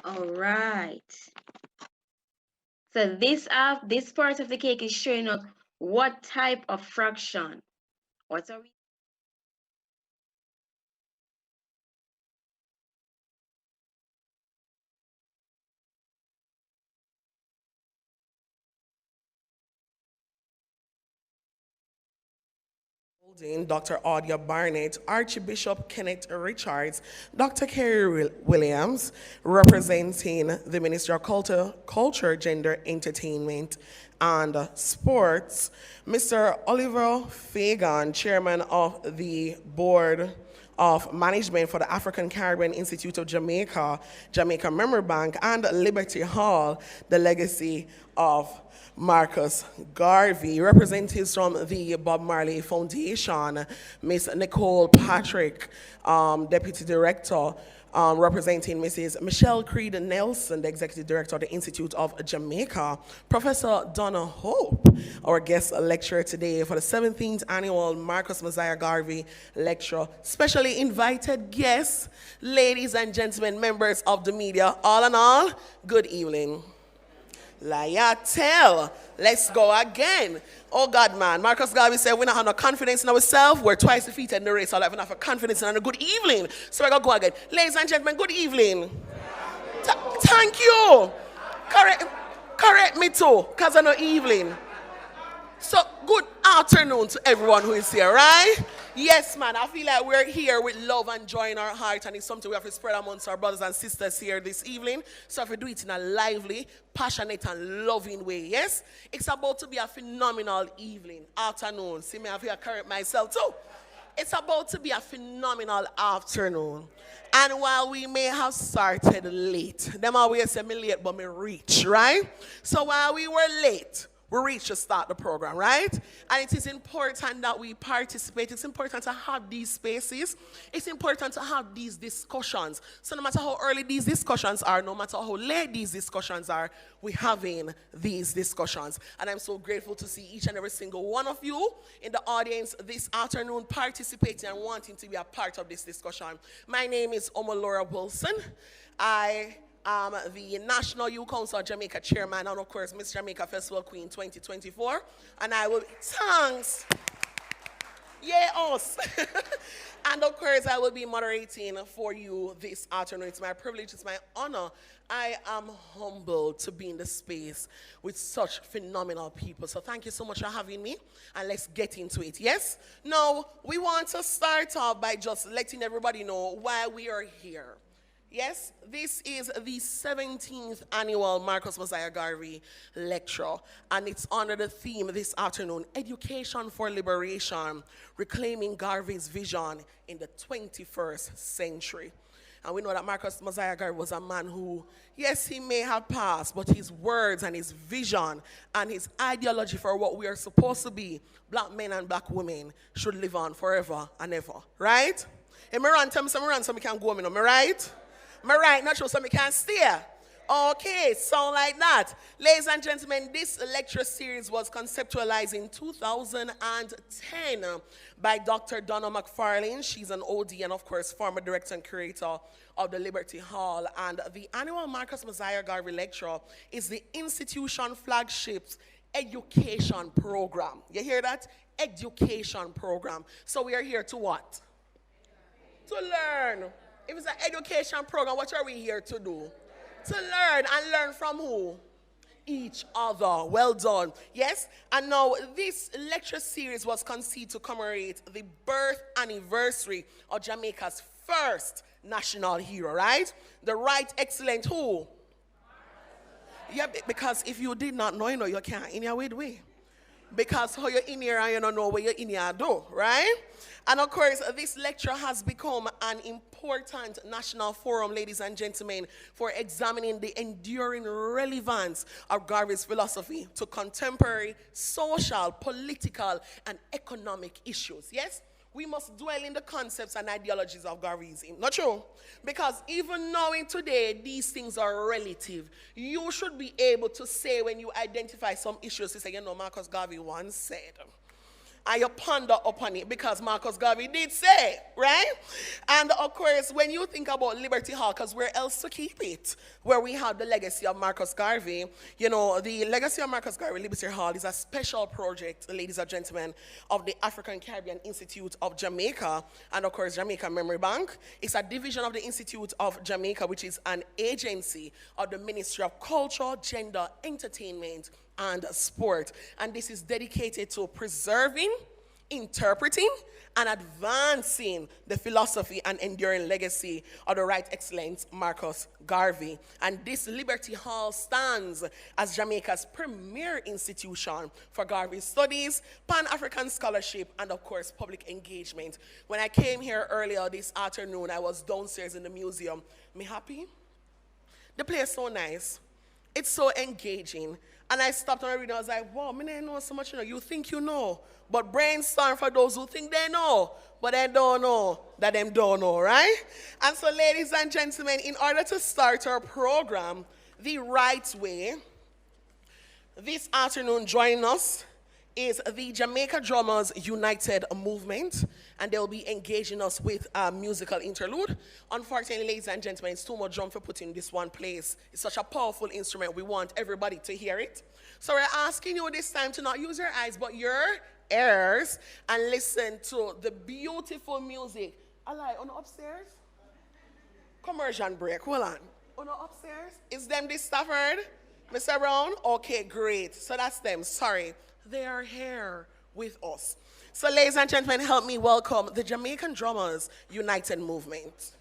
All right. So this part of the cake is showing us what type of fraction. What's our Dr. Audia Barnett, Archbishop Kenneth Richards, Dr. Kerry Williams, representing the Ministry of Culture, Gender, Entertainment, and Sports, Mr. Oliver Fagan, Chairman of the Board of Management for the African Caribbean Institute of Jamaica, Jamaica Memory Bank, and Liberty Hall, the legacy of Marcus Garvey, representatives from the Bob Marley Foundation, Miss Nicole Patrick, Deputy Director, representing Mrs. Michelle Creed Nelson, the Executive Director of the Institute of Jamaica, Professor Donna Hope, our guest lecturer today for the 17th annual Marcus Mosiah Garvey Lecture. Specially invited guests, ladies and gentlemen, members of the media, all in all, good evening. Layatel. Let's go again. Oh God, man. Marcus Garvey said, we don't have no confidence in ourselves. We're twice defeated in the race. Our life, we don't have confidence in a good evening. So we're going to go again. Ladies and gentlemen, good evening. Thank you. Correct me too, because I know evening. So, good afternoon to everyone who is here, right? Yes, man, I feel like we're here with love and joy in our heart, and it's something we have to spread amongst our brothers and sisters here this evening. So, if we do it in a lively, passionate, and loving way, yes? It's about to be a phenomenal evening, afternoon. See me, I feel correct myself too. It's about to be a phenomenal afternoon. And while we may have started late, them always say me late, but me reach, right? So, while we were late, we reach to start the program, right? And it is important that we participate. It's important to have these spaces. It's important to have these discussions. So no matter how early these discussions are, no matter how late these discussions are, we're having these discussions. And I'm so grateful to see each and every single one of you in the audience this afternoon participating and wanting to be a part of this discussion. My name is Laura Wilson. I the National Youth Council of Jamaica Chairman, and of course, Miss Jamaica Festival Queen 2024. And I will, thanks. Yeah, us. And of course, I will be moderating for you this afternoon. It's my privilege, it's my honor. I am humbled to be in the space with such phenomenal people. So thank you so much for having me, and let's get into it. Yes? Now, we want to start off by just letting everybody know why we are here. Yes, this is the 17th annual Marcus Mosiah Garvey Lecture, and it's under the theme this afternoon, Education for Liberation, Reclaiming Garvey's Vision in the 21st Century. And we know that Marcus Mosiah Garvey was a man who, yes, he may have passed, but his words and his vision and his ideology for what we are supposed to be, black men and black women, should live on forever and ever, right? If me run, tell me some run so me can go, me right? My right, not sure, so I can't steer. Okay, sound like that. Ladies and gentlemen, this lecture series was conceptualized in 2010 by Dr. Donna McFarlane. She's an OD and, of course, former director and curator of the Liberty Hall. And the annual Marcus Mosiah Garvey Lecture is the institution flagship's education program. You hear that? Education program. So we are here to what? To learn. If it's an education program, what are we here to do? To learn, and learn from who? Each other. Well done. Yes? And now this lecture series was conceived to commemorate the birth anniversary of Jamaica's first national hero, right? The right excellent who? Yeah, because if you did not know, you know, you can't in your way. Because how you're in here and you don't know what you're in here do, right? And of course, this lecture has become an important national forum, ladies and gentlemen, for examining the enduring relevance of Garvey's philosophy to contemporary social, political, and economic issues. Yes? We must dwell in the concepts and ideologies of Garveyism. Not true? Because even knowing today these things are relative, you should be able to say when you identify some issues, to say, you know, Marcus Garvey once said. and you ponder upon it, because Marcus Garvey did say, right? And of course, when you think about Liberty Hall, because where else to keep it? Where we have the legacy of Marcus Garvey. You know, the legacy of Marcus Garvey, Liberty Hall, is a special project, ladies and gentlemen, of the African Caribbean Institute of Jamaica, and of course, Jamaica Memory Bank. It's a division of the Institute of Jamaica, which is an agency of the Ministry of Culture, Gender, Entertainment, and Sport. And this is dedicated to preserving, interpreting, and advancing the philosophy and enduring legacy of the Right Excellence Marcus Garvey. And this Liberty Hall stands as Jamaica's premier institution for Garvey studies, Pan-African scholarship, and of course, public engagement. When I came here earlier this afternoon, I was downstairs in the museum. Me happy? The place is so nice. It's so engaging. And I stopped and I read, I was like, wow, I didn't know so much, you know. You think you know, but brainstorm for those who think they know, but they don't know that them don't know, right? And so, ladies and gentlemen, in order to start our program the right way, this afternoon joining us is the Jamaica Drummers United Movement, and they'll be engaging us with a musical interlude. Unfortunately, ladies and gentlemen, it's too much drum for putting in this one place. It's such a powerful instrument. We want everybody to hear it. So we're asking you this time to not use your eyes, but your ears, and listen to the beautiful music. Alright, on upstairs? Commercial break, hold on. On upstairs? Is them this Stafford? Mr. Brown? Okay, great. So that's them, sorry. They are here with us. So ladies and gentlemen, help me welcome the Jamaican Drummers United Movement.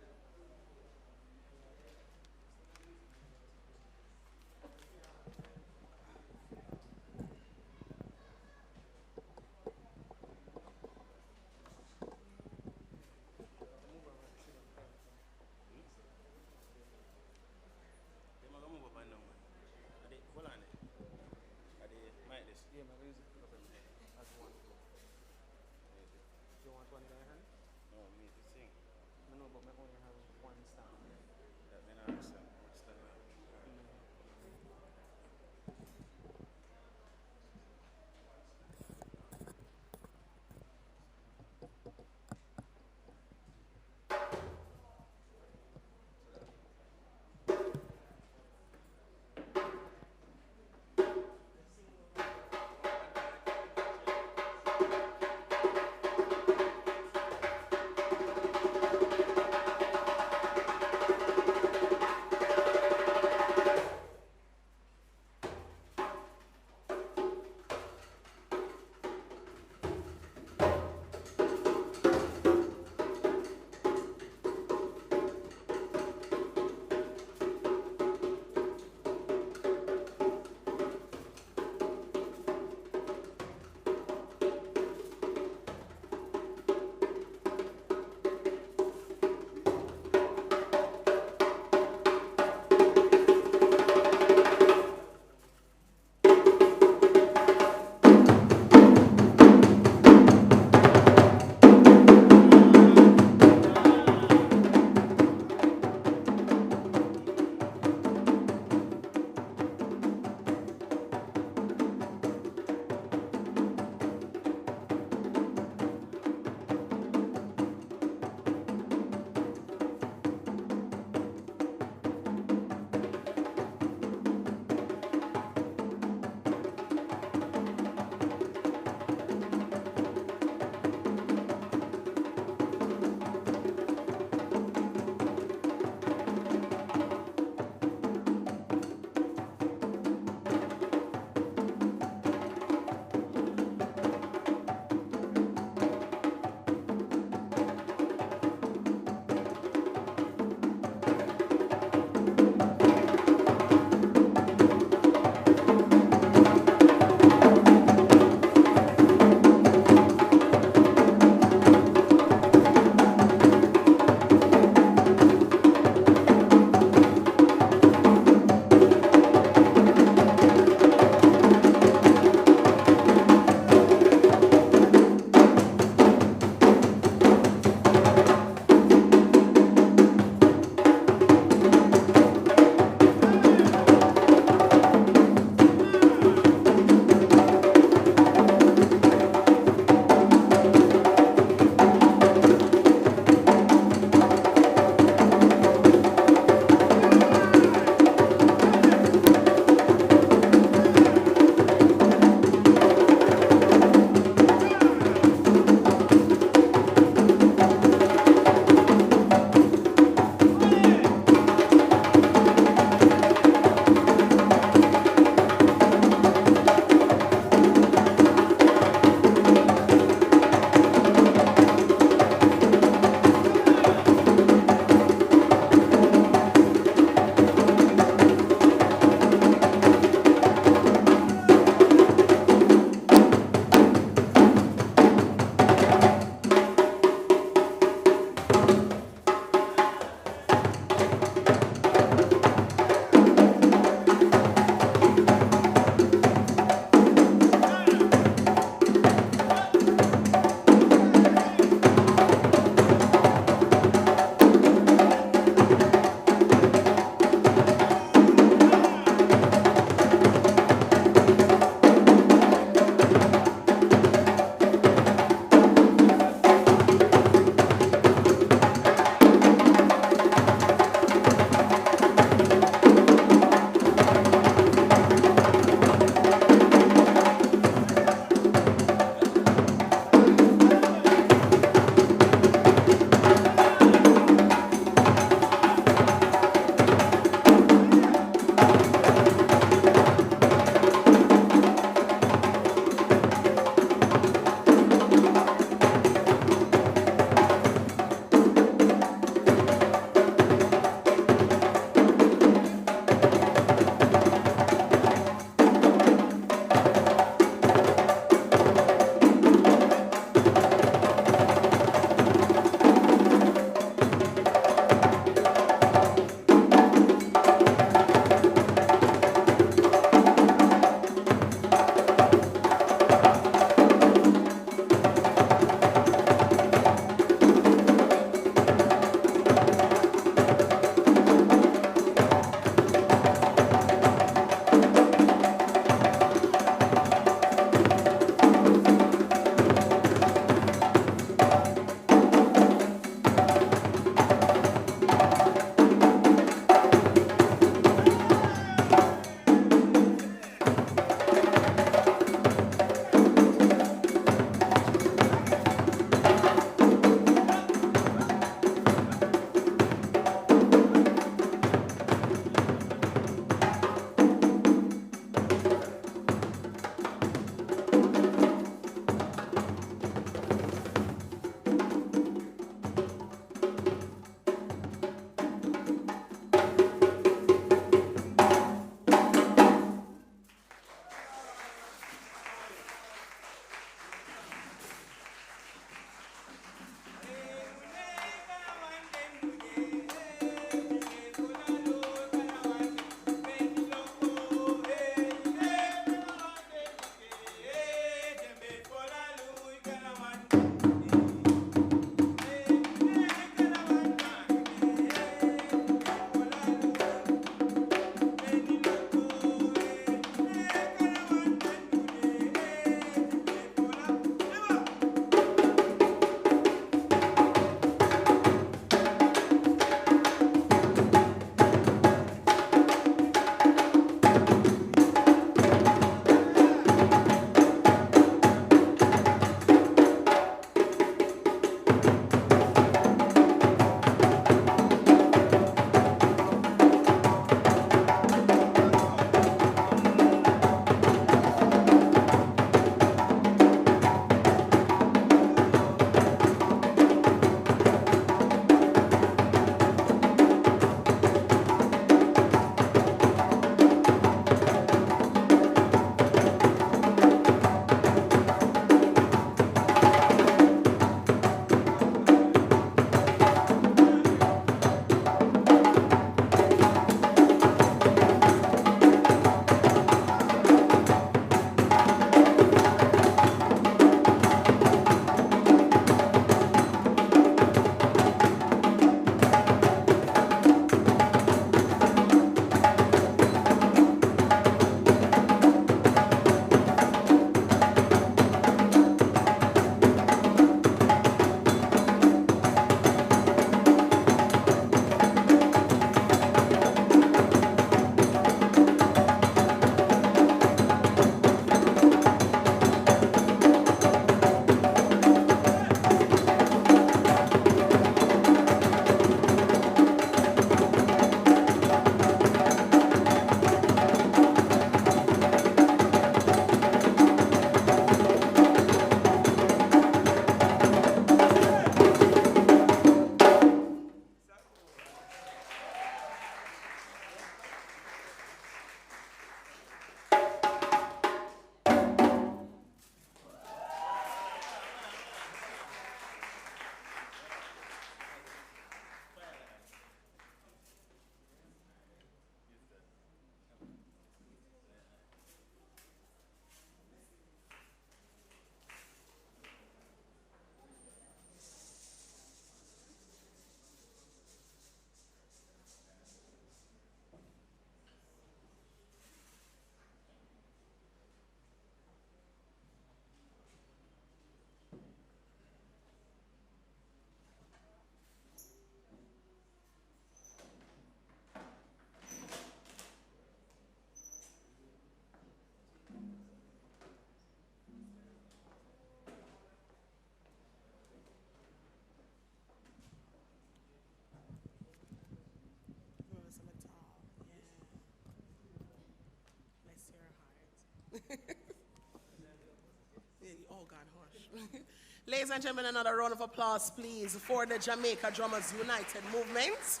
Oh, God, hush. Ladies and gentlemen, another round of applause, please, for the Jamaica Drummers United movement.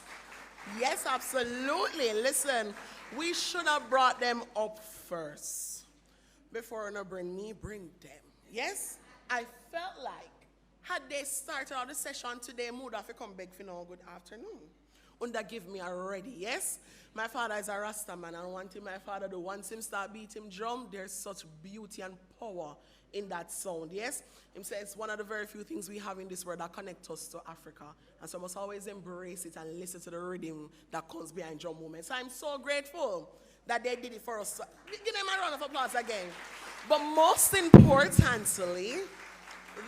Yes, absolutely. Listen, we should have brought them up first. Before you bring me, bring them. Yes? I felt like, had they started out the session today, mood have to come back for no good afternoon. Unda give me already, yes? My father is a Rasta man, and one thing my father do, once him start beating drum, there's such beauty and power in that sound, yes? Him says it's one of the very few things we have in this world that connect us to Africa. And so I must always embrace it and listen to the rhythm that comes behind drum movements. So I'm so grateful that they did it for us. Give them a round of applause again. But most importantly,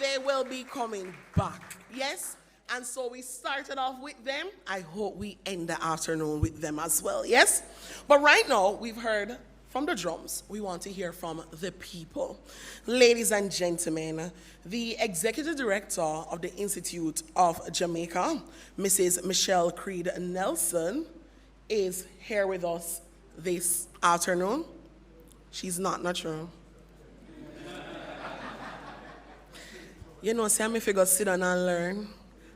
they will be coming back, yes? And so we started off with them. I hope we end the afternoon with them as well, yes? But right now, we've heard from the drums. We want to hear from the people. Ladies and gentlemen, the Executive Director of the Institute of Jamaica, Mrs. Michelle Creed Nelson, is here with us this afternoon. She's not true. You know, see, I'm if you go sit down and learn.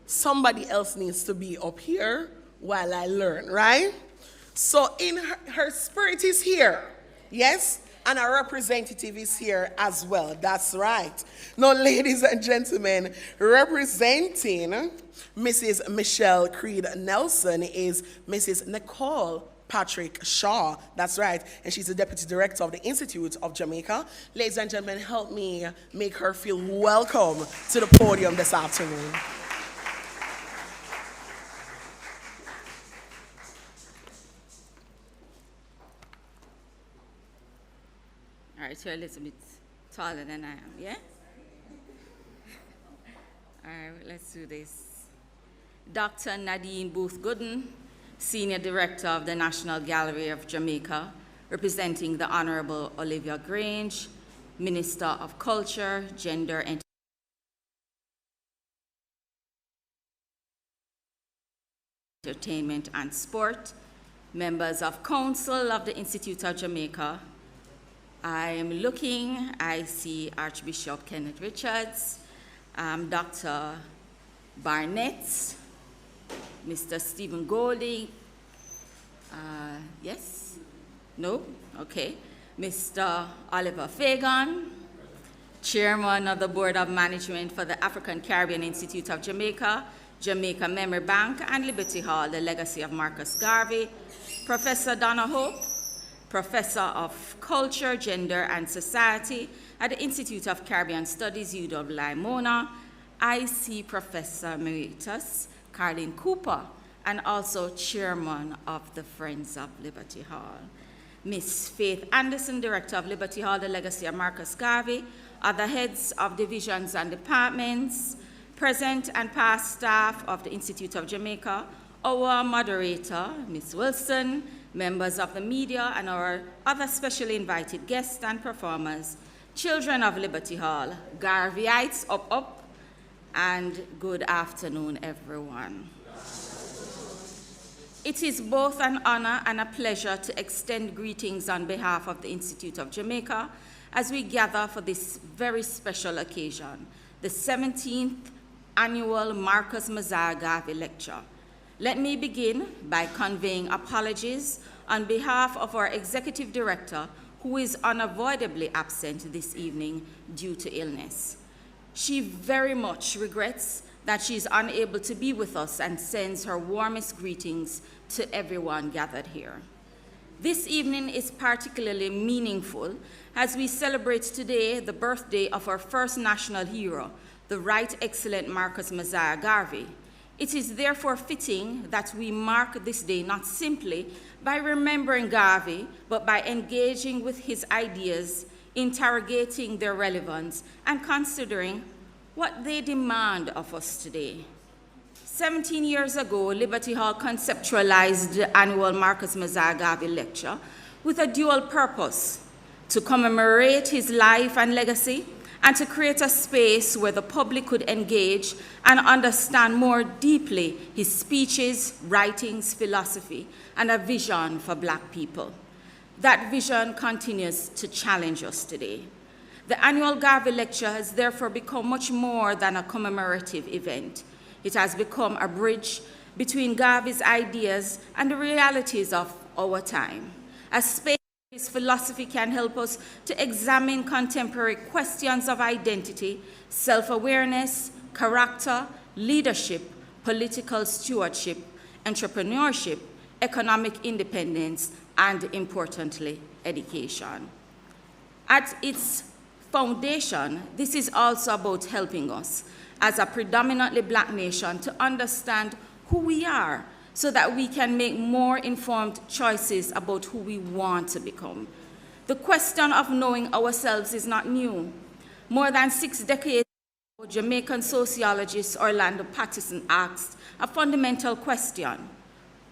Somebody else needs to be up here while I learn, right? So in her spirit is here, yes? And a representative is here as well, that's right. Now, ladies and gentlemen, representing Mrs. Michelle Creed Nelson is Mrs. Nicole Patrick Shaw, that's right, and she's the Deputy Director of the Institute of Jamaica. Ladies and gentlemen, help me make her feel welcome to the podium this afternoon. All right, so you're a little bit taller than I am, yeah? All right, let's do this. Dr. Nadine Booth-Gooden, Senior Director of the National Gallery of Jamaica, representing the Honorable Olivia Grange, Minister of Culture, Gender, Entertainment and Sport, members of Council of the Institute of Jamaica. I am looking, I see Archbishop Kenneth Richards, Dr. Barnett, Mr. Stephen Golding, yes? No? Okay. Mr. Oliver Fagan, Chairman of the Board of Management for the African Caribbean Institute of Jamaica, Jamaica Memory Bank, and Liberty Hall, the legacy of Marcus Garvey, Professor Donna Hope, Professor of Culture, Gender, and Society at the Institute of Caribbean Studies, UW-Mona. I see Professor Emeritus Carlin Cooper, and also Chairman of the Friends of Liberty Hall. Miss Faith Anderson, Director of Liberty Hall, the legacy of Marcus Garvey, other heads of divisions and departments, present and past staff of the Institute of Jamaica, our moderator, Ms. Wilson, members of the media, and our other specially invited guests and performers, children of Liberty Hall, Garveyites, up, and good afternoon, everyone. It is both an honor and a pleasure to extend greetings on behalf of the Institute of Jamaica as we gather for this very special occasion, the 17th annual Marcus Mosiah Garvey Lecture. Let me begin by conveying apologies on behalf of our Executive Director, who is unavoidably absent this evening due to illness. She very much regrets that she is unable to be with us and sends her warmest greetings to everyone gathered here. This evening is particularly meaningful as we celebrate today the birthday of our first national hero, the Right Excellent Marcus Mosiah Garvey. It is therefore fitting that we mark this day not simply by remembering Garvey, but by engaging with his ideas, interrogating their relevance, and considering what they demand of us today. 17 years ago, Liberty Hall conceptualized the annual Marcus Mosiah Garvey Lecture with a dual purpose: to commemorate his life and legacy, and to create a space where the public could engage and understand more deeply his speeches, writings, philosophy, and a vision for Black people. That vision continues to challenge us today. The annual Garvey Lecture has therefore become much more than a commemorative event. It has become a bridge between Garvey's ideas and the realities of our time. A space where his philosophy can help us to examine contemporary questions of identity, self-awareness, character, leadership, political stewardship, entrepreneurship, economic independence, and importantly, education. At its foundation, this is also about helping us as a predominantly Black nation to understand who we are so that we can make more informed choices about who we want to become. The question of knowing ourselves is not new. More than 6 decades ago, Jamaican sociologist Orlando Patterson asked a fundamental question.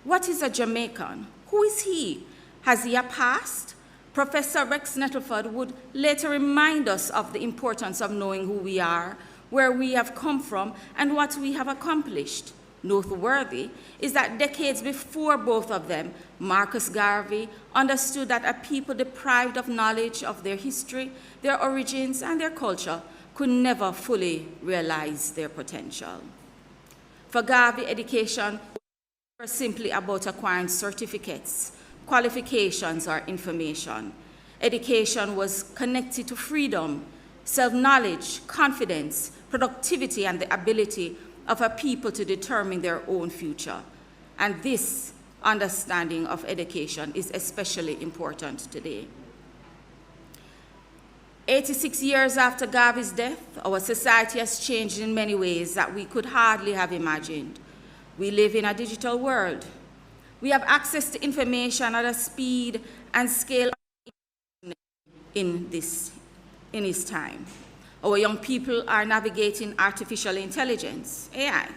What is a Jamaican? Who is he? Has he a past? Professor Rex Nettleford would later remind us of the importance of knowing who we are, where we have come from, and what we have accomplished. Noteworthy is that decades before both of them, Marcus Garvey understood that a people deprived of knowledge of their history, their origins, and their culture could never fully realize their potential. For Garvey, education was simply about acquiring certificates, qualifications, or information. Education was connected to freedom, self-knowledge, confidence, productivity, and the ability of a people to determine their own future. And this understanding of education is especially important today. 86 years after Garvey's death, our society has changed in many ways that we could hardly have imagined. We live in a digital world. We have access to information at a speed and scale in his time. Our young people are navigating artificial intelligence, AI,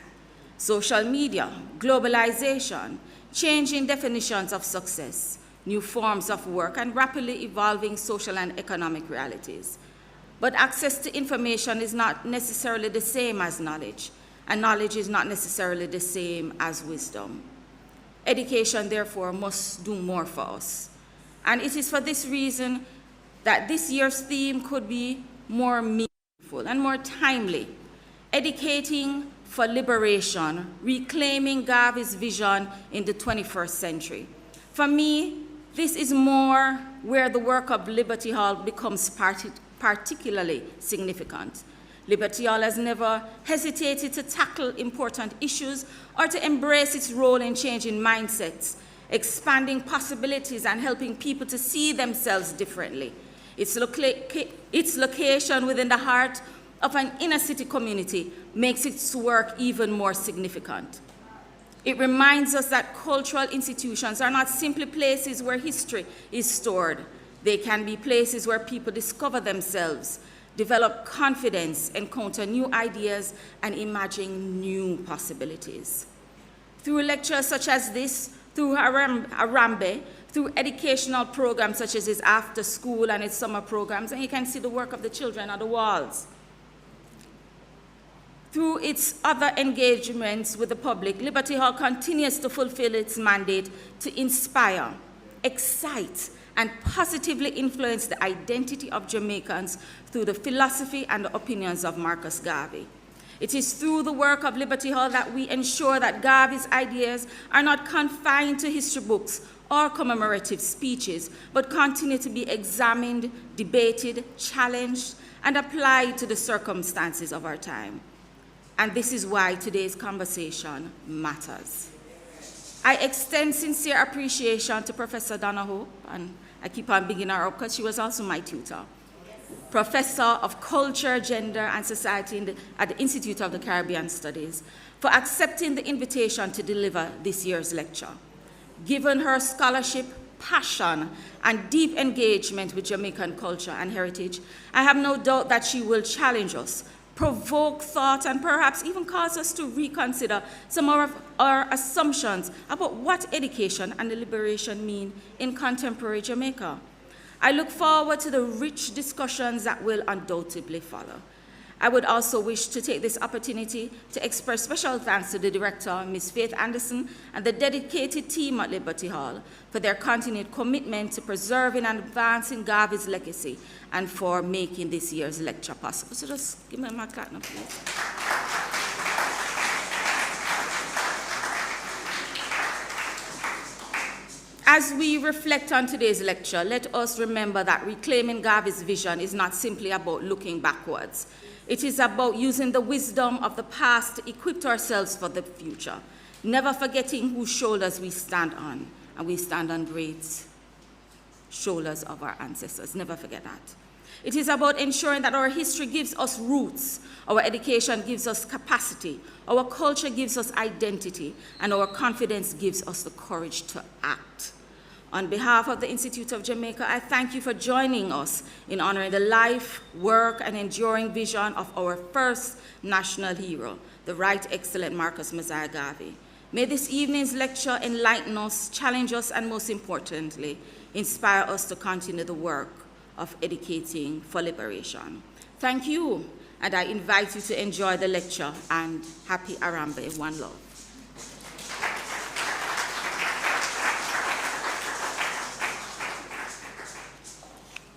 social media, globalization, changing definitions of success, new forms of work, and rapidly evolving social and economic realities. But access to information is not necessarily the same as knowledge, and knowledge is not necessarily the same as wisdom. Education, therefore, must do more for us. And it is for this reason that this year's theme could be more meaningful and more timely, educating for liberation, reclaiming Garvey's vision in the 21st century. For me, this is more where the work of Liberty Hall becomes particularly significant. Liberty Hall has never hesitated to tackle important issues or to embrace its role in changing mindsets, expanding possibilities, and helping people to see themselves differently. Its location within the heart of an inner city community makes its work even more significant. It reminds us that cultural institutions are not simply places where history is stored. They can be places where people discover themselves, develop confidence, encounter new ideas, and imagine new possibilities. Through lectures such as this, through Harambe, through educational programs such as its after school and its summer programs, and you can see the work of the children on the walls. Through its other engagements with the public, Liberty Hall continues to fulfill its mandate to inspire, excite, and positively influence the identity of Jamaicans through the philosophy and the opinions of Marcus Garvey. It is through the work of Liberty Hall that we ensure that Garvey's ideas are not confined to history books or commemorative speeches, but continue to be examined, debated, challenged, and applied to the circumstances of our time. And this is why today's conversation matters. I extend sincere appreciation to Professor Donna Hope, and I keep on bigging her up because she was also my tutor. Professor of Culture, Gender, and Society at the Institute of the Caribbean Studies, for accepting the invitation to deliver this year's lecture. Given her scholarship, passion, and deep engagement with Jamaican culture and heritage, I have no doubt that she will challenge us, provoke thought, and perhaps even cause us to reconsider some of our assumptions about what education and liberation mean in contemporary Jamaica. I look forward to the rich discussions that will undoubtedly follow. I would also wish to take this opportunity to express special thanks to the director, Ms. Faith Anderson, and the dedicated team at Liberty Hall for their continued commitment to preserving and advancing Garvey's legacy and for making this year's lecture possible. So just give me my clap now, please. As we reflect on today's lecture, let us remember that reclaiming Garvey's vision is not simply about looking backwards. It is about using the wisdom of the past to equip ourselves for the future, never forgetting whose shoulders we stand on, and we stand on great shoulders of our ancestors. Never forget that. It is about ensuring that our history gives us roots, our education gives us capacity, our culture gives us identity, and our confidence gives us the courage to act. On behalf of the Institute of Jamaica, I thank you for joining us in honoring the life, work, and enduring vision of our first national hero, the Right Excellent Marcus Mosiah Garvey. May this evening's lecture enlighten us, challenge us, and most importantly, inspire us to continue the work of educating for liberation. Thank you, and I invite you to enjoy the lecture, and happy Arambe, one love.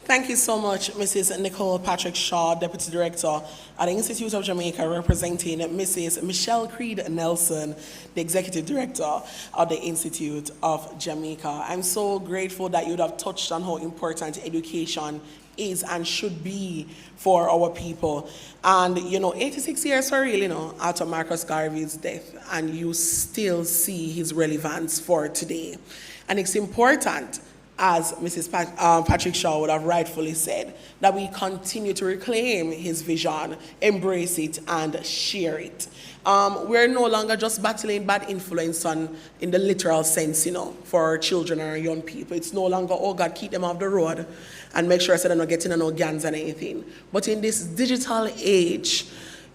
Thank you so much, Mrs. Nicole Patrick Shaw, Deputy Director at the Institute of Jamaica, representing Mrs. Michelle Creed Nelson, the Executive Director of the Institute of Jamaica. I'm so grateful that you'd have touched on how important education is and should be for our people. And, 86 years for real, after Marcus Garvey's death, and you still see his relevance for today. And it's important, as Mrs. Patrick Shaw would have rightfully said, that we continue to reclaim his vision, embrace it, and share it. We're no longer just battling bad influence in the literal sense, for our children and our young people. It's no longer, oh God, keep them off the road and make sure they're not getting no gangs and anything. But in this digital age,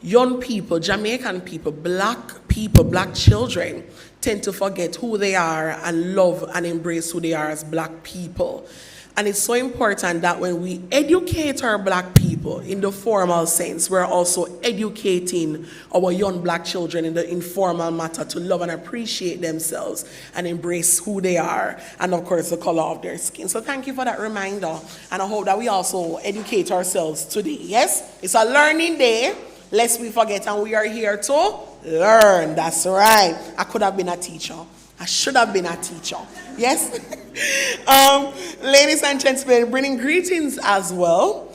young people, Jamaican people, black children, tend to forget who they are and love and embrace who they are as black people. And it's so important that when we educate our black people in the formal sense, we're also educating our young black children in the informal matter to love and appreciate themselves and embrace who they are and, of course, the color of their skin. So thank you for that reminder, and I hope that we also educate ourselves today. Yes, it's a learning day, lest we forget, and we are here to learn. That's right. I could have been a teacher. I should have been a teacher. Yes? Ladies and gentlemen, bringing greetings as well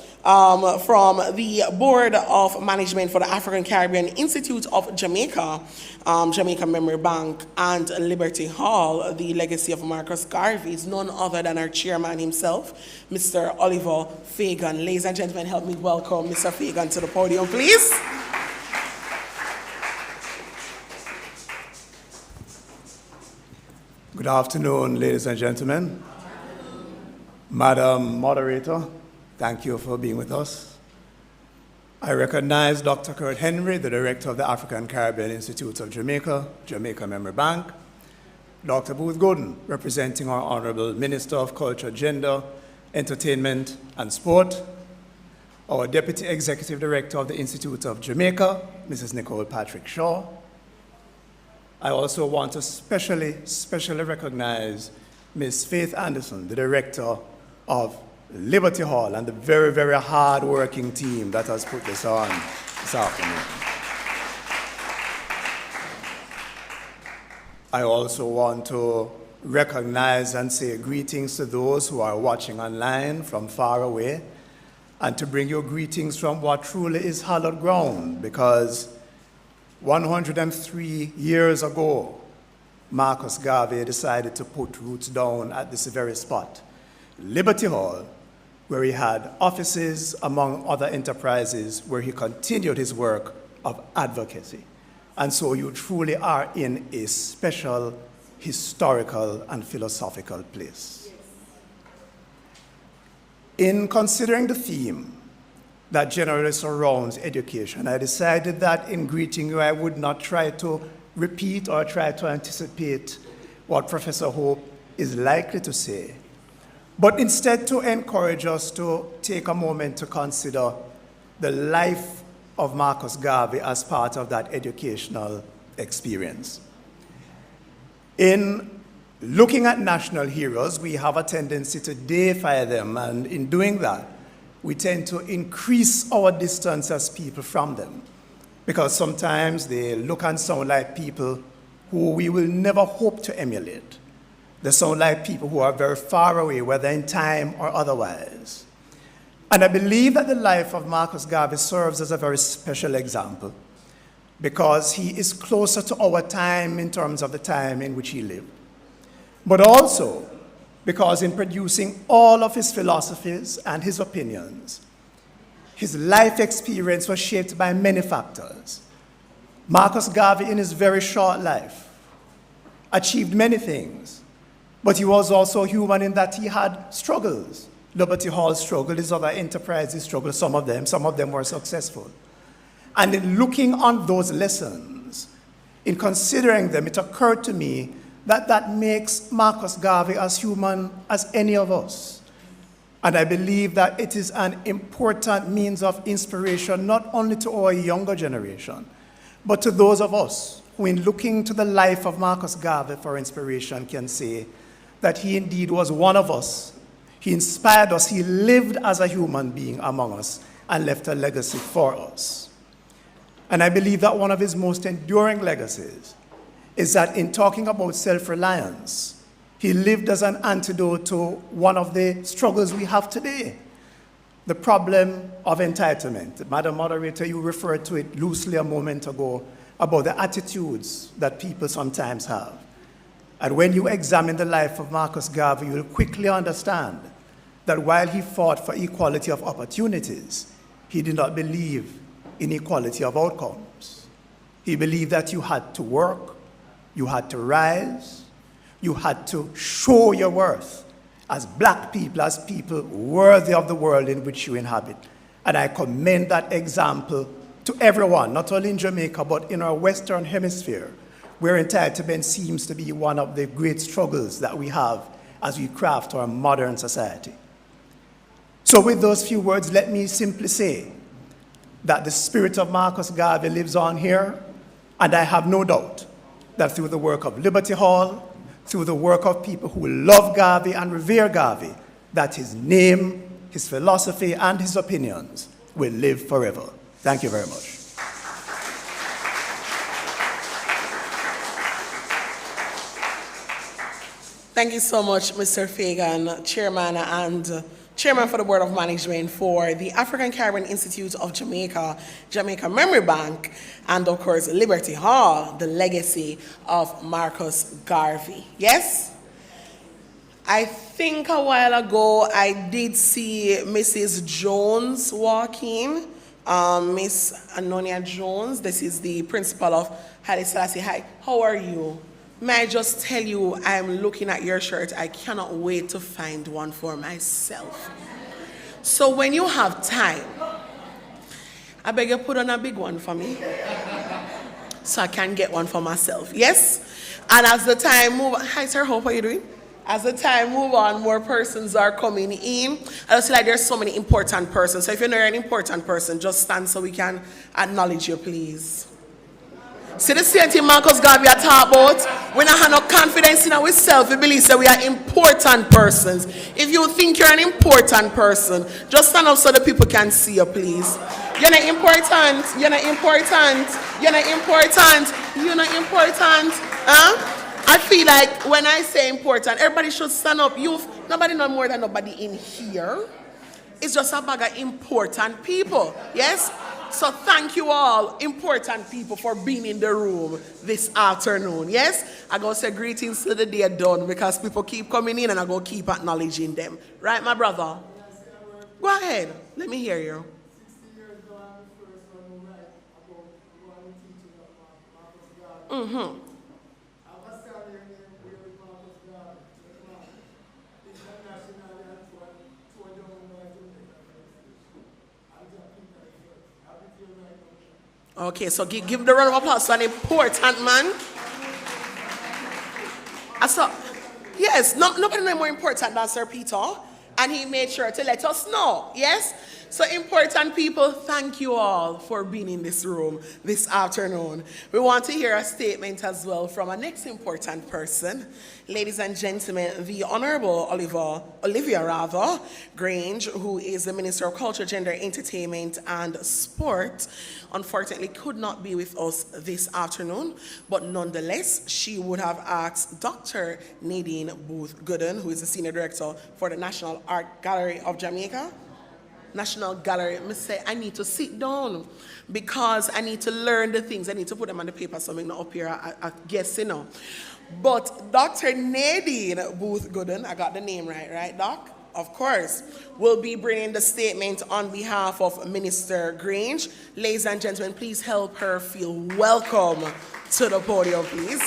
from the Board of Management for the African Caribbean Institute of Jamaica, Jamaica Memory Bank, and Liberty Hall. The legacy of Marcus Garvey is none other than our chairman himself, Mr. Oliver Fagan. Ladies and gentlemen, help me welcome Mr. Fagan to the podium, please. Good afternoon, ladies and gentlemen. Madam Moderator, thank you for being with us. I recognize Dr. Kurt Henry, the Director of the African Caribbean Institute of Jamaica, Jamaica Memory Bank, Dr. Booth Gooden, representing our Honorable Minister of Culture, Gender, Entertainment, and Sport, our Deputy Executive Director of the Institute of Jamaica, Mrs. Nicole Patrick Shaw. I also want to specially recognize Ms. Faith Anderson, the Director of Liberty Hall, and the very, very hard-working team that has put this on this afternoon. I also want to recognize and say greetings to those who are watching online from far away, and to bring you greetings from what truly is hallowed ground, because 103 years ago, Marcus Garvey decided to put roots down at this very spot, Liberty Hall, where he had offices, among other enterprises, where he continued his work of advocacy. And so you truly are in a special historical and philosophical place. In considering the theme that generally surrounds education, I decided that in greeting you, I would not try to repeat or try to anticipate what Professor Hope is likely to say, but instead to encourage us to take a moment to consider the life of Marcus Garvey as part of that educational experience. In looking at national heroes, we have a tendency to deify them, and in doing that, we tend to increase our distance as people from them, because sometimes they look and sound like people who we will never hope to emulate. They sound like people who are very far away, whether in time or otherwise. And I believe that the life of Marcus Garvey serves as a very special example, because he is closer to our time in terms of the time in which he lived. But also because in producing all of his philosophies and his opinions, his life experience was shaped by many factors. Marcus Garvey, in his very short life, achieved many things, but he was also human in that he had struggles. Liberty Hall struggled, his other enterprises struggled, some of them were successful. And in looking on those lessons, in considering them, it occurred to me that makes Marcus Garvey as human as any of us. And I believe that it is an important means of inspiration, not only to our younger generation, but to those of us who, in looking to the life of Marcus Garvey for inspiration, can say that he indeed was one of us. He inspired us. He lived as a human being among us and left a legacy for us. And I believe that one of his most enduring legacies is that in talking about self-reliance, he lived as an antidote to one of the struggles we have today, the problem of entitlement. Madam Moderator, you referred to it loosely a moment ago about the attitudes that people sometimes have. And when you examine the life of Marcus Garvey, you will quickly understand that while he fought for equality of opportunities, he did not believe in equality of outcomes. He believed that you had to work, you had to rise, you had to show your worth as black people, as people worthy of the world in which you inhabit. And I commend that example to everyone, not only in Jamaica, but in our Western Hemisphere, where entitlement seems to be one of the great struggles that we have as we craft our modern society. So with those few words, let me simply say that the spirit of Marcus Garvey lives on here, and I have no doubt that through the work of Liberty Hall, through the work of people who love Garvey and revere Garvey, that his name, his philosophy, and his opinions will live forever. Thank you very much. Thank you so much, Mr. Fagan, Chairman and Chairman for the Board of Management for the African Caribbean Institute of Jamaica, Jamaica Memory Bank, and of course, Liberty Hall, the legacy of Marcus Garvey. Yes? I think a while ago, I did see Mrs. Jones walk in, Miss Anonia Jones. This is the principal of Haile Selassie High. How are you? May I just tell you, I'm looking at your shirt. I cannot wait to find one for myself. So when you have time, I beg you put on a big one for me so I can get one for myself. Yes? And as the time moves on, hi sir, how are you doing? As the time moves on, more persons are coming in. I just feel like there's so many important persons. So if you know you're an important person, just stand so we can acknowledge you, please. See the same thing Marcus Garvey talk about? We don't have no confidence in ourselves. We believe that we are important persons. If you think you're an important person, just stand up so the people can see you, please. You're not important. You're not important. You're not important. You're not important. Huh? I feel like when I say important, everybody should stand up. Nobody know more than nobody in here. It's just a bag of important people. Yes? So thank you all, important people, for being in the room this afternoon. Yes? I'm going to say greetings to the day done because people keep coming in and I'm going to keep acknowledging them. Right, my brother? Go ahead. Let me hear you. Mm-hmm. Okay, so give the round of applause to an important man. Yes, nobody knows more important than Sir Peter, and he made sure to let us know. Yes, So important people, thank you all for being in this room this afternoon. We want to hear a statement as well from our next important person. Ladies and gentlemen, the Honorable Olivia Grange, who is the Minister of Culture, Gender, Entertainment and Sport, unfortunately could not be with us this afternoon, but nonetheless, she would have asked Dr. Nadine Booth-Gooden, who is the Senior Director for the National Art Gallery of Jamaica. National Gallery, I say I need to sit down because I need to learn the things. I need to put them on the paper so I'm not up here, I guess, you know. But Dr. Nadine Booth-Gooden, I got the name right, Doc? Of course, will be bringing the statement on behalf of Minister Grange. Ladies and gentlemen, please help her feel welcome to the podium, please.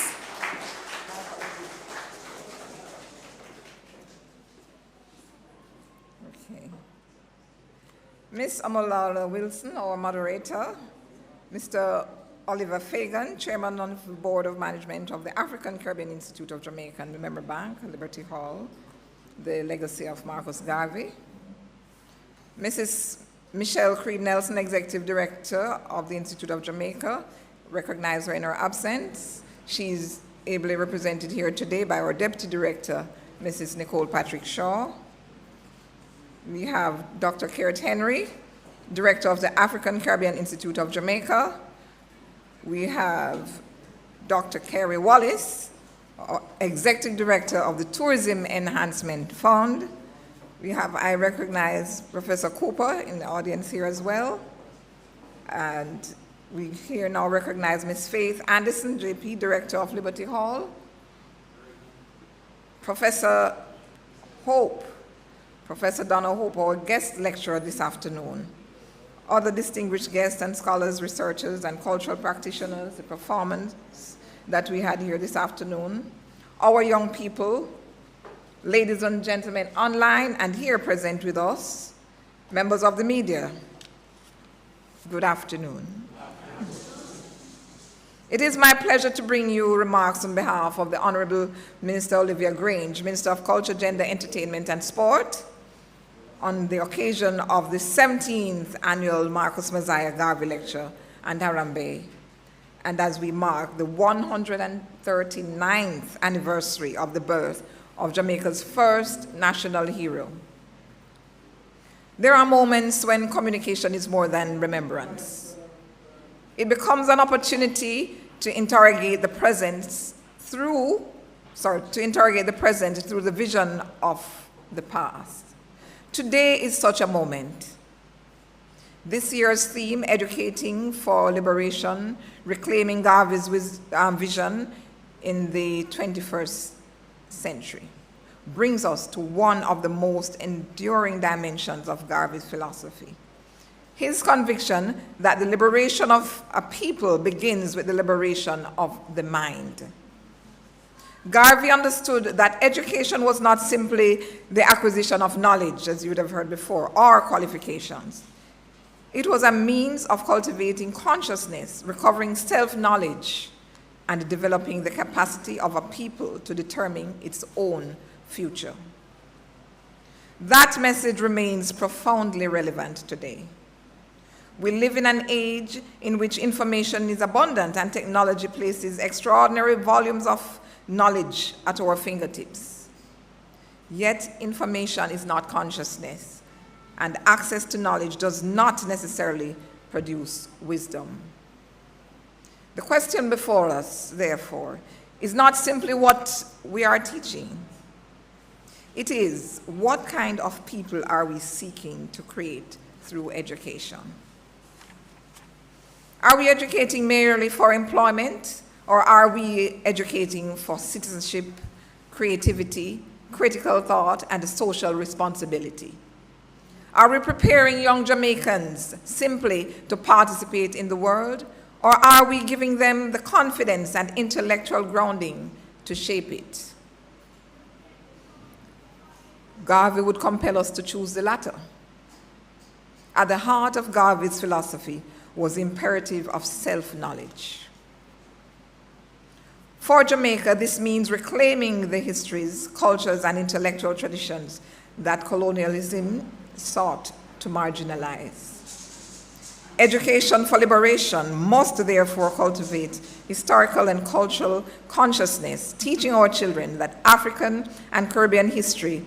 Ms. Amolala Wilson, our moderator, Mr. Oliver Fagan, Chairman of the Board of Management of the African Caribbean Institute of Jamaica and the Member Bank, Liberty Hall, the legacy of Marcus Garvey, Mrs. Michelle Creed Nelson, Executive Director of the Institute of Jamaica, recognize her in her absence. She's ably represented here today by our Deputy Director, Mrs. Nicole Patrick Shaw. We have Dr. Kurt Henry, Director of the African Caribbean Institute of Jamaica. We have Dr. Kerry Wallace, Executive Director of the Tourism Enhancement Fund. I recognize Professor Cooper in the audience here as well. And we here now recognize Ms. Faith Anderson, JP, Director of Liberty Hall. Professor Donna Hope, our guest lecturer this afternoon. Other distinguished guests and scholars, researchers, and cultural practitioners, the performance that we had here this afternoon. Our young people, ladies and gentlemen online and here present with us, members of the media, good afternoon. It is my pleasure to bring you remarks on behalf of the Honorable Minister Olivia Grange, Minister of Culture, Gender, Entertainment and Sport, on the occasion of the 17th annual Marcus Mosiah Garvey Lecture and Harambee, and as we mark the 139th anniversary of the birth of Jamaica's first national hero. There are moments when communication is more than remembrance. It becomes an opportunity to interrogate the present through the vision of the past. Today is such a moment. This year's theme, Educating for Liberation, Reclaiming Garvey's Vision in the 21st Century, brings us to one of the most enduring dimensions of Garvey's philosophy. His conviction that the liberation of a people begins with the liberation of the mind. Garvey understood that education was not simply the acquisition of knowledge, as you would have heard before, or qualifications. It was a means of cultivating consciousness, recovering self-knowledge, and developing the capacity of a people to determine its own future. That message remains profoundly relevant today. We live in an age in which information is abundant and technology places extraordinary volumes of knowledge at our fingertips. Yet information is not consciousness, and access to knowledge does not necessarily produce wisdom. The question before us, therefore, is not simply what we are teaching. It is, what kind of people are we seeking to create through education? Are we educating merely for employment, or are we educating for citizenship, creativity, critical thought, and social responsibility? Are we preparing young Jamaicans simply to participate in the world, or are we giving them the confidence and intellectual grounding to shape it? Garvey would compel us to choose the latter. At the heart of Garvey's philosophy was the imperative of self-knowledge. For Jamaica, this means reclaiming the histories, cultures, and intellectual traditions that colonialism sought to marginalize. Education for liberation must therefore cultivate historical and cultural consciousness, teaching our children that African and Caribbean history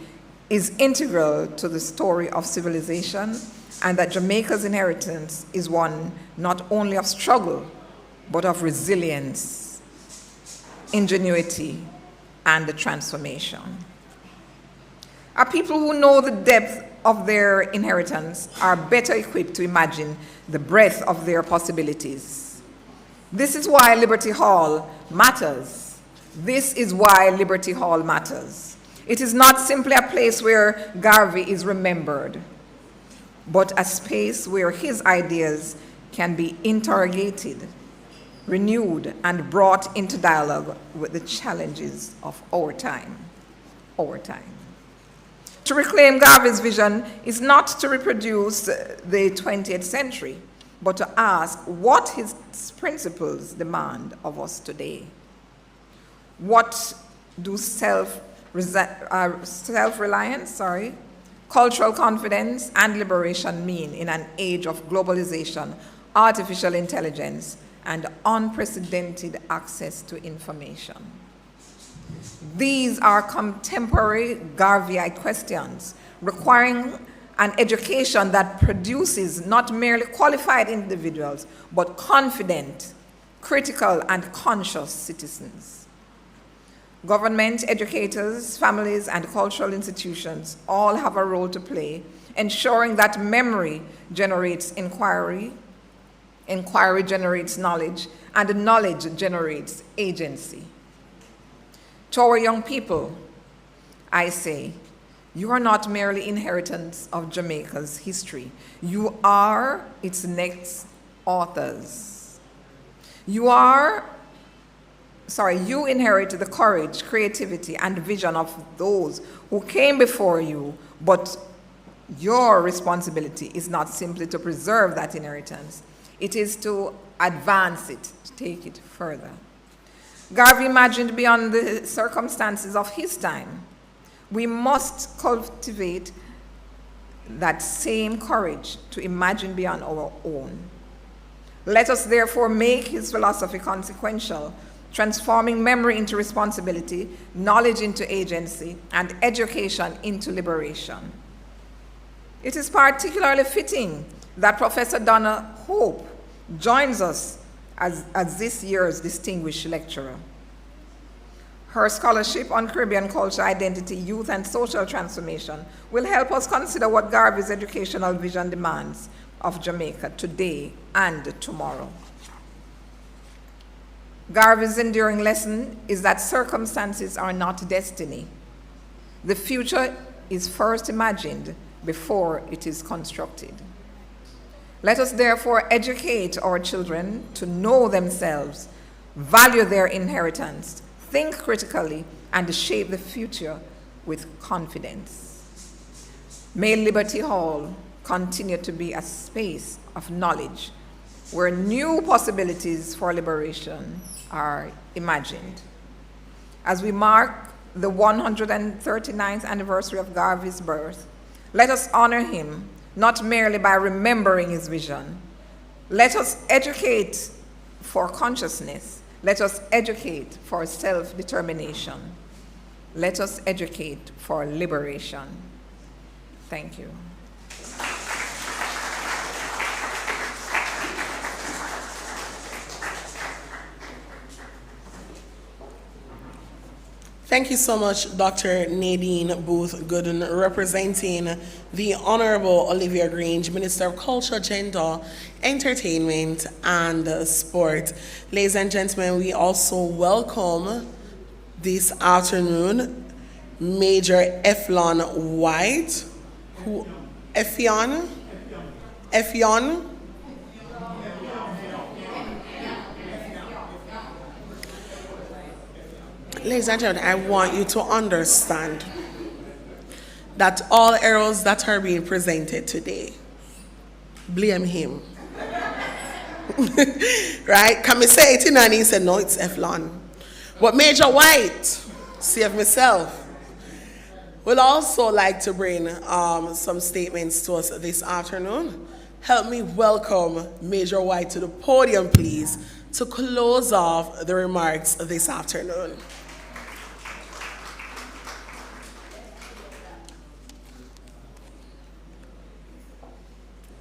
is integral to the story of civilization, and that Jamaica's inheritance is one not only of struggle, but of resilience, ingenuity, and the transformation. Our people who know the depth of their inheritance are better equipped to imagine the breadth of their possibilities. This is why Liberty Hall matters. This is why Liberty Hall matters. It is not simply a place where Garvey is remembered, but a space where his ideas can be interrogated, renewed, and brought into dialogue with the challenges of our time. To reclaim Garvey's vision is not to reproduce the 20th century, but to ask what his principles demand of us today. What do self-reliance, cultural confidence, and liberation mean in an age of globalization, artificial intelligence, and unprecedented access to information? These are contemporary Garveyite questions, requiring an education that produces not merely qualified individuals, but confident, critical, and conscious citizens. Government, educators, families, and cultural institutions all have a role to play, ensuring that memory generates inquiry, inquiry generates knowledge, and knowledge generates agency. To our young people, I say, you are not merely inheritors of Jamaica's history. You are its next authors. You inherit the courage, creativity, and vision of those who came before you, but your responsibility is not simply to preserve that inheritance. It is to advance it, to take it further. Garvey imagined beyond the circumstances of his time. We must cultivate that same courage to imagine beyond our own. Let us therefore make his philosophy consequential, transforming memory into responsibility, knowledge into agency, and education into liberation. It is particularly fitting that Professor Donna Hope joins us as this year's distinguished lecturer. Her scholarship on Caribbean culture, identity, youth, and social transformation will help us consider what Garvey's educational vision demands of Jamaica today and tomorrow. Garvey's enduring lesson is that circumstances are not destiny. The future is first imagined before it is constructed. Let us therefore educate our children to know themselves, value their inheritance, think critically, and shape the future with confidence. May Liberty Hall continue to be a space of knowledge where new possibilities for liberation are imagined. As we mark the 139th anniversary of Garvey's birth, let us honor him not merely by remembering his vision. Let us educate for consciousness. Let us educate for self-determination. Let us educate for liberation. Thank you. Thank you so much, Dr. Nadine Booth Gooden, representing the Honorable Olivia Grange, Minister of Culture, Gender, Entertainment, and Sport. Ladies and gentlemen, we also welcome this afternoon Major Eflon White, Effion. Ladies and gentlemen, I want you to understand that all errors that are being presented today, blame him. Right? Can we say it in and he said, no, it's Eflon. But Major White, save myself. We'd also like to bring some statements to us this afternoon. Help me welcome Major White to the podium, please, to close off the remarks this afternoon.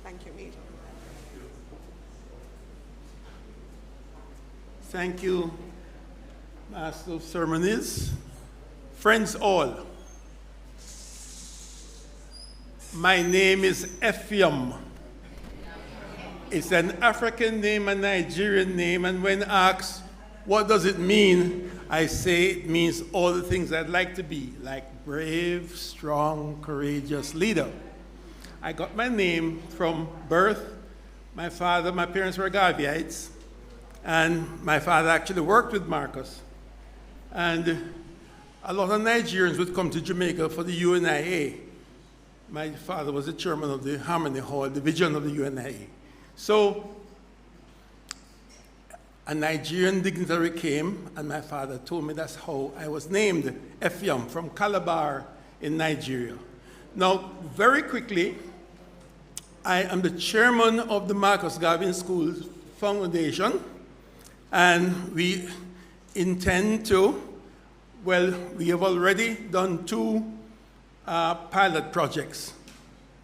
Thank you, Major. Thank you, Master of Ceremonies. Friends all, my name is Ephraim. It's an African name, a Nigerian name, and when asked, what does it mean? I say it means all the things I'd like to be, like brave, strong, courageous leader. I got my name from birth. My parents were Garveyites, and my father actually worked with Marcus. And a lot of Nigerians would come to Jamaica for the UNIA. My father was the chairman of the Harmony Hall division of the UNIA. So a Nigerian dignitary came, and my father told me that's how I was named, Ephraim, from Calabar in Nigeria. Now, very quickly, I am the chairman of the Marcus Garvey School Foundation, and we intend to, well, we have already done 2 pilot projects,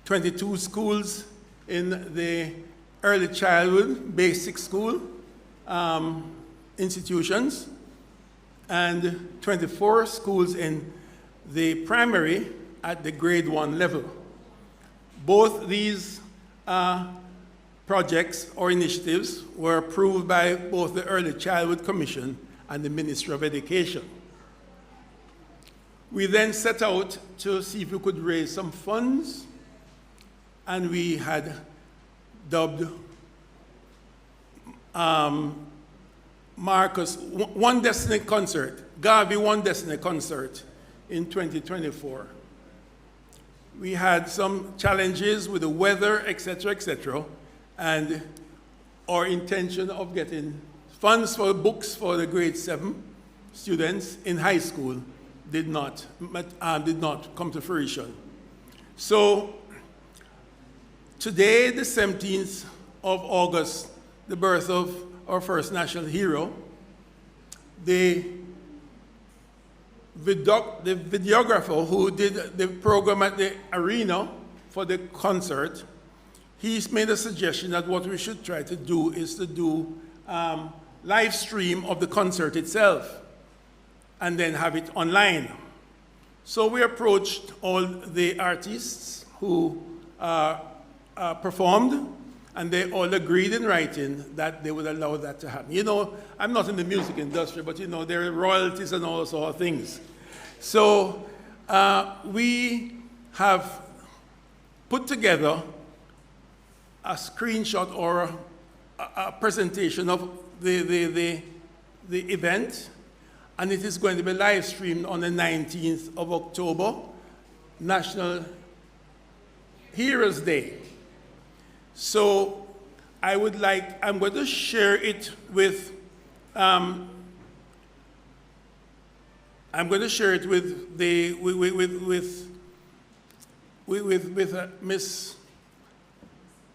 22 schools in the early childhood, basic school institutions, and 24 schools in the primary at the grade 1 level. Both these projects or initiatives were approved by both the Early Childhood Commission and the Ministry of Education. We then set out to see if we could raise some funds, and we had dubbed Marcus One Destiny Concert, Garvey One Destiny Concert in 2024. We had some challenges with the weather, etc., and our intention of getting funds for books for the grade 7 students in high school did not come to fruition. So today, the 17th of August, the birth of our first national hero, the videographer who did the program at the arena for the concert, he's made a suggestion that what we should try to do is to do live stream of the concert itself and then have it online. So we approached all the artists who performed, and they all agreed in writing that they would allow that to happen. You know, I'm not in the music industry, but you know, there are royalties and all sorts of things. So we have put together a screenshot or a presentation of the event, and it is going to be live streamed on the 19th of October, National Heroes Day. So I'm going to share it with, with Miss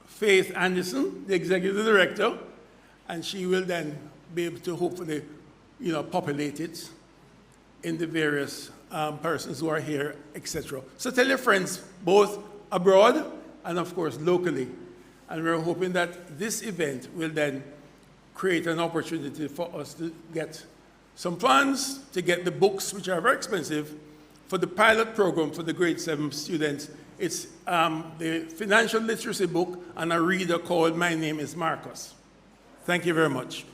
Faith Anderson, the executive director, and she will then be able to hopefully, populate it in the various persons who are here, etc. So tell your friends, both abroad and of course locally. And we're hoping that this event will then create an opportunity for us to get some funds, to get the books, which are very expensive, for the pilot program for the grade 7 students. It's the financial literacy book and a reader called My Name is Marcus. Thank you very much.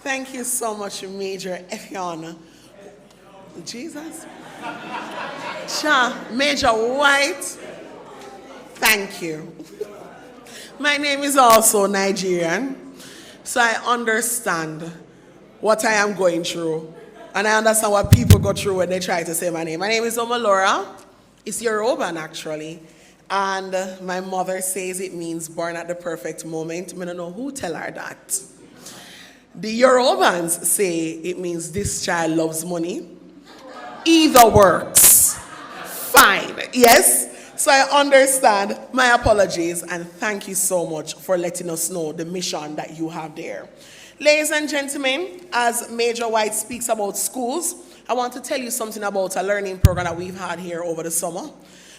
Thank you so much, Major Efiona. Jesus. Major White, thank you. My name is also Nigerian, so I understand what I am going through, and I understand what people go through when they try to say my name. My name is Omalora. It's Yoruban, actually, and my mother says it means born at the perfect moment. I don't know who tell her that. The Yorubans say it means this child loves money. Either works. Fine. Yes? So I understand. My apologies, and thank you so much for letting us know the mission that you have there. Ladies and gentlemen, as Major White speaks about schools, I want to tell you something about a learning program that we've had here over the summer.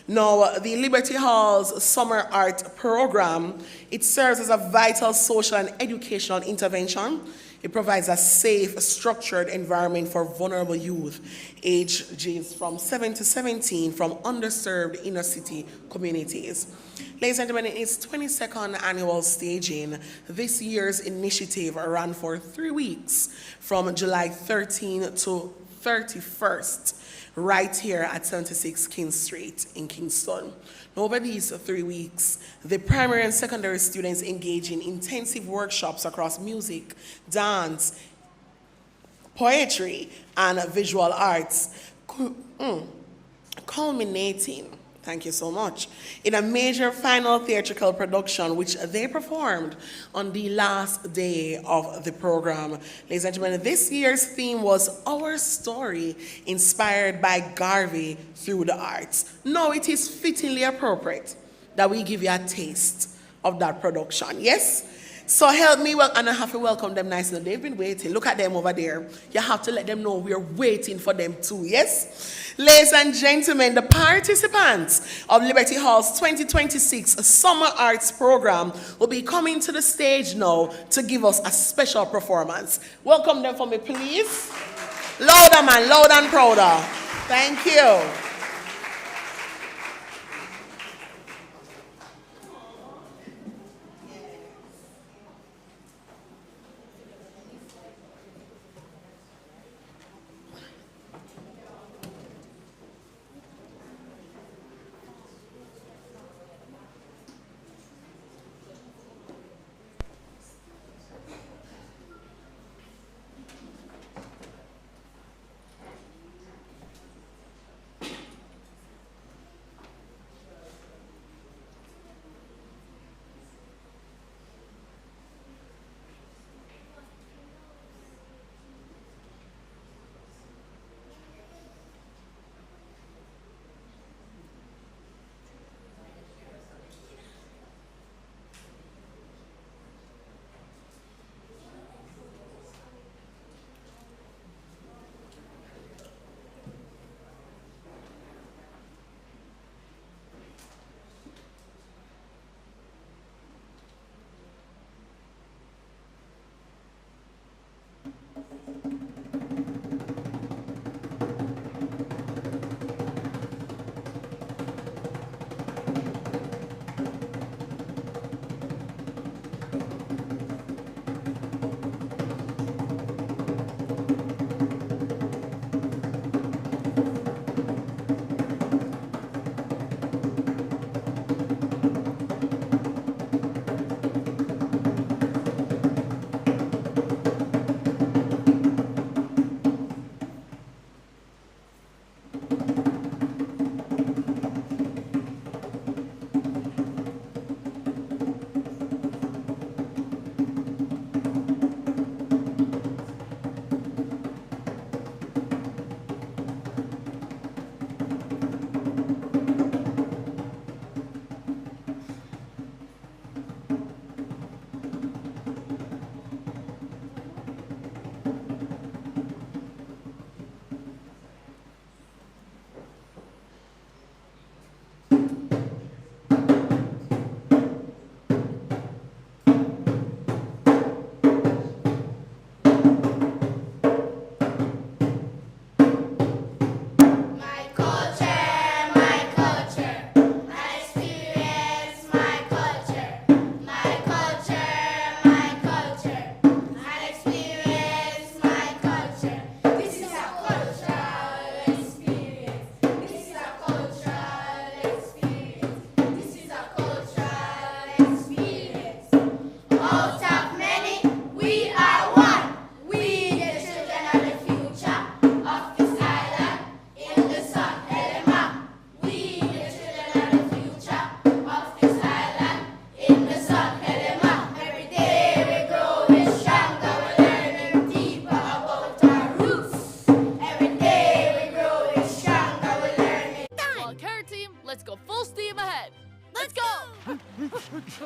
Now, the Liberty Hall's Summer Art Program, it serves as a vital social and educational intervention. It provides a safe, structured environment for vulnerable youth, ages from 7 to 17, from underserved inner city communities. Ladies and gentlemen, in its 22nd annual staging, this year's initiative ran for 3 weeks, from July 13 to 31st, right here at 76 King Street in Kingston. Over these 3 weeks, the primary and secondary students engage in intensive workshops across music, dance, poetry, and visual arts, culminating, thank you so much, in a major final theatrical production which they performed on the last day of the program. Ladies and gentlemen, this year's theme was Our Story, inspired by Garvey through the arts. Now it is fittingly appropriate that we give you a taste of that production, yes? So help me, and I have to welcome them nicely. They've been waiting. Look at them over there. You have to let them know we're waiting for them too, yes? Ladies and gentlemen, the participants of Liberty Hall's 2026 Summer Arts Program will be coming to the stage now to give us a special performance. Welcome them for me, please. Louder, man, loud and prouder. Thank you.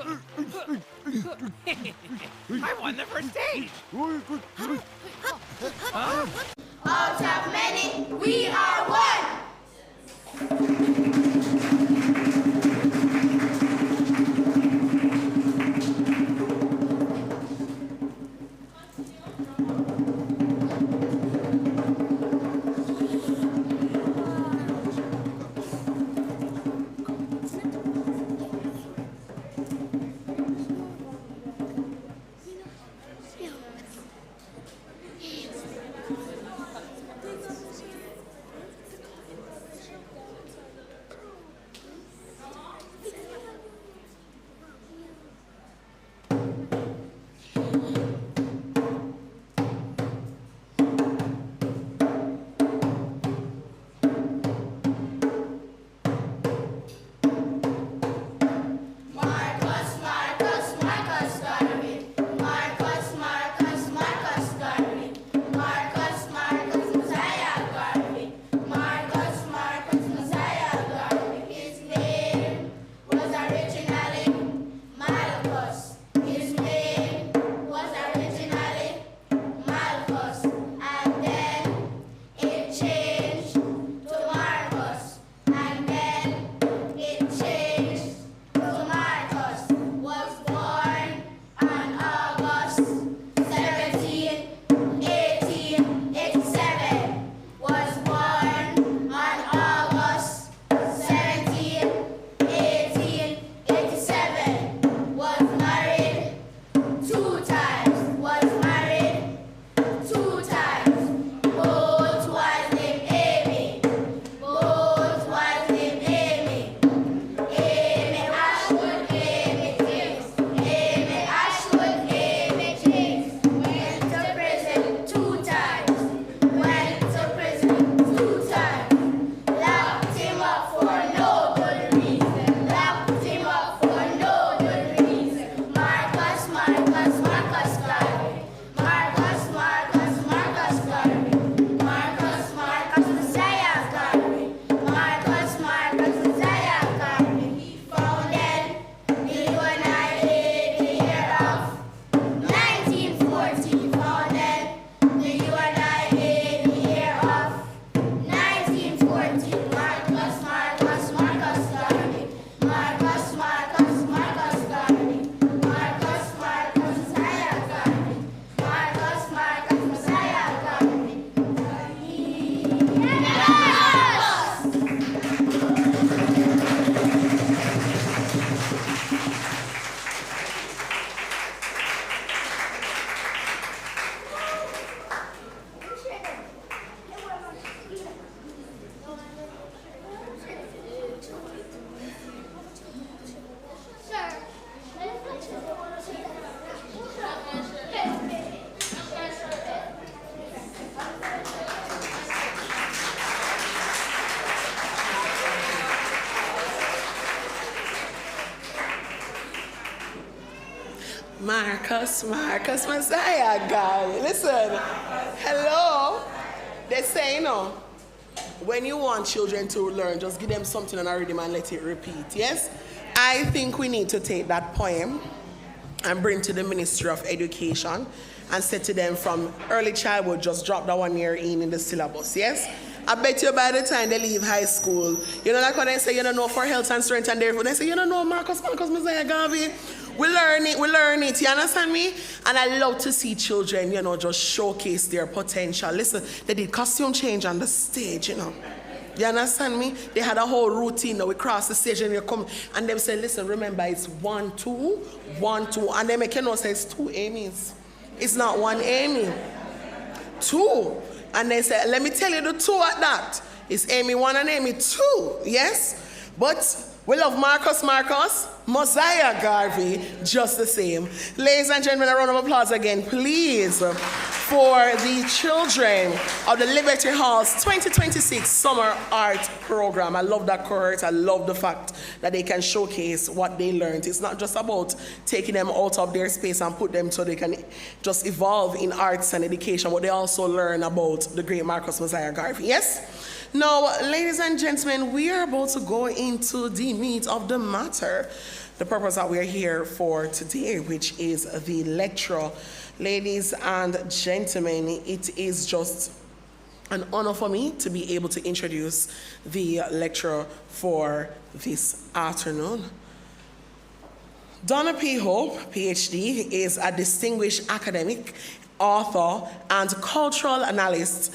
I won the first stage. Out of many, we are one. Marcus, Mosiah, God. Listen, hello. They say, you know, when you want children to learn, just give them something and a rhythm and let it repeat, yes? I think we need to take that poem and bring to the Ministry of Education and say to them from early childhood, just drop that 1 year in the syllabus, yes? I bet you by the time they leave high school, you know, like when they say, you don't know, for health and strength and therefore, they say, you don't know, Marcus, Mosiah, Garvey. We learn it, you understand me? And I love to see children, you know, just showcase their potential. Listen, they did costume change on the stage, you know. You understand me? They had a whole routine. Now we cross the stage and you come and they say, listen, remember it's 1, 2, 1, 2. And they make you know say it's 2 Amy's. It's not 1 Amy. 2. And they say, let me tell you the 2 at that. It's Amy 1 and Amy 2. Yes? But we love Marcus, Mosiah, Garvey, just the same. Ladies and gentlemen, a round of applause again, please, for the children of the Liberty Hall's 2026 Summer Art Program. I love that cohort. I love the fact that they can showcase what they learned. It's not just about taking them out of their space and put them so they can just evolve in arts and education, but they also learn about the great Marcus, Mosiah, Garvey. Yes? Now, ladies and gentlemen, we are about to go into the meat of the matter. the purpose that we're here for today, which is the lecture. Ladies and gentlemen, it is just an honor for me to be able to introduce the lecturer for this afternoon. Donna P. Hope, PhD, is a distinguished academic, author, and cultural analyst,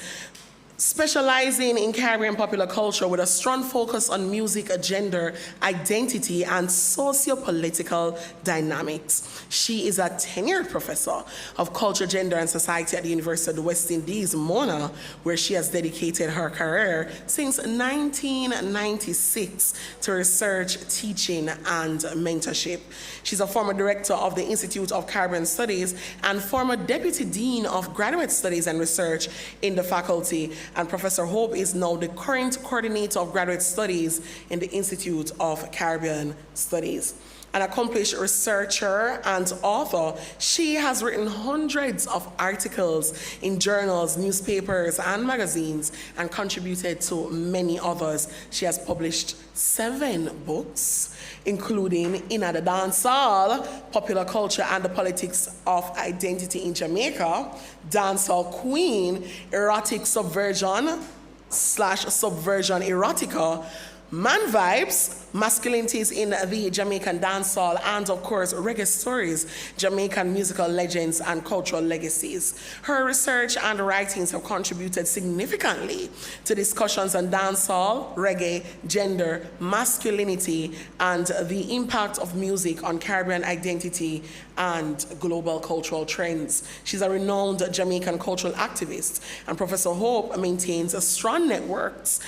specializing in Caribbean popular culture with a strong focus on music, gender, identity, and socio-political dynamics. She is a tenured professor of culture, gender, and society at the University of the West Indies, Mona, where she has dedicated her career since 1996 to research, teaching, and mentorship. She's a former director of the Institute of Caribbean Studies and former deputy dean of graduate studies and research in the faculty. And Professor Hope is now the current coordinator of graduate studies in the Institute of Caribbean Studies. An accomplished researcher and author, she has written hundreds of articles in journals, newspapers, and magazines, and contributed to many others. She has published 7 books, including Inna the Dancehall, Popular Culture and the Politics of Identity in Jamaica, Dancehall Queen, Erotic Subversion / Subversion Erotica, Man Vibes, Masculinities in the Jamaican Dancehall, and of course, Reggae Stories, Jamaican Musical Legends and Cultural Legacies. Her research and writings have contributed significantly to discussions on dancehall, reggae, gender, masculinity, and the impact of music on Caribbean identity and global cultural trends. She's a renowned Jamaican cultural activist, and Professor Hope maintains strong networks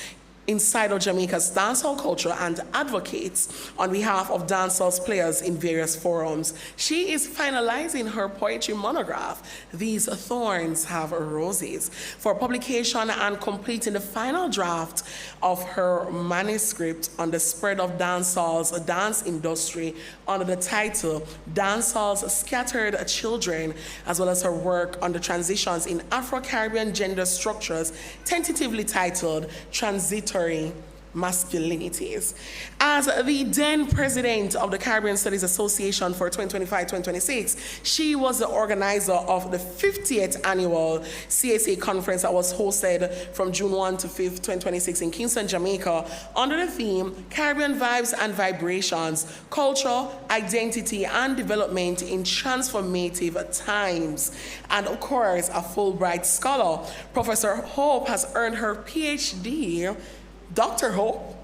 inside of Jamaica's dancehall culture and advocates on behalf of dancehall players in various forums. She is finalizing her poetry monograph, These Thorns Have Roses, for publication and completing the final draft of her manuscript on the spread of dancehall's dance industry under the title Dancehall's Scattered Children, as well as her work on the transitions in Afro-Caribbean gender structures, tentatively titled Transitory Masculinities. As the then president of the Caribbean Studies Association for 2025-2026, she was the organizer of the 50th annual CSA conference that was hosted from June 1 to 5th, 2026 in Kingston, Jamaica, under the theme Caribbean Vibes and Vibrations, Culture, Identity, and Development in Transformative Times. And of course, a Fulbright scholar, Professor Hope has earned her PhD, Dr. Hope,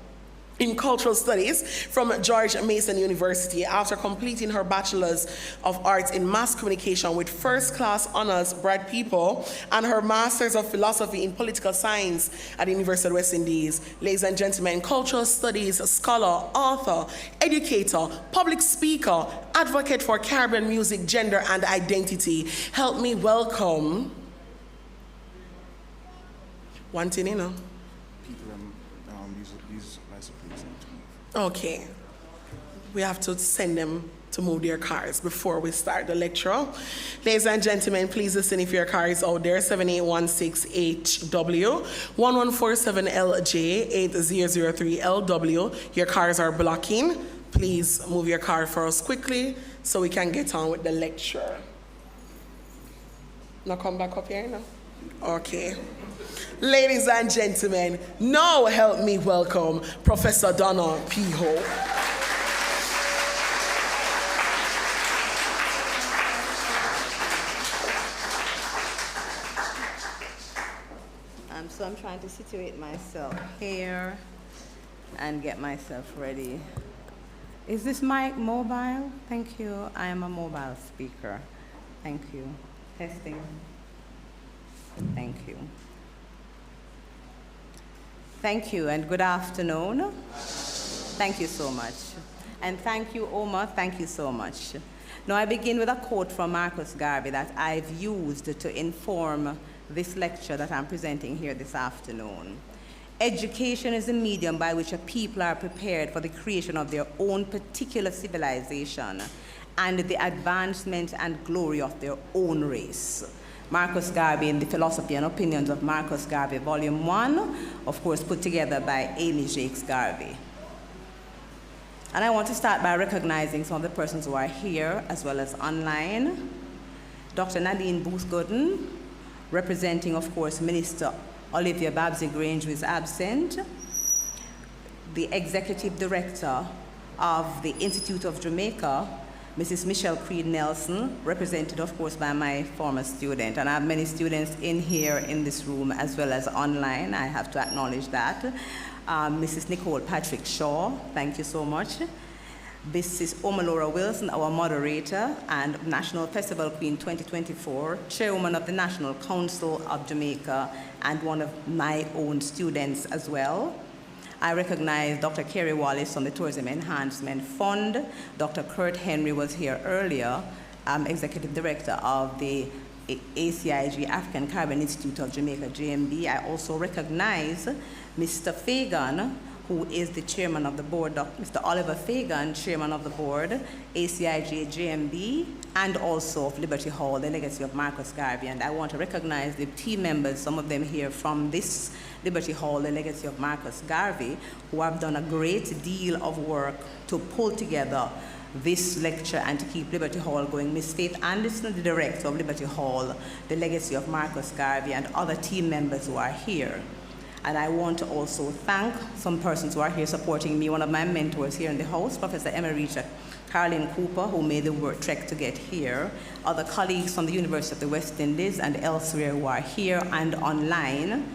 in Cultural Studies from George Mason University after completing her Bachelor's of Arts in Mass Communication with first-class honors, Brad People, and her Master's of Philosophy in Political Science at the University of the West Indies. Ladies and gentlemen, Cultural Studies scholar, author, educator, public speaker, advocate for Caribbean music, gender, and identity. Help me welcome one thing, you know. Okay, we have to send them to move their cars before we start the lecture. Ladies and gentlemen, please listen if your car is out there, 7816HW, 1147LJ, 8003LW. Your cars are blocking. Please move your car for us quickly so we can get on with the lecture. Now come back up here now. Okay. Ladies and gentlemen, now help me welcome Professor Donna P. Hope. So I'm trying to situate myself here and get myself ready. Is this mic mobile? Thank you. I am a mobile speaker. Thank you. Testing. Thank you. Thank you and good afternoon. Thank you so much. And thank you, Omar. Thank you so much. Now I begin with a quote from Marcus Garvey that I've used to inform this lecture that I'm presenting here this afternoon. Education is the medium by which a people are prepared for the creation of their own particular civilization and the advancement and glory of their own race. Marcus Garvey in the Philosophy and Opinions of Marcus Garvey, Volume 1, of course put together by Amy Jacques Garvey. And I want to start by recognizing some of the persons who are here as well as online. Dr. Nadine Booth-Gooden, representing, of course, Minister Olivia Babsy-Grange, who is absent. The Executive Director of the Institute of Jamaica, Mrs. Michelle Creed Nelson, represented, of course, by my former student. And I have many students in here in this room as well as online. I have to acknowledge that. Mrs. Nicole Patrick Shaw, thank you so much. Mrs. Omalora Wilson, our moderator and National Festival Queen 2024, Chairwoman of the National Council of Jamaica, and one of my own students as well. I recognize Dr. Kerry Wallace from the Tourism Enhancement Fund. Dr. Kurt Henry was here earlier, Executive Director of the ACIG, African Caribbean Institute of Jamaica, JMB. I also recognize Mr. Fagan, who is the chairman of the board, Mr. Oliver Fagan, chairman of the board, ACIG, JMB, and also of Liberty Hall, the legacy of Marcus Garvey. And I want to recognize the team members, some of them here from this Liberty Hall, the legacy of Marcus Garvey, who have done a great deal of work to pull together this lecture and to keep Liberty Hall going. Ms. Faith Anderson, the director of Liberty Hall, the legacy of Marcus Garvey, and other team members who are here. And I want to also thank some persons who are here supporting me. One of my mentors here in the house, Professor Emerita Caroline Cooper, who made the work trek to get here. Other colleagues from the University of the West Indies and elsewhere who are here and online.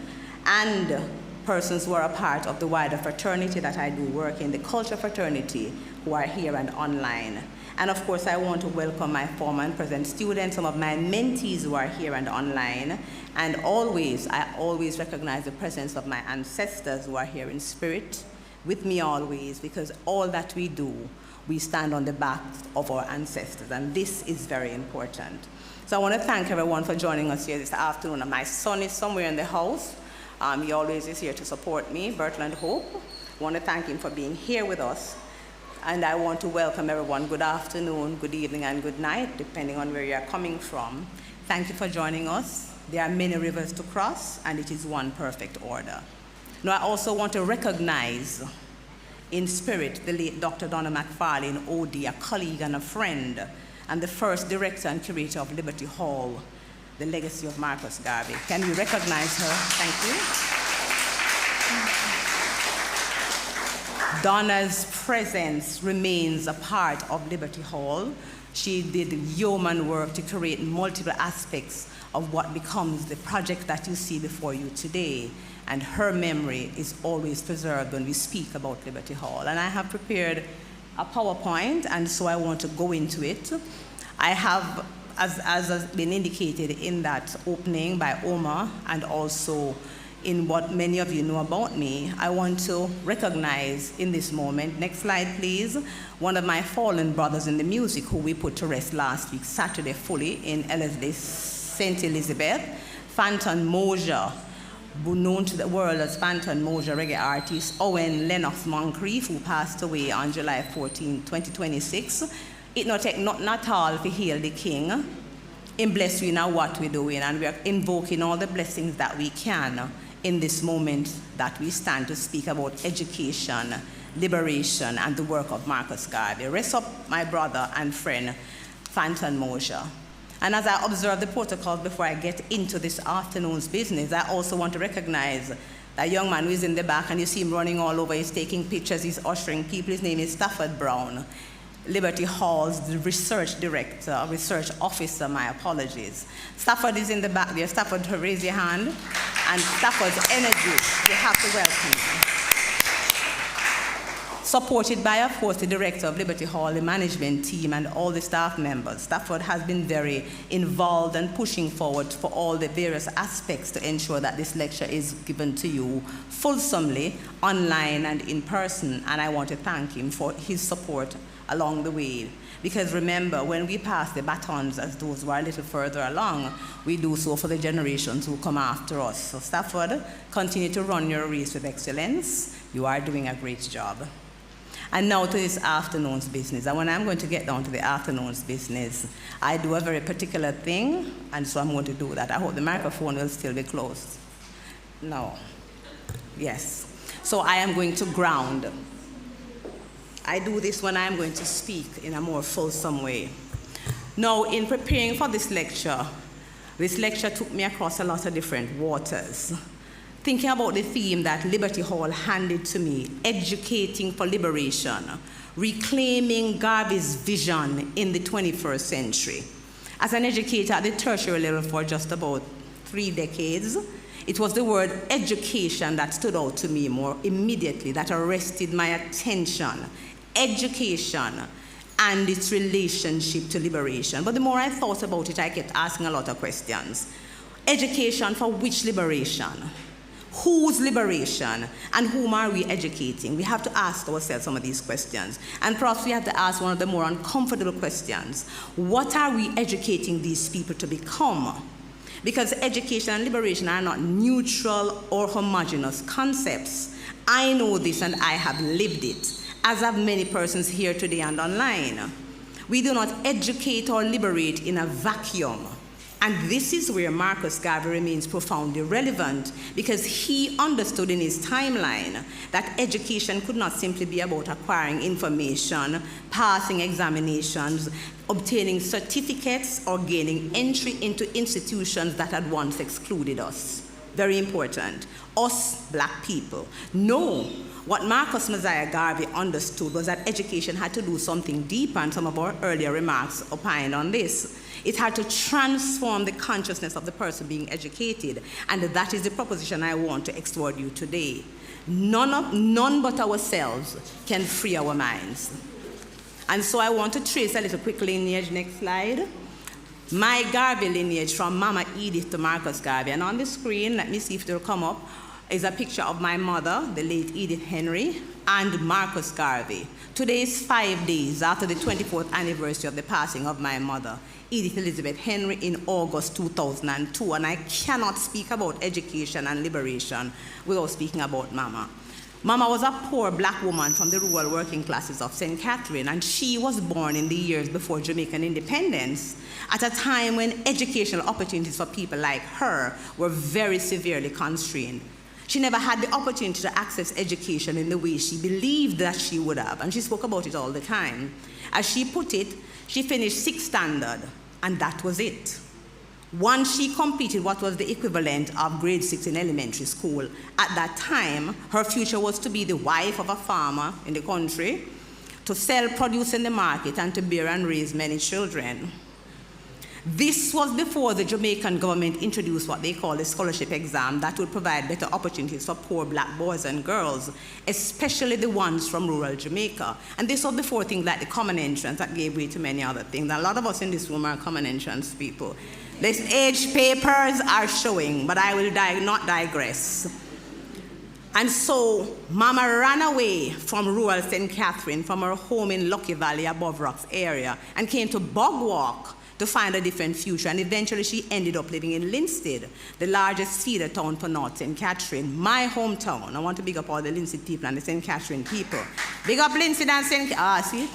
And persons who are a part of the wider fraternity that I do work in, the culture fraternity, who are here and online. And of course, I want to welcome my former and present students, some of my mentees who are here and online. And I always recognize the presence of my ancestors who are here in spirit, with me always, because all that we do, we stand on the back of our ancestors, and this is very important. So I want to thank everyone for joining us here this afternoon. And my son is somewhere in the house. He always is here to support me, Bertrand Hope. I want to thank him for being here with us. And I want to welcome everyone. Good afternoon, good evening, and good night, depending on where you are coming from. Thank you for joining us. There are many rivers to cross, and it is one perfect order. Now, I also want to recognize in spirit the late Dr. Donna McFarlane, OD, a colleague and a friend, and the first director and curator of Liberty Hall, the legacy of Marcus Garvey. Can we recognize her? Thank you. Donna's presence remains a part of Liberty Hall. She did yeoman work to create multiple aspects of what becomes the project that you see before you today. And her memory is always preserved when we speak about Liberty Hall. And I have prepared a PowerPoint, and so I want to go into it. I have, as has been indicated in that opening by Omar, and also in what many of you know about me, I want to recognize in this moment, next slide please, one of my fallen brothers in the music who we put to rest last week, Saturday fully, in Ellerslie, St. Elizabeth, Phantom Mosiah, known to the world as Phantom Mosiah reggae artist Owen Lennox Moncrief, who passed away on July 14, 2026. It not take not all to heal the king. In bless we know what we're doing, and we are invoking all the blessings that we can in this moment that we stand to speak about education, liberation, and the work of Marcus Garvey. Rest up, my brother and friend, Phantom Mosiah. And as I observe the protocol before I get into this afternoon's business, I also want to recognize that young man who is in the back, and you see him running all over, he's taking pictures, he's ushering people. His name is Stafford Brown, Liberty Hall's research director, research officer, my apologies. Stafford is in the back there. Stafford, raise your hand. And Stafford's energy, you have to welcome him. Supported by, of course, the director of Liberty Hall, the management team, and all the staff members. Stafford has been very involved and pushing forward for all the various aspects to ensure that this lecture is given to you fulsomely, online and in person. And I want to thank him for his support along the way. Because remember, when we pass the batons as those who are a little further along, we do so for the generations who come after us. So Stafford, continue to run your race with excellence. You are doing a great job. And now to this afternoon's business. And when I'm going to get down to the afternoon's business, I do a very particular thing, and so I'm going to do that. I hope the microphone will still be closed. No. Yes. So I am going to ground. I do this when I'm going to speak in a more fulsome way. Now, in preparing for this lecture took me across a lot of different waters. Thinking about the theme that Liberty Hall handed to me, educating for liberation, reclaiming Garvey's vision in the 21st century. As an educator at the tertiary level for just about 3 decades, it was the word education that stood out to me more immediately, that arrested my attention. Education and its relationship to liberation. But the more I thought about it, I kept asking a lot of questions. Education for which liberation? Whose liberation? And whom are we educating? We have to ask ourselves some of these questions. And perhaps we have to ask one of the more uncomfortable questions. What are we educating these people to become? Because education and liberation are not neutral or homogeneous concepts. I know this and I have lived it, as have many persons here today and online. We do not educate or liberate in a vacuum. And this is where Marcus Garvey remains profoundly relevant, because he understood in his timeline that education could not simply be about acquiring information, passing examinations, obtaining certificates, or gaining entry into institutions that had once excluded us. Very important. Us, black people. No. What Marcus Mosiah Garvey understood was that education had to do something deeper, and some of our earlier remarks opined on this. It had to transform the consciousness of the person being educated, and that is the proposition I want to extort you today. None but ourselves can free our minds. And so I want to trace a little quick lineage, next slide. My Garvey lineage from Mama Edith to Marcus Garvey. And on the screen, let me see if it will come up, is a picture of my mother, the late Edith Henry, and Marcus Garvey. Today is 5 days after the 24th anniversary of the passing of my mother, Edith Elizabeth Henry, in August 2002. And I cannot speak about education and liberation without speaking about Mama. Mama was a poor black woman from the rural working classes of St. Catherine, and she was born in the years before Jamaican independence, at a time when educational opportunities for people like her were very severely constrained. She never had the opportunity to access education in the way she believed that she would have, and she spoke about it all the time. As she put it, she finished 6th standard, and that was it. Once she completed what was the equivalent of grade 6 in elementary school, at that time, her future was to be the wife of a farmer in the country, to sell produce in the market, and to bear and raise many children. This was before the Jamaican government introduced what they call the scholarship exam that would provide better opportunities for poor black boys and girls, especially the ones from rural Jamaica. And this was before things like the common entrance that gave way to many other things. A lot of us in this room are common entrance people. These age papers are showing, but I will not digress. And so Mama ran away from rural St. Catherine, from her home in Lucky Valley, Above Rocks area, and came to Bogwalk to find a different future. And eventually she ended up living in Linstead, the largest feeder town for North St. Catherine, my hometown. I want to big up all the Linstead people and the St. Catherine people. Big up Linstead and St. see?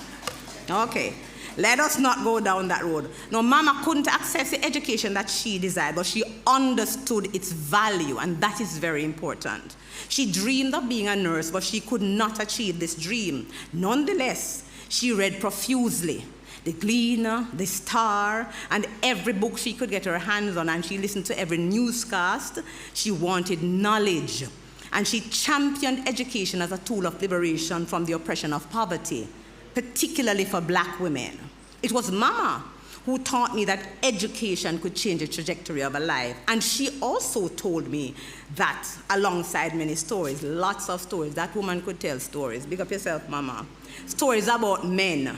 Okay. Let us not go down that road. No, Mama couldn't access the education that she desired, but she understood its value, and that is very important. She dreamed of being a nurse, but she could not achieve this dream. Nonetheless, she read profusely. The Gleaner, The Star, and every book she could get her hands on, and she listened to every newscast. She wanted knowledge, and she championed education as a tool of liberation from the oppression of poverty, particularly for black women. It was Mama who taught me that education could change the trajectory of a life. And she also told me that, alongside many stories, lots of stories, that woman could tell stories. Big up yourself, Mama. Stories about men,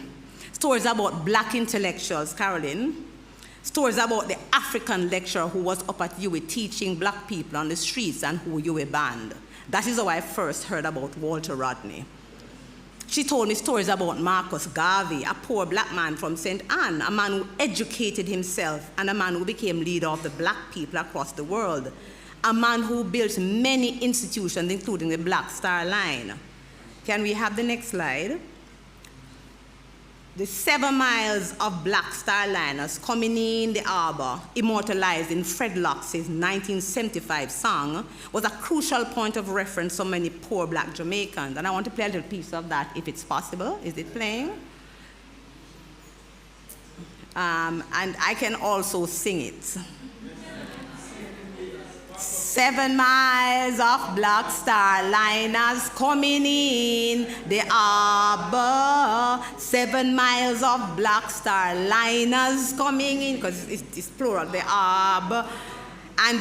stories about black intellectuals, Carolyn, stories about the African lecturer who was up at UWI teaching black people on the streets and who UWI banned. That is how I first heard about Walter Rodney. She told me stories about Marcus Garvey, a poor black man from St. Anne, a man who educated himself, and a man who became leader of the black people across the world, a man who built many institutions, including the Black Star Line. Can we have the next slide? The 7 miles of Black Star liners coming in the harbor, immortalized in Fred Locke's 1975 song, was a crucial point of reference for many poor black Jamaicans. And I want to play a little piece of that if it's possible. Is it playing? And I can also sing it. 7 miles of Black Star liners coming in the harbor. 7 miles of Black Star liners coming in, because it's plural, the harbor. And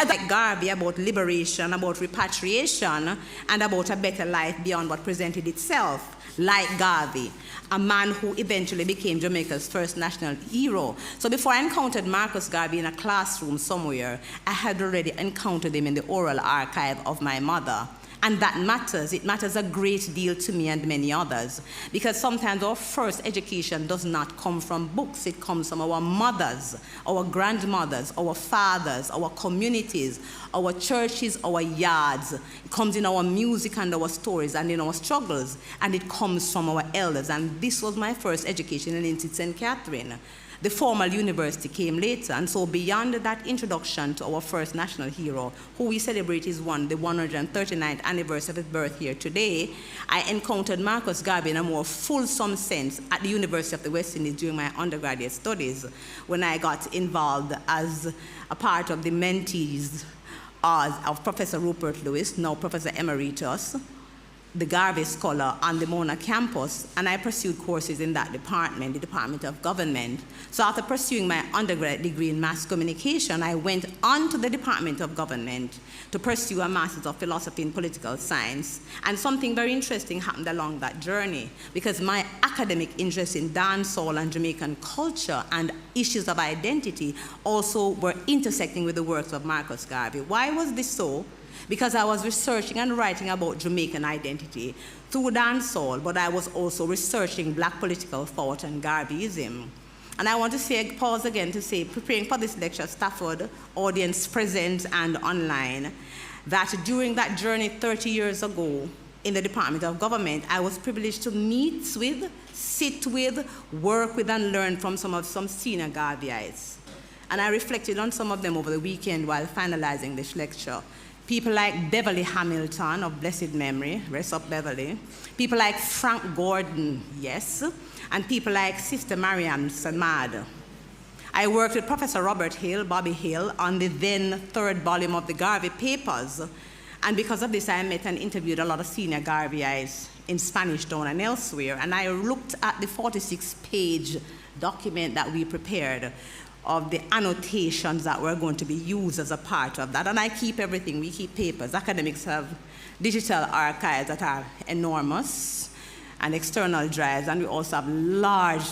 like Garvey, about liberation, about repatriation, and about a better life beyond what presented itself. Like Garvey, a man who eventually became Jamaica's first national hero. So before I encountered Marcus Garvey in a classroom somewhere, I had already encountered him in the oral archive of my mother. And that matters. It matters a great deal to me and many others, because sometimes our first education does not come from books. It comes from our mothers, our grandmothers, our fathers, our communities, our churches, our yards. It comes in our music and our stories and in our struggles, and it comes from our elders. And this was my first education in St. Catherine. The formal university came later, and so beyond that introduction to our first national hero, who we celebrate the 139th anniversary of his birth here today, I encountered Marcus Garvey in a more fulsome sense at the University of the West Indies during my undergraduate studies, when I got involved as a part of the mentees of Professor Rupert Lewis, now Professor Emeritus, the Garvey Scholar on the Mona campus, and I pursued courses in that department, the Department of Government. So after pursuing my undergraduate degree in mass communication, I went on to the Department of Government to pursue a Master's of Philosophy in Political Science. And something very interesting happened along that journey, because my academic interest in dancehall and Jamaican culture and issues of identity also were intersecting with the works of Marcus Garvey. Why was this so? Because I was researching and writing about Jamaican identity through dancehall, but I was also researching black political thought and Garveyism. And I want to pause again to say, preparing for this lecture, Stafford, audience present and online, that during that journey 30 years ago in the Department of Government, I was privileged to meet with, sit with, work with, and learn from some senior Garveyites. And I reflected on some of them over the weekend while finalizing this lecture. People like Beverly Hamilton of blessed memory, rest up Beverly. People like Frank Gordon, yes. And people like Sister Mariam Samad. I worked with Professor Robert Hill, Bobby Hill, on the then 3rd volume of the Garvey Papers. And because of this, I met and interviewed a lot of senior Garveyites in Spanish Town and elsewhere. And I looked at the 46-page document that we prepared of the annotations that were going to be used as a part of that. And I keep everything. We keep papers. Academics have digital archives that are enormous and external drives, and we also have large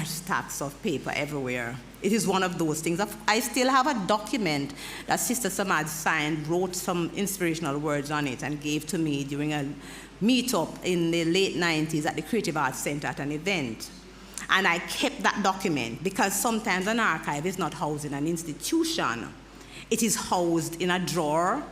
stacks of paper everywhere. It is one of those things. I still have a document that Sister Samad signed, wrote some inspirational words on it, and gave to me during a meetup in the late 90s at the Creative Arts Center at an event. And I kept that document because sometimes an archive is not housed in an institution. It is housed in a drawer,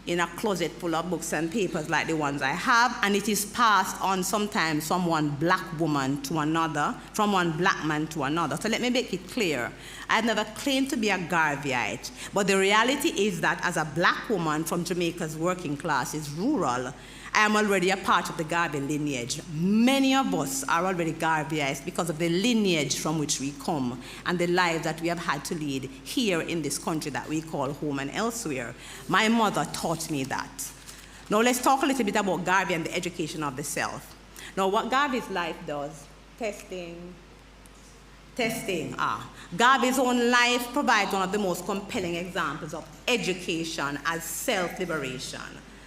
in a closet full of books and papers like the ones I have, and it is passed on sometimes from one black woman to another, from one black man to another. So let me make it clear. I've never claimed to be a Garveyite, but the reality is that as a black woman from Jamaica's working classes, rural, I am already a part of the Garvey lineage. Many of us are already Garveyites because of the lineage from which we come and the lives that we have had to lead here in this country that we call home and elsewhere. My mother taught me that. Now let's talk a little bit about Garvey and the education of the self. Now what Garvey's life does, testing. Garvey's own life provides one of the most compelling examples of education as self-liberation.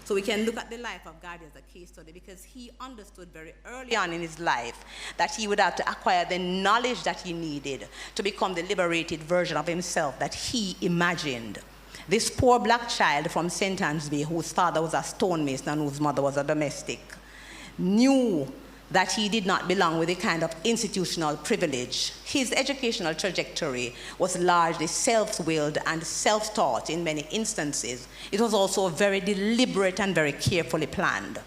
So we can look at the life of Garvey as a case study because he understood very early on in his life that he would have to acquire the knowledge that he needed to become the liberated version of himself that he imagined. This poor black child from St. Anne's Bay, whose father was a stonemason and whose mother was a domestic, knew that he did not belong with a kind of institutional privilege. His educational trajectory was largely self-willed and self-taught in many instances. It was also very deliberate and very carefully planned.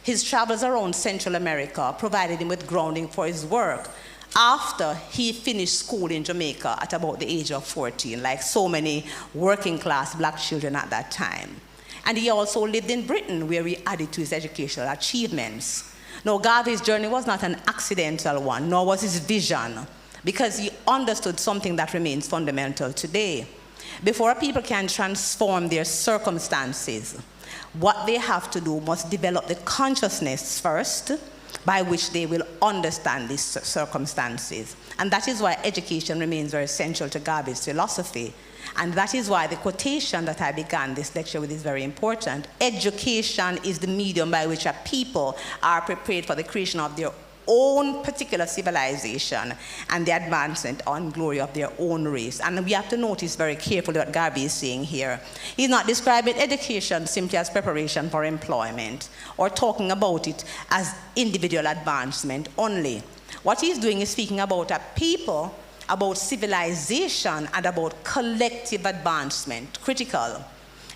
His travels around Central America provided him with grounding for his work after he finished school in Jamaica at about the age of 14, like so many working class black children at that time. And he also lived in Britain, where he added to his educational achievements. Now, Garvey's journey was not an accidental one, nor was his vision, because he understood something that remains fundamental today. Before people can transform their circumstances, what they have to do must develop the consciousness first by which they will understand these circumstances. And that is why education remains very essential to Garvey's philosophy. And that is why the quotation that I began this lecture with is very important. Education is the medium by which a people are prepared for the creation of their own particular civilization and the advancement and glory of their own race. And we have to notice very carefully what Garvey is saying here. He's not describing education simply as preparation for employment or talking about it as individual advancement only. What he's doing is speaking about a people, about civilization, and about collective advancement, critical.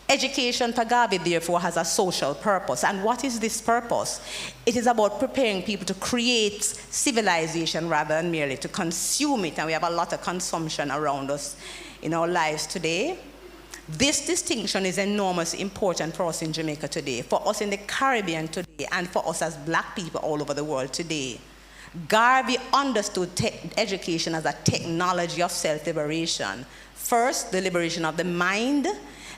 Education for Garvey, therefore, has a social purpose. And what is this purpose? It is about preparing people to create civilization rather than merely to consume it. And we have a lot of consumption around us in our lives today. This distinction is enormously important for us in Jamaica today, for us in the Caribbean today, and for us as black people all over the world today. Garvey understood education as a technology of self-liberation. First, the liberation of the mind,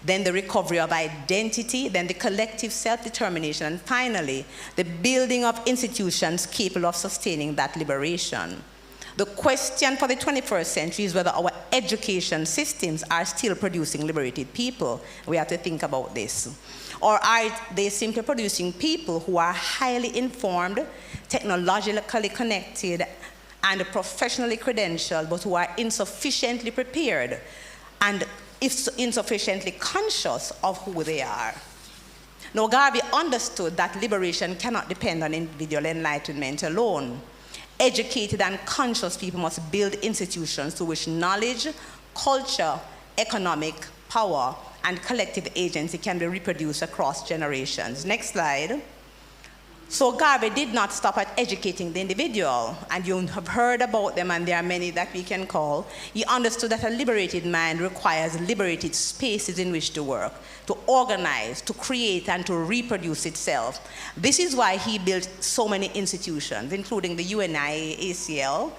then the recovery of identity, then the collective self-determination, and finally, the building of institutions capable of sustaining that liberation. The question for the 21st century is whether our education systems are still producing liberated people. We have to think about this. Or are they simply producing people who are highly informed, technologically connected, and professionally credentialed, but who are insufficiently prepared and insufficiently conscious of who they are? Now, Garvey understood that liberation cannot depend on individual enlightenment alone. Educated and conscious people must build institutions through which knowledge, culture, economic power, and collective agency can be reproduced across generations. Next slide. So Garvey did not stop at educating the individual, and you have heard about them, and there are many that we can call. He understood that a liberated mind requires liberated spaces in which to work, to organize, to create, and to reproduce itself. This is why he built so many institutions, including the UNI, ACL,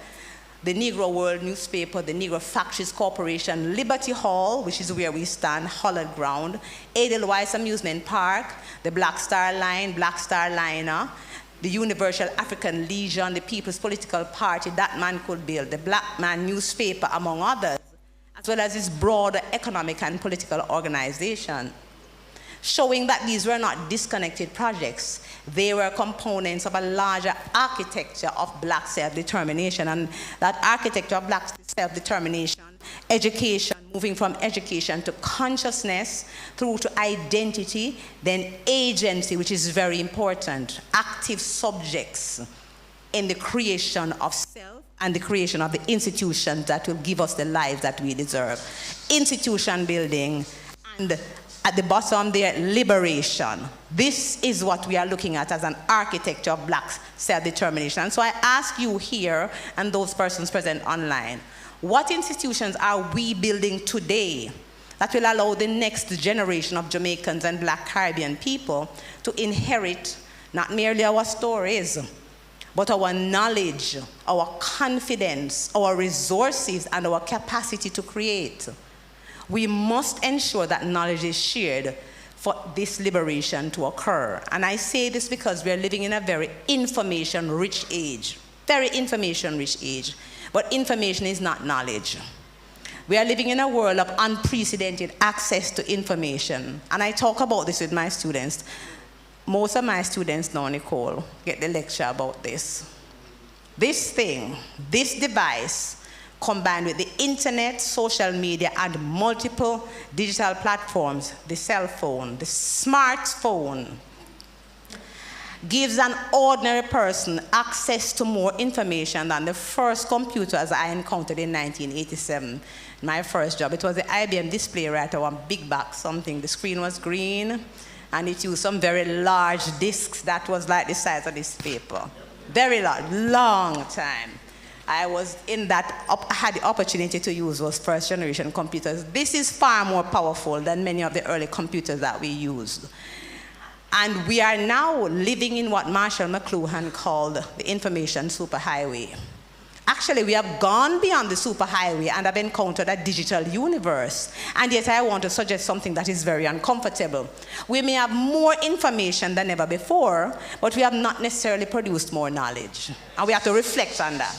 the Negro World newspaper, the Negro Factories Corporation, Liberty Hall, which is where we stand, Hollowed Ground, Edelweiss Amusement Park, the Black Star Line, Black Star Liner, the Universal African Legion, the People's Political Party, That Man Could Build, the Black Man newspaper, among others, as well as its broader economic and political organization, showing that these were not disconnected projects. They were components of a larger architecture of black self-determination, and that architecture of black self-determination, education, moving from education to consciousness, through to identity, then agency, which is very important, active subjects in the creation of self and the creation of the institutions that will give us the lives that we deserve. Institution building, and at the bottom there, liberation. This is what we are looking at as an architecture of black self-determination. And so I ask you here, and those persons present online, what institutions are we building today that will allow the next generation of Jamaicans and black Caribbean people to inherit not merely our stories, but our knowledge, our confidence, our resources, and our capacity to create? We must ensure that knowledge is shared for this liberation to occur. And I say this because we are living in a very information-rich age. Very information-rich age. But information is not knowledge. We are living in a world of unprecedented access to information. And I talk about this with my students. Most of my students now, Nicole, get the lecture about this. This thing, this device, combined with the internet, social media, and multiple digital platforms, the cell phone, the smartphone, gives an ordinary person access to more information than the first computers I encountered in 1987. My first job, it was the IBM display writer, one big box, something. The screen was green, and it used some very large discs that was like the size of this paper. Very large, long time. I was in that, had the opportunity to use those first generation computers. This is far more powerful than many of the early computers that we used. And we are now living in what Marshall McLuhan called the information superhighway. Actually, we have gone beyond the superhighway and have encountered a digital universe. And yet I want to suggest something that is very uncomfortable. We may have more information than ever before, but we have not necessarily produced more knowledge. And we have to reflect on that.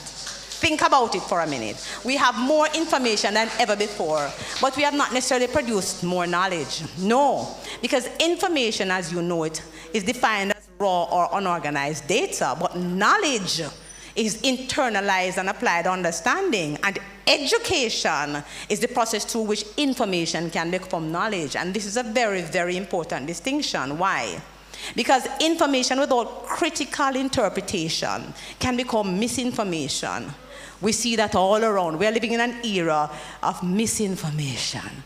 Think about it for a minute. We have more information than ever before, but we have not necessarily produced more knowledge. No, because information, as you know it, is defined as raw or unorganized data, but knowledge is internalized and applied understanding, and education is the process through which information can become knowledge. And this is a very, very important distinction. Why? Because information without critical interpretation can become misinformation. We see that all around. We are living in an era of misinformation.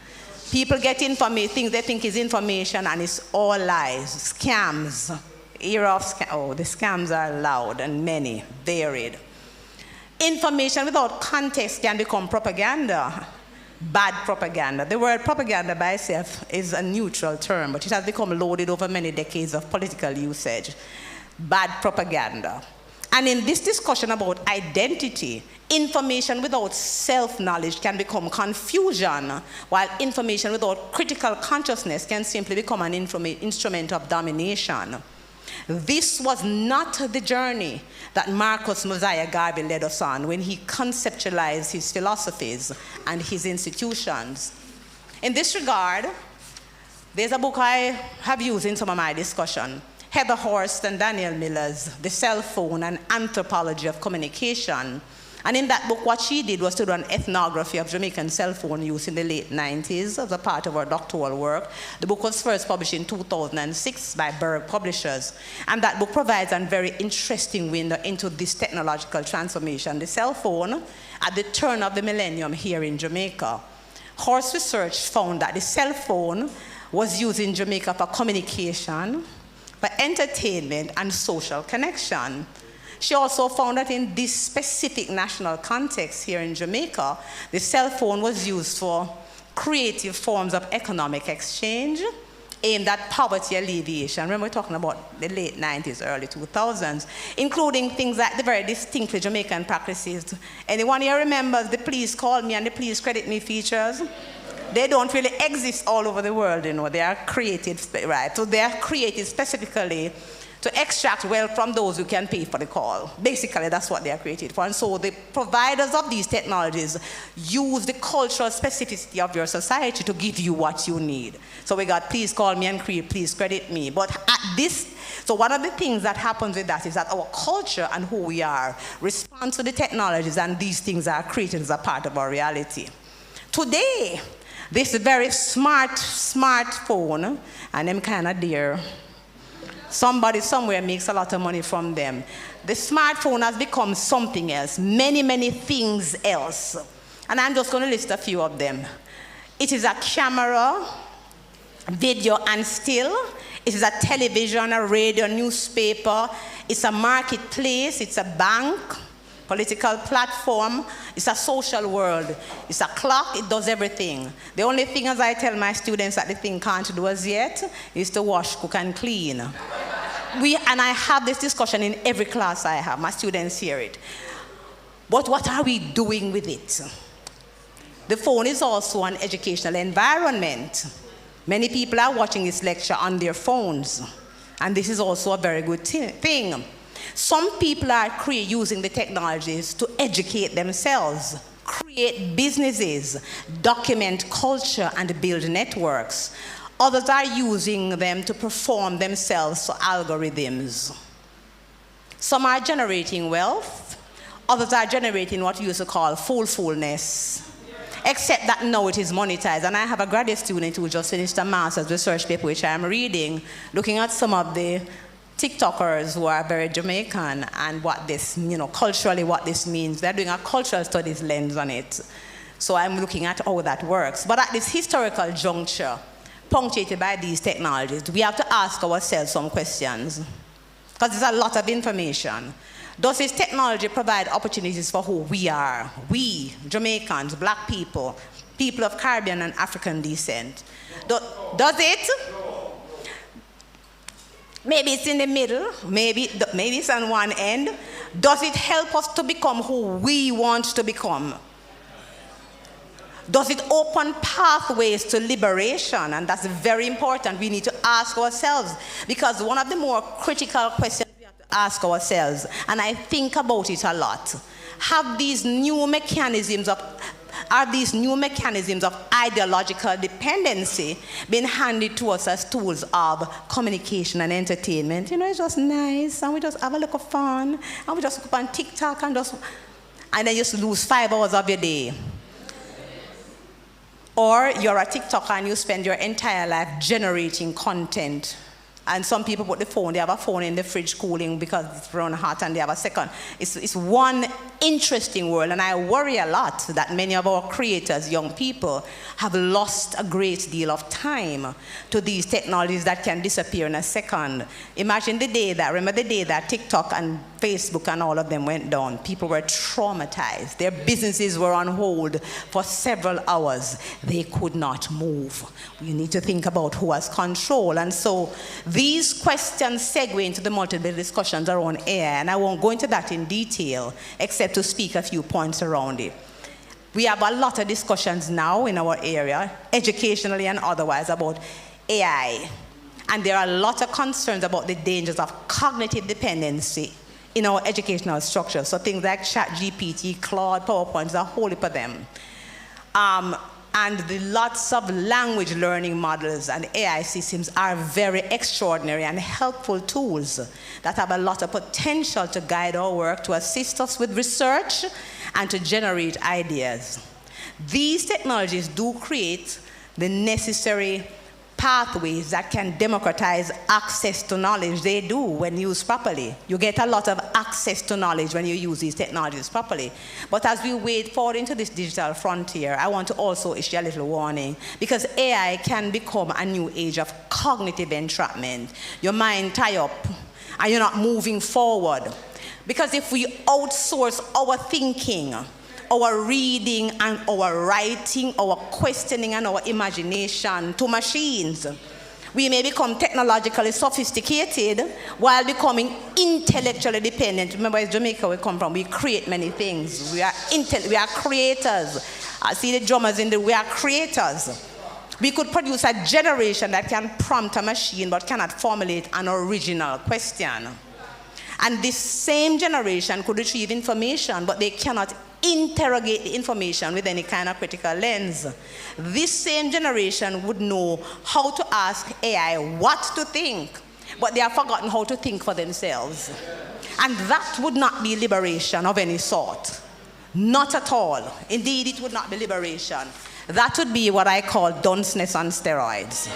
People get things they think is information, and it's all lies, scams. Era of the scams are loud and many, varied. Information without context can become propaganda, bad propaganda. The word propaganda by itself is a neutral term, but it has become loaded over many decades of political usage. Bad propaganda. And in this discussion about identity, information without self-knowledge can become confusion, while information without critical consciousness can simply become an instrument of domination. This was not the journey that Marcus Mosiah Garvey led us on when he conceptualized his philosophies and his institutions. In this regard, there's a book I have used in some of my discussion, Heather Horst and Daniel Miller's The Cell Phone and Anthropology of Communication. And in that book, what she did was to do an ethnography of Jamaican cell phone use in the late 90s as a part of her doctoral work. The book was first published in 2006 by Berg Publishers. And that book provides a very interesting window into this technological transformation. The cell phone at the turn of the millennium here in Jamaica. Horst research found that the cell phone was used in Jamaica for communication, for entertainment, and social connection. She also found that in this specific national context here in Jamaica, the cell phone was used for creative forms of economic exchange aimed at poverty alleviation. Remember, we're talking about the late 90s, early 2000s, including things like the very distinctly Jamaican practices. Anyone here remembers the Please Call Me and the Please Credit Me features? They don't really exist all over the world, you know. They are created, right? So they are created specifically to extract wealth from those who can pay for the call. Basically, that's what they are created for. And so the providers of these technologies use the cultural specificity of your society to give you what you need. So we got Please Call Me and Please Credit Me. But at this, so one of the things that happens with that is that our culture and who we are respond to the technologies, and these things are created as a part of our reality. Today, this very smartphone, and them kind of dear, somebody somewhere makes a lot of money from them. The smartphone has become something else, many, many things else. And I'm just going to list a few of them. It is a camera, video and still. It is a television, a radio, newspaper. It's a marketplace. It's a bank, political platform. It's a social world. It's a clock. It does everything. The only thing, as I tell my students, that the thing can't do as yet is to wash, cook, and clean. And I have this discussion in every class I have. My students hear it. But what are we doing with it? The phone is also an educational environment. Many people are watching this lecture on their phones. And this is also a very good thing. Some people are using the technologies to educate themselves, create businesses, document culture, and build networks. Others are using them to perform themselves to algorithms. Some are generating wealth. Others are generating what we used to call foolfulness. Except that now it is monetized. And I have a graduate student who just finished a master's research paper, which I'm reading, looking at some of the TikTokers who are very Jamaican and what this, culturally what this means. They're doing a cultural studies lens on it. So I'm looking at how that works. But at this historical juncture, punctuated by these technologies, we have to ask ourselves some questions, because there's a lot of information. Does this technology provide opportunities for who we are? We, Jamaicans, black people, people of Caribbean and African descent. Does it? Maybe it's in the middle, maybe it's on one end. Does it help us to become who we want to become? Does it open pathways to liberation? And that's very important. We need to ask ourselves, because one of the more critical questions we have to ask ourselves, and I think about it a lot, are these new mechanisms of ideological dependency being handed to us as tools of communication and entertainment? You know, it's just nice, and we just have a look of fun, and we just go on TikTok and then just lose 5 hours of your day. Or you're a TikToker and you spend your entire life generating content. And some people put they have a phone in the fridge cooling because it's run hot, and they have a second. It's one interesting world, and I worry a lot that many of our creators, young people, have lost a great deal of time to these technologies that can disappear in a second. Remember the day that TikTok and Facebook and all of them went down. People were traumatized. Their businesses were on hold for several hours. They could not move. You need to think about who has control. And so these questions segue into the multiple discussions around AI, and I won't go into that in detail, except to speak a few points around it. We have a lot of discussions now in our area, educationally and otherwise, about AI. And there are a lot of concerns about the dangers of cognitive dependency in our educational structure. So things like ChatGPT, Claude, PowerPoints are wholly for them. And the lots of language learning models and AI systems are very extraordinary and helpful tools that have a lot of potential to guide our work, to assist us with research, and to generate ideas. These technologies do create the necessary pathways that can democratize access to knowledge. They do when used properly. You get a lot of access to knowledge when you use these technologies properly. But as we wade forward into this digital frontier, I want to also issue a little warning, because AI can become a new age of cognitive entrapment. Your mind tie up and you're not moving forward. Because if we outsource our thinking, our reading and our writing, our questioning and our imagination to machines, we may become technologically sophisticated while becoming intellectually dependent. Remember, it's Jamaica we come from. We create many things. We are creators. I see the drummers we are creators. We could produce a generation that can prompt a machine but cannot formulate an original question. And this same generation could retrieve information, but they cannot interrogate the information with any kind of critical lens. This same generation would know how to ask AI what to think, but they have forgotten how to think for themselves. And that would not be liberation of any sort. Not at all. Indeed, it would not be liberation. That would be what I call dunceness on steroids.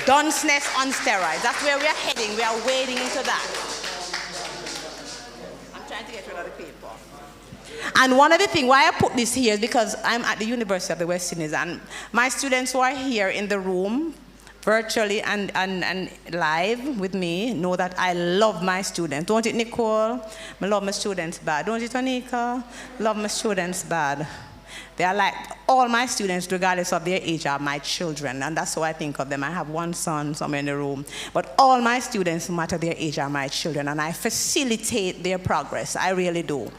Dunceness on steroids. That's where we are heading. We are wading into that. I'm trying to get rid of the paper. And one of the things why I put this here is because I'm at the University of the West Indies, and my students who are here in the room, virtually and live with me, know that I love my students. Don't it, Nicole? I love my students bad. Don't it, Anika? Love my students bad. They are like, all my students, regardless of their age, are my children, and that's how I think of them. I have one son somewhere in the room, but all my students, no matter their age, are my children, and I facilitate their progress. I really do.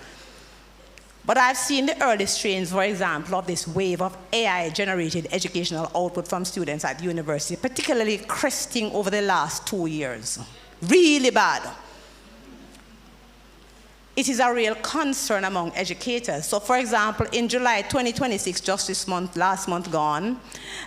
But I've seen the early strains, for example, of this wave of AI-generated educational output from students at the university, particularly cresting over the last 2 years. Really bad. It is a real concern among educators. So, for example, in July 2026, just this month, last month gone,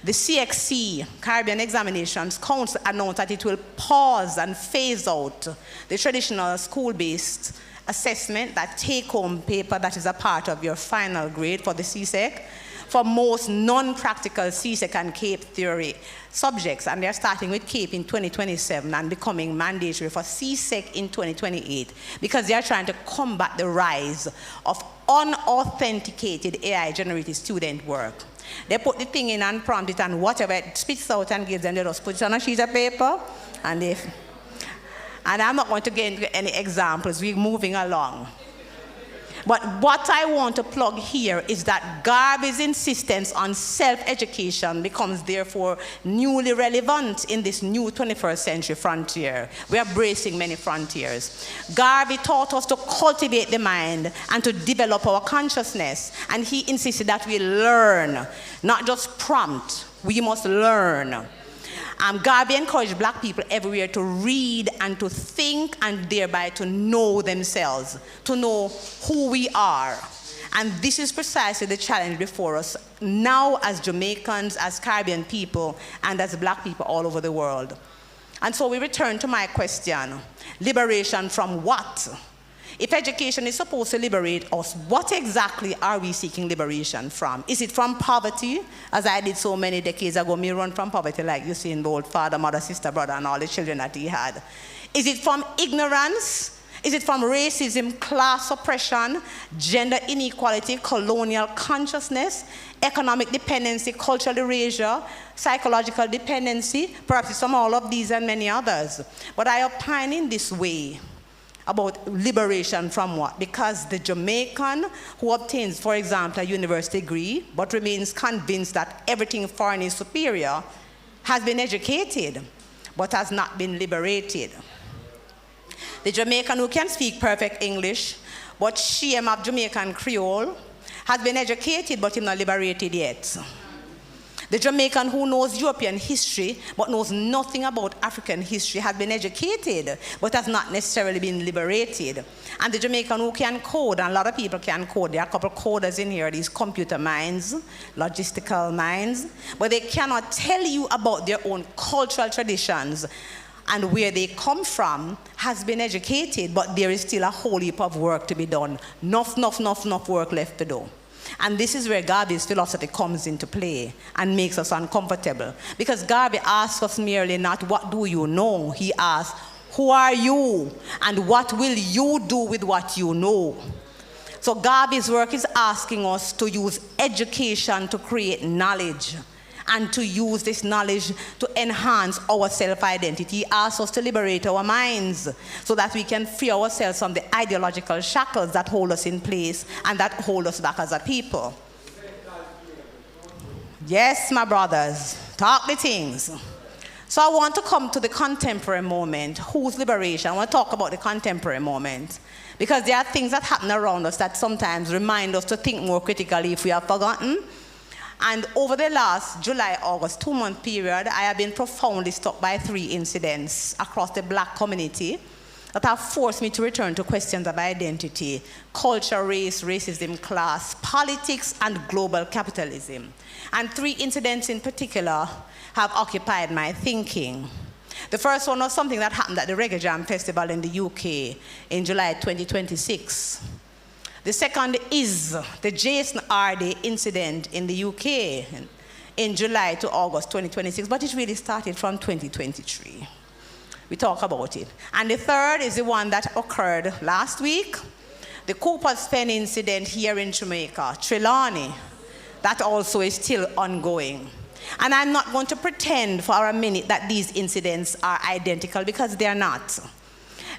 the CXC, Caribbean Examinations Council, announced that it will pause and phase out the traditional school-based assessment, that take-home paper that is a part of your final grade for the CSEC, for most non-practical CSEC and CAPE theory subjects, and they're starting with CAPE in 2027 and becoming mandatory for CSEC in 2028, because they are trying to combat the rise of unauthenticated AI-generated student work. They put the thing in and prompt it, and whatever it spits out and gives them, they just put it on a sheet of paper. And I'm not going to get into any examples. We're moving along. But what I want to plug here is that Garvey's insistence on self-education becomes therefore newly relevant in this new 21st century frontier. We are bracing many frontiers. Garvey taught us to cultivate the mind and to develop our consciousness. And he insisted that we learn, not just prompt. We must learn. Garvey encouraged black people everywhere to read and to think and thereby to know themselves, to know who we are. And this is precisely the challenge before us now as Jamaicans, as Caribbean people, and as black people all over the world. And so we return to my question, liberation from what? If education is supposed to liberate us, what exactly are we seeking liberation from? Is it from poverty? As I did so many decades ago, me run from poverty like you see in Bolt, father, mother, sister, brother, and all the children that he had. Is it from ignorance? Is it from racism, class oppression, gender inequality, colonial consciousness, economic dependency, cultural erasure, psychological dependency? Perhaps it's from all of these and many others. But I opine in this way about liberation from what? Because the Jamaican who obtains, for example, a university degree, but remains convinced that everything foreign is superior, has been educated, but has not been liberated. The Jamaican who can speak perfect English, but shame of Jamaican Creole, has been educated, but is not liberated yet. The Jamaican who knows European history but knows nothing about African history has been educated but has not necessarily been liberated. And the Jamaican who can code, and a lot of people can code, there are a couple of coders in here, these computer minds, logistical minds, but they cannot tell you about their own cultural traditions and where they come from, has been educated, but there is still a whole heap of work to be done. Enough work left to do. And this is where Garvey's philosophy comes into play and makes us uncomfortable. Because Garvey asks us merely not what do you know, he asks who are you and what will you do with what you know. So Garvey's work is asking us to use education to create knowledge and to use this knowledge to enhance our self-identity. He asks us to liberate our minds so that we can free ourselves from the ideological shackles that hold us in place and that hold us back as a people. Yes, my brothers, talk the things. So I want to come to the contemporary moment. Whose liberation? I want to talk about the contemporary moment. Because there are things that happen around us that sometimes remind us to think more critically if we have forgotten. And over the last July-August 2-month period, I have been profoundly struck by 3 incidents across the black community that have forced me to return to questions of identity, culture, race, racism, class, politics, and global capitalism. And 3 incidents in particular have occupied my thinking. The first one was something that happened at the Reggae Jam Festival in the UK in July 2026. The second is the Jason Hardy incident in the UK in July to August 2026, but it really started from 2023. We talk about it. And the third is the one that occurred last week, the Cooper's Pen incident here in Jamaica, Trelawney, that also is still ongoing. And I'm not going to pretend for a minute that these incidents are identical because they are not.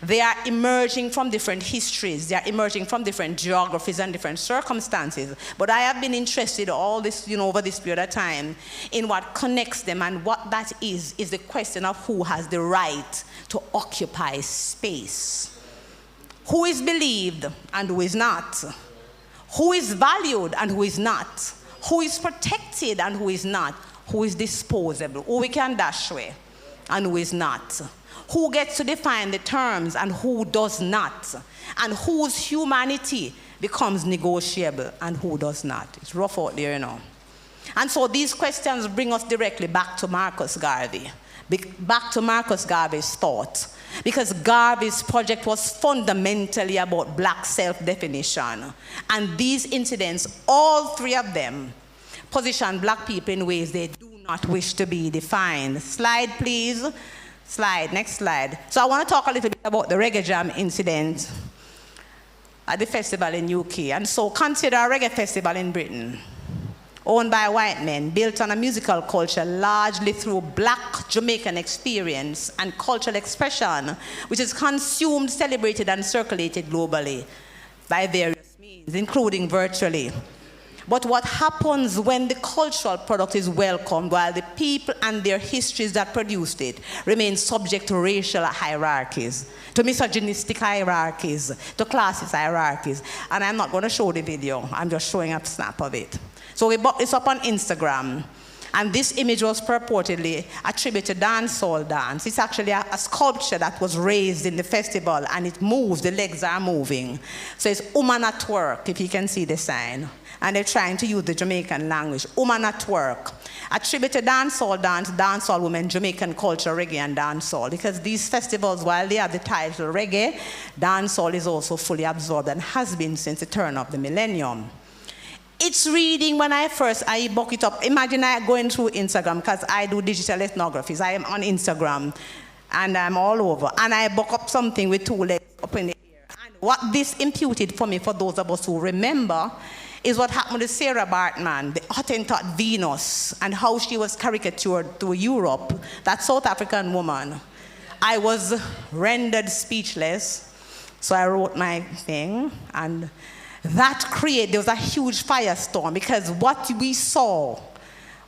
They are emerging from different histories. They are emerging from different geographies and different circumstances. But I have been interested all this, over this period of time in what connects them, and what that is the question of who has the right to occupy space. Who is believed and who is not? Who is valued and who is not? Who is protected and who is not? Who is disposable? Who we can dash away and who is not? Who gets to define the terms and who does not? And whose humanity becomes negotiable and who does not? It's rough out there, And so these questions bring us directly back to Marcus Garvey, back to Marcus Garvey's thought. Because Garvey's project was fundamentally about black self-definition. And these incidents, all 3 of them, position black people in ways they do not wish to be defined. Slide, please. Slide, next slide. So I want to talk a little bit about the Reggae Jam incident at the festival in UK. And so consider a reggae festival in Britain. owned by white men, built on a musical culture largely through black Jamaican experience and cultural expression, which is consumed, celebrated, and circulated globally by various means, including virtually. But what happens when the cultural product is welcomed while the people and their histories that produced it remain subject to racial hierarchies, to misogynistic hierarchies, to classist hierarchies? And I'm not going to show the video. I'm just showing a snap of it. So we brought this up on Instagram. And this image was purportedly a tribute to dancehall dance. It's actually a sculpture that was raised in the festival, and it moves, the legs are moving. So it's woman at work, if you can see the sign. And they're trying to use the Jamaican language, woman at work. A tribute to dancehall dance, dancehall women, Jamaican culture, reggae, and dancehall. Because these festivals, while they have the title reggae, dancehall is also fully absorbed and has been since the turn of the millennium. It's reading when I book it up. Imagine I going through Instagram, because I do digital ethnographies. I am on Instagram, and I'm all over. And I book up something with 2 legs up in the air. And what this imputed for me, for those of us who remember, is what happened to Sarah Bartman, the Hottentot Venus, and how she was caricatured to Europe, that South African woman. I was rendered speechless, so I wrote my thing, and there was a huge firestorm, because what we saw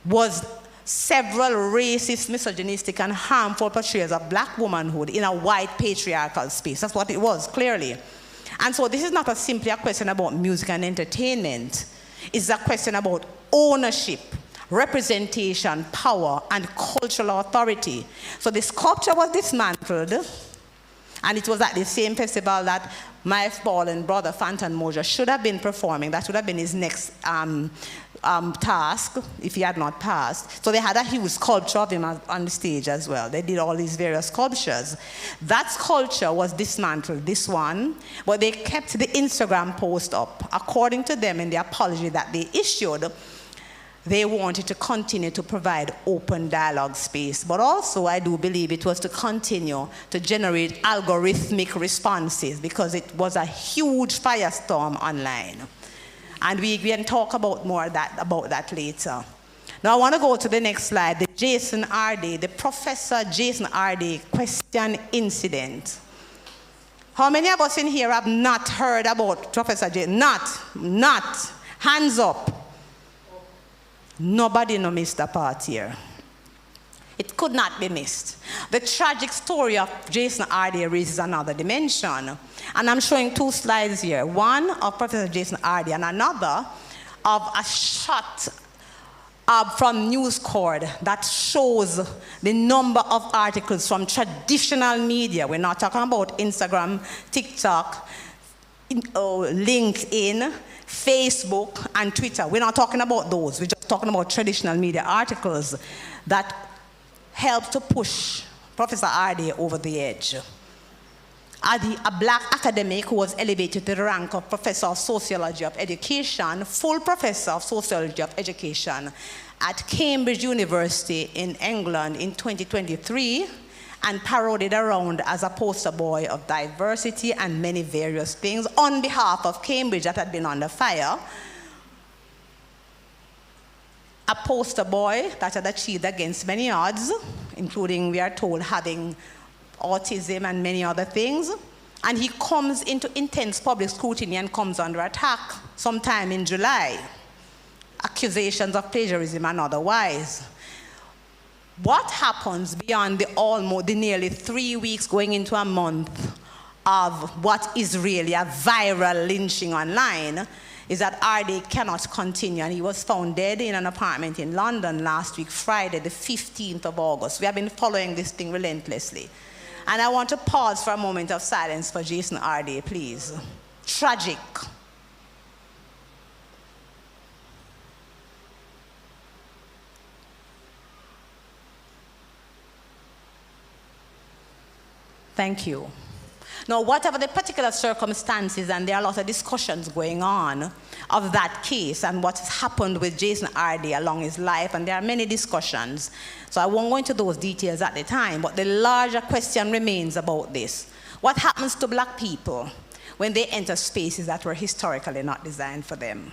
was several racist, misogynistic, and harmful portrayals of black womanhood in a white patriarchal space. That's what it was, clearly. And so this is not simply a question about music and entertainment. It's a question about ownership, representation, power, and cultural authority. So the sculpture was dismantled, and it was at the same festival that my fallen brother, Fantan Moja, should have been performing. That would have been his next task if he had not passed. So they had a huge sculpture of him on the stage as well. They did all these various sculptures. That sculpture was dismantled, this one, but they kept the Instagram post up. According to them, in the apology that they issued, they wanted to continue to provide open dialogue space, but also I do believe it was to continue to generate algorithmic responses, because it was a huge firestorm online. And we can talk about about that later. Now I want to go to the next slide, the Professor Jason Arde question incident. How many of us in here have not heard about Professor Jason? Not. Hands up. Nobody missed a part here. It could not be missed. The tragic story of Jason Arde raises another dimension. And I'm showing 2 slides here. One of Professor Jason Arde, and another of a shot from News Corps that shows the number of articles from traditional media. We're not talking about Instagram, TikTok, LinkedIn, Facebook, and Twitter. We're not talking about those. We're just talking about traditional media articles that help to push Professor Arde over the edge. A black academic who was elevated to the rank of Professor of Sociology of Education, full Professor of Sociology of Education at Cambridge University in England in 2023, and parodied around as a poster boy of diversity and many various things on behalf of Cambridge that had been under fire. A poster boy that had achieved against many odds, including, we are told, having autism and many other things. And he comes into intense public scrutiny and comes under attack sometime in July. Accusations of plagiarism and otherwise. What happens beyond the nearly 3 weeks going into a month of what is really a viral lynching online is that Arde cannot continue, and he was found dead in an apartment in London last week, Friday, the 15th of August. We have been following this thing relentlessly. And I want to pause for a moment of silence for Jason Arde, please. Tragic. Thank you. Now, whatever the particular circumstances, and there are a lot of discussions going on of that case and what has happened with Jason Arde along his life, and there are many discussions. So I won't go into those details at the time, but the larger question remains about this. What happens to black people when they enter spaces that were historically not designed for them?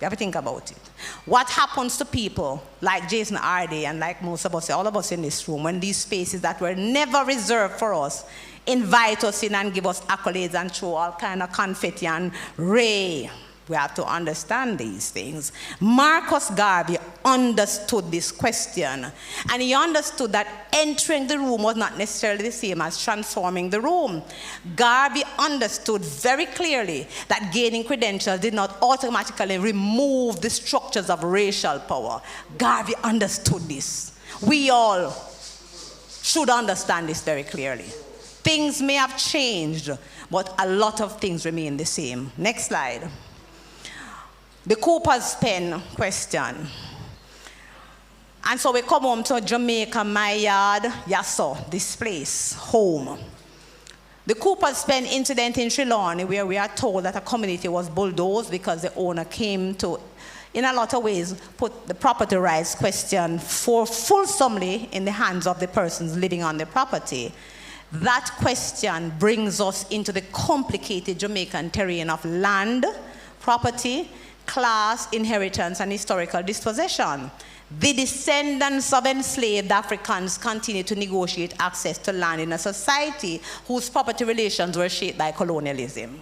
You have to think about it. What happens to people like Jason Hardy and like most of us, all of us in this room, when these spaces that were never reserved for us invite us in and give us accolades and throw all kind of confetti and ray? We have to understand these things. Marcus Garvey understood this question, and he understood that entering the room was not necessarily the same as transforming the room. Garvey understood very clearly that gaining credentials did not automatically remove the structures of racial power. Garvey understood this. We all should understand this very clearly. Things may have changed, but a lot of things remain the same. Next slide. The Cooper's pen question. And so we come home to Jamaica, my yard, yes sir, this place, home. The Cooper's pen incident in Trelawney, where we are told that a community was bulldozed because the owner came to, in a lot of ways, put the property rights question for fulsomely in the hands of the persons living on the property. That question brings us into the complicated Jamaican terrain of land, property, class, inheritance, and historical dispossession. The descendants of enslaved Africans continue to negotiate access to land in a society whose property relations were shaped by colonialism.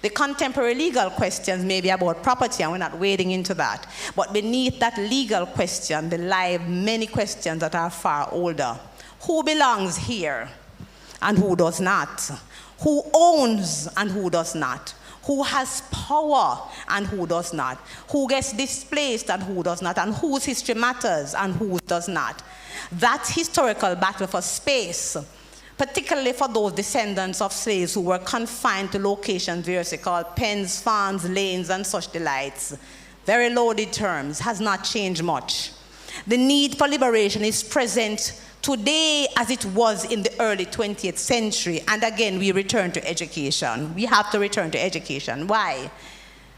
The contemporary legal questions may be about property, and we're not wading into that. But beneath that legal question, there lie many questions that are far older. Who belongs here and who does not? Who owns and who does not? Who has power and who does not? Who gets displaced and who does not? And whose history matters and who does not? That historical battle for space, particularly for those descendants of slaves who were confined to locations variously called pens, farms, lanes, and such delights, very loaded terms, has not changed much. The need for liberation is present today as it was in the early 20th century. And again, we return to education. We have to return to education. Why?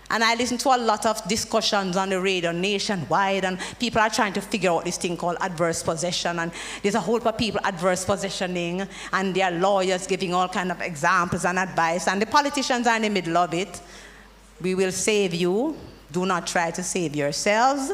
And I listen to a lot of discussions on the radio nationwide, and people are trying to figure out this thing called adverse possession. And there's a whole lot of people adverse possessioning, and there are lawyers giving all kinds of examples and advice, and the politicians are in the middle of it. We will save you. Do not try to save yourselves.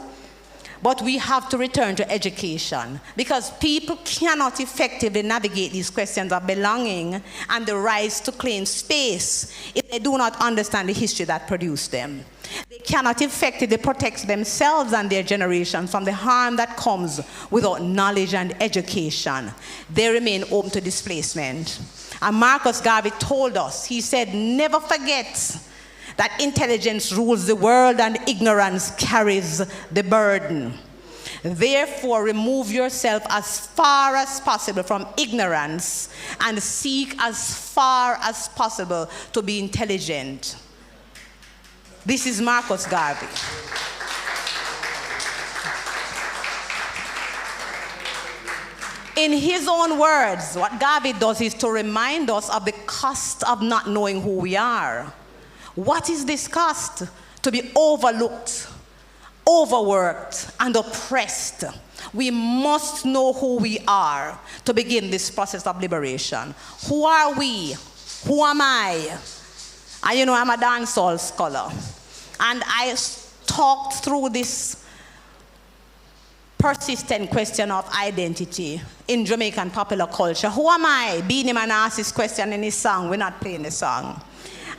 But we have to return to education, because people cannot effectively navigate these questions of belonging and the rights to claim space if they do not understand the history that produced them. They cannot effectively protect themselves and their generation from the harm that comes without knowledge and education. They remain open to displacement. And Marcus Garvey told us, he said, never forget that intelligence rules the world and ignorance carries the burden. Therefore, remove yourself as far as possible from ignorance and seek as far as possible to be intelligent. This is Marcus Garvey. In his own words, what Garvey does is to remind us of the cost of not knowing who we are. What is this cost? To be overlooked, overworked, and oppressed. We must know who we are to begin this process of liberation. Who are we? Who am I? And you know, I'm a dancehall scholar. And I talked through this persistent question of identity in Jamaican popular culture. Who am I? Beenie Man asked this question in his song. We're not playing the song.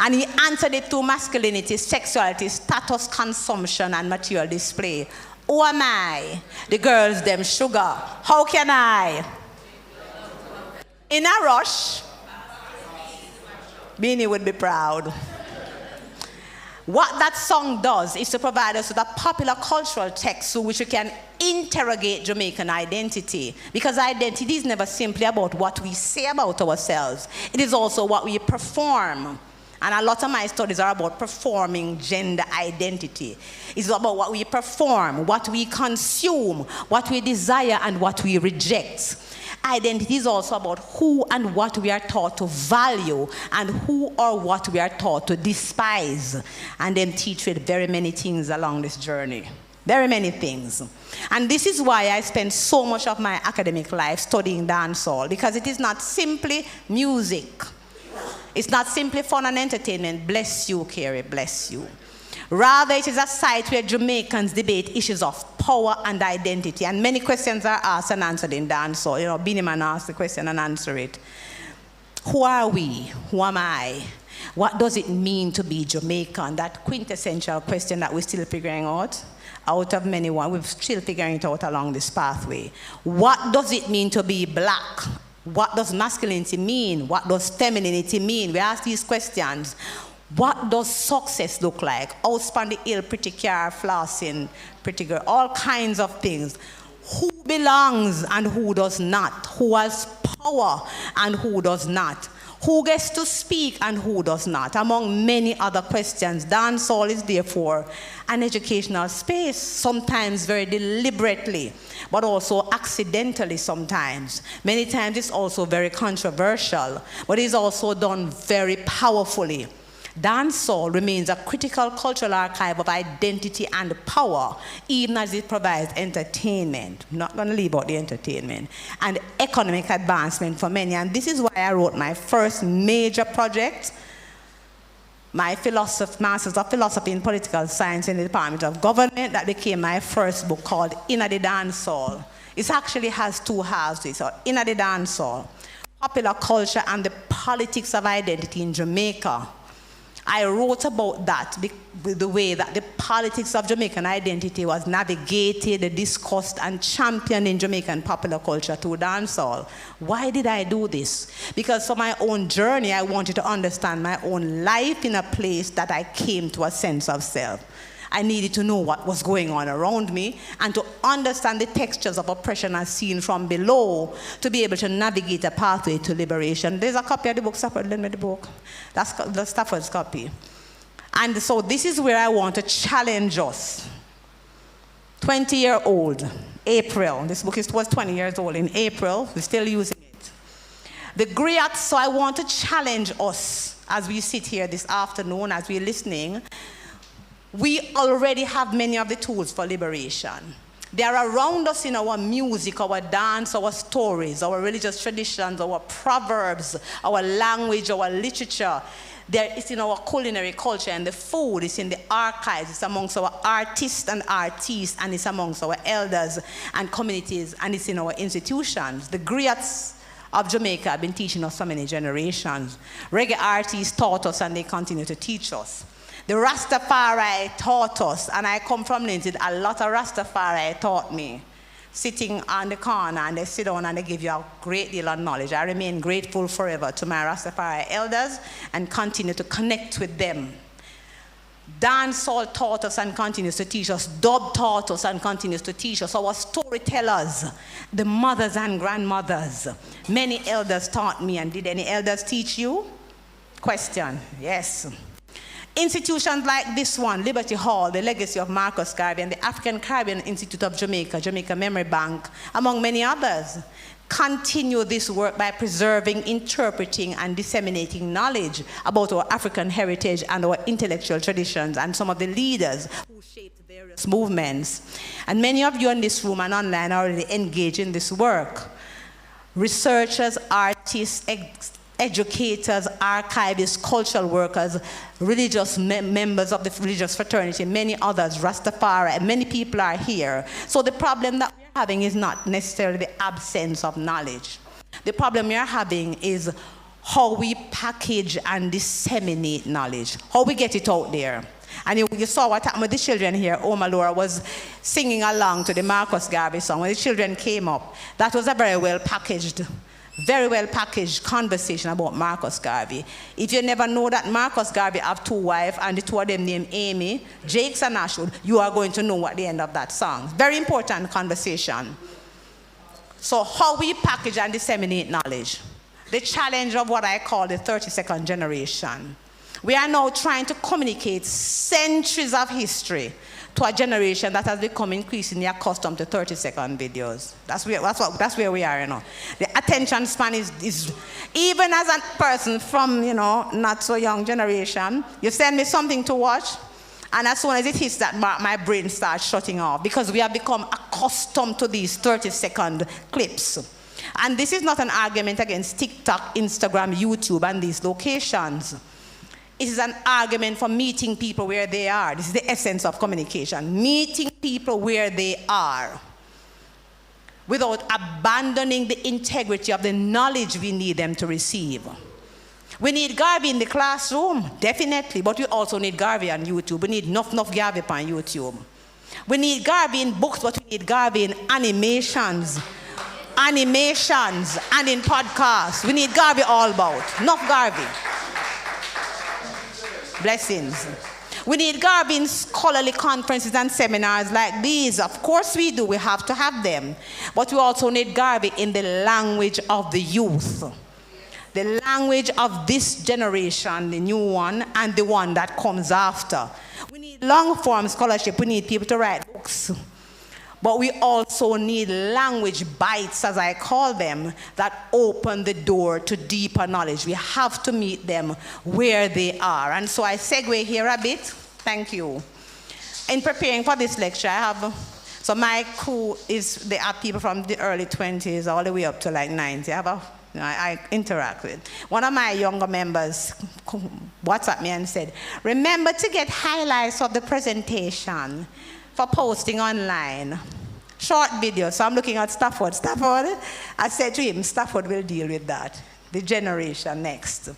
And he answered it through masculinity, sexuality, status, consumption, and material display. Who am I? The girls, them sugar. How can I? In a rush, Beanie would be proud. What that song does is to provide us with a popular cultural text through which we can interrogate Jamaican identity. Because identity is never simply about what we say about ourselves. It is also what we perform. And a lot of my studies are about performing gender identity. It's about what we perform, what we consume, what we desire, and what we reject. Identity is also about who and what we are taught to value and who or what we are taught to despise. And then teach with very many things along this journey. Very many things. And this is why I spend so much of my academic life studying dancehall, because it is not simply music. It's not simply fun and entertainment. Bless you, Carrie, bless you. Rather, it is a site where Jamaicans debate issues of power and identity. And many questions are asked and answered in dancehall. You know, Beenie Man asked the question and answer it. Who are we? Who am I? What does it mean to be Jamaican? That quintessential question that we're still figuring out. Out of many one, we're still figuring it out along this pathway. What does it mean to be black? What does masculinity mean? What does femininity mean? We ask these questions. What does success look like? Outspan the hill, pretty car, flossing, pretty girl, all kinds of things. Who belongs and who does not? Who has power and who does not? Who gets to speak and who does not? Among many other questions, dancehall is therefore an educational space, sometimes very deliberately, but also accidentally sometimes. Many times it's also very controversial, but it's also done very powerfully. Dancehall remains a critical cultural archive of identity and power, even as it provides entertainment. I'm not going to leave out the entertainment. And economic advancement for many. And this is why I wrote my first major project, my Masters of Philosophy in Political Science in the Department of Government. That became my first book called Inna the Dancehall. It actually has two halves to it. So Inna the Dancehall, popular culture and the politics of identity in Jamaica. I wrote about that, the way that the politics of Jamaican identity was navigated, discussed, and championed in Jamaican popular culture through dancehall. Why did I do this? Because for my own journey, I wanted to understand my own life in a place that I came to a sense of self. I needed to know what was going on around me and to understand the textures of oppression as seen from below to be able to navigate a pathway to liberation. There's a copy of the book. Stafford, lend me the book. That's the Stafford's copy. And so this is where I want to challenge us. 20-year-old, April. This book was 20 years old in April. We're still using it. The griot, so I want to challenge us as we sit here this afternoon, as we're listening. We already have many of the tools for liberation. They are around us in our music, our dance, our stories, our religious traditions, our proverbs, our language, our literature. It's in our culinary culture and the food. It's in the archives. It's amongst our artists, and it's amongst our elders and communities, and it's in our institutions. The griots of Jamaica have been teaching us for many generations. Reggae artists taught us, and they continue to teach us. The Rastafari taught us, and I come from Lindsay, a lot of Rastafari taught me. Sitting on the corner, and they sit down and they give you a great deal of knowledge. I remain grateful forever to my Rastafari elders and continue to connect with them. Dancehall taught us and continues to teach us. Dub taught us and continues to teach us. Our storytellers, the mothers and grandmothers. Many elders taught me, and did any elders teach you? Question, yes. Institutions like this one, Liberty Hall, the legacy of Marcus Garvey, and the African Caribbean Institute of Jamaica, Jamaica Memory Bank, among many others, continue this work by preserving, interpreting, and disseminating knowledge about our African heritage and our intellectual traditions and some of the leaders who shaped various movements. And many of you in this room and online are already engaged in this work. Researchers, artists, educators, archivists, cultural workers, religious members of the religious fraternity, many others, Rastafari, many people are here. So the problem that we're having is not necessarily the absence of knowledge. The problem we're having is how we package and disseminate knowledge, how we get it out there. And you saw what happened with the children here. Oma Laura was singing along to the Marcus Garvey song. When the children came up, that was a very well packaged conversation about Marcus Garvey. If you never know that Marcus Garvey have two wives and the two of them named Amy, Jakes and Ashwood, you are going to know at the end of that song. Very important conversation. So how we package and disseminate knowledge. The challenge of what I call the 32nd generation. We are now trying to communicate centuries of history to a generation that has become increasingly accustomed to 30-second videos. That's where we are, you know. The attention span is even as a person from, not so young generation, you send me something to watch, and as soon as it hits that mark, my brain starts shutting off because we have become accustomed to these 30-second clips. And this is not an argument against TikTok, Instagram, YouTube, and these locations. It is an argument for meeting people where they are. This is the essence of communication. Meeting people where they are without abandoning the integrity of the knowledge we need them to receive. We need Garvey in the classroom, definitely, but we also need Garvey on YouTube. We need enough Garvey on YouTube. We need Garvey in books, but we need Garvey in animations and in podcasts. We need Garvey all about. Enough Garvey. Blessings. We need Garvey in scholarly conferences and seminars like these. Of course we do. We have to have them. But we also need Garvey in the language of the youth. The language of this generation, the new one, and the one that comes after. We need long-form scholarship. We need people to write books. But we also need language bites, as I call them, that open the door to deeper knowledge. We have to meet them where they are. And so I segue here a bit. Thank you. In preparing for this lecture, so my crew they are people from the early 20s all the way up to like 90. I interact with. One of my younger members WhatsApped me and said, remember to get highlights of the presentation for posting online. Short video. So I'm looking at Stafford. I said to him, Stafford will deal with that. The generation next.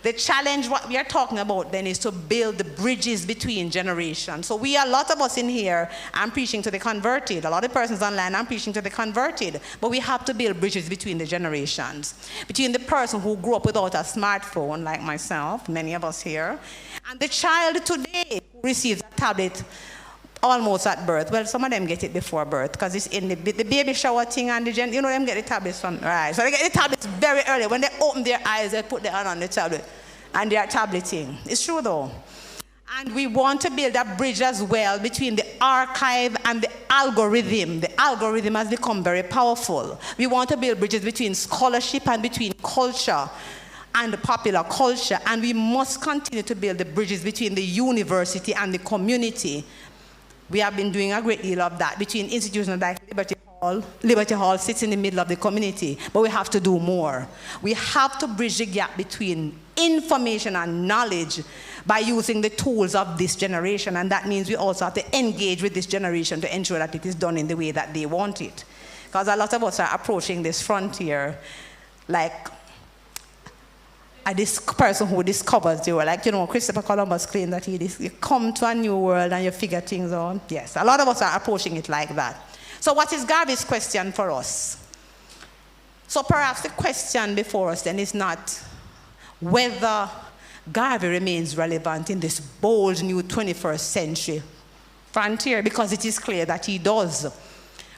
The challenge, what we are talking about then, is to build the bridges between generations. So a lot of us in here, I'm preaching to the converted. A lot of persons online, I'm preaching to the converted. But we have to build bridges between the generations. Between the person who grew up without a smartphone, like myself, many of us here, and the child today who receives a tablet almost at birth. Well, some of them get it before birth because it's in the baby shower thing and them get the tablets from, right. So they get the tablets very early. When they open their eyes, they put their hand on the tablet and they are tableting. It's true though. And we want to build a bridge as well between the archive and the algorithm. The algorithm has become very powerful. We want to build bridges between scholarship and between culture and the popular culture. And we must continue to build the bridges between the university and the community. We have been doing a great deal of that between institutions like Liberty Hall. Liberty Hall sits in the middle of the community, but we have to do more. We have to bridge the gap between information and knowledge by using the tools of this generation, and that means we also have to engage with this generation to ensure that it is done in the way that they want it. Because a lot of us are approaching this frontier like this person who discovers the world. Like, Christopher Columbus claimed that you come to a new world and you figure things out. Yes, a lot of us are approaching it like that. So what is Garvey's question for us? So perhaps the question before us then is not whether Garvey remains relevant in this bold new 21st century frontier, because it is clear that he does.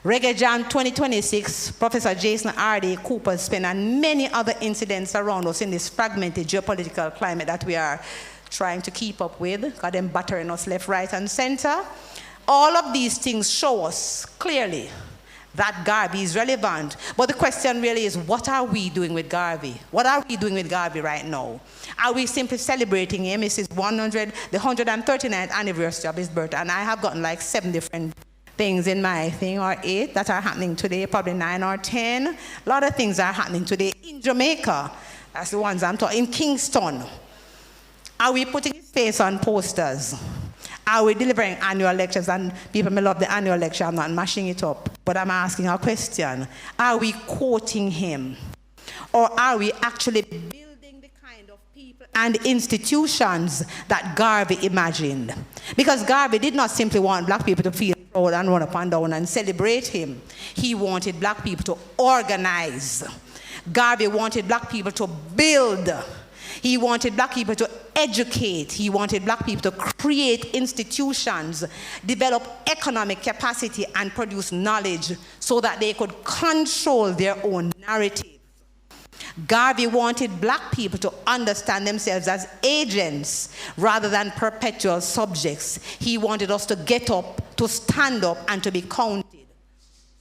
Reggae Jam 2026, Professor Jason R.D. Cooper Spin, and many other incidents around us in this fragmented geopolitical climate that we are trying to keep up with, got them battering us left, right, and center. All of these things show us clearly that Garvey is relevant. But the question really is, what are we doing with Garvey? What are we doing with Garvey right now? Are we simply celebrating him? It's the 139th anniversary of his birth, and I have gotten like 7 different things in my thing, or 8 that are happening today, probably 9 or 10. A lot of things are happening today in Jamaica. That's the ones I'm talking. In Kingston. Are we putting his face on posters? Are we delivering annual lectures? And people may love the annual lecture. I'm not mashing it up. But I'm asking a question. Are we quoting him? Or are we actually building the kind of people and institutions that Garvey imagined? Because Garvey did not simply want black people to feel proud and run up and down and celebrate him. He wanted black people to organize. Garvey wanted black people to build. He wanted black people to educate. He wanted black people to create institutions, develop economic capacity, and produce knowledge so that they could control their own narrative. Garvey wanted black people to understand themselves as agents rather than perpetual subjects. He wanted us to get up, to stand up, and to be counted.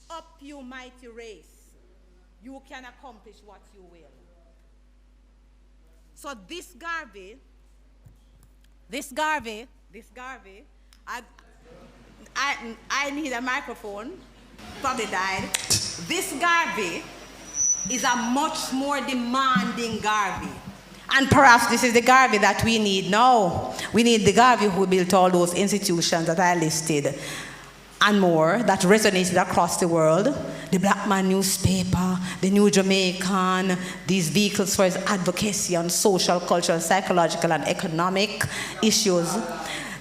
Up, you mighty race. You can accomplish what you will. So this Garvey, I need a microphone, probably died. This Garvey is a much more demanding Garvey. And perhaps this is the Garvey that we need now. We need the Garvey who built all those institutions that I listed and more that resonated across the world. The Black Man newspaper, the New Jamaican, these vehicles for his advocacy on social, cultural, psychological, and economic issues.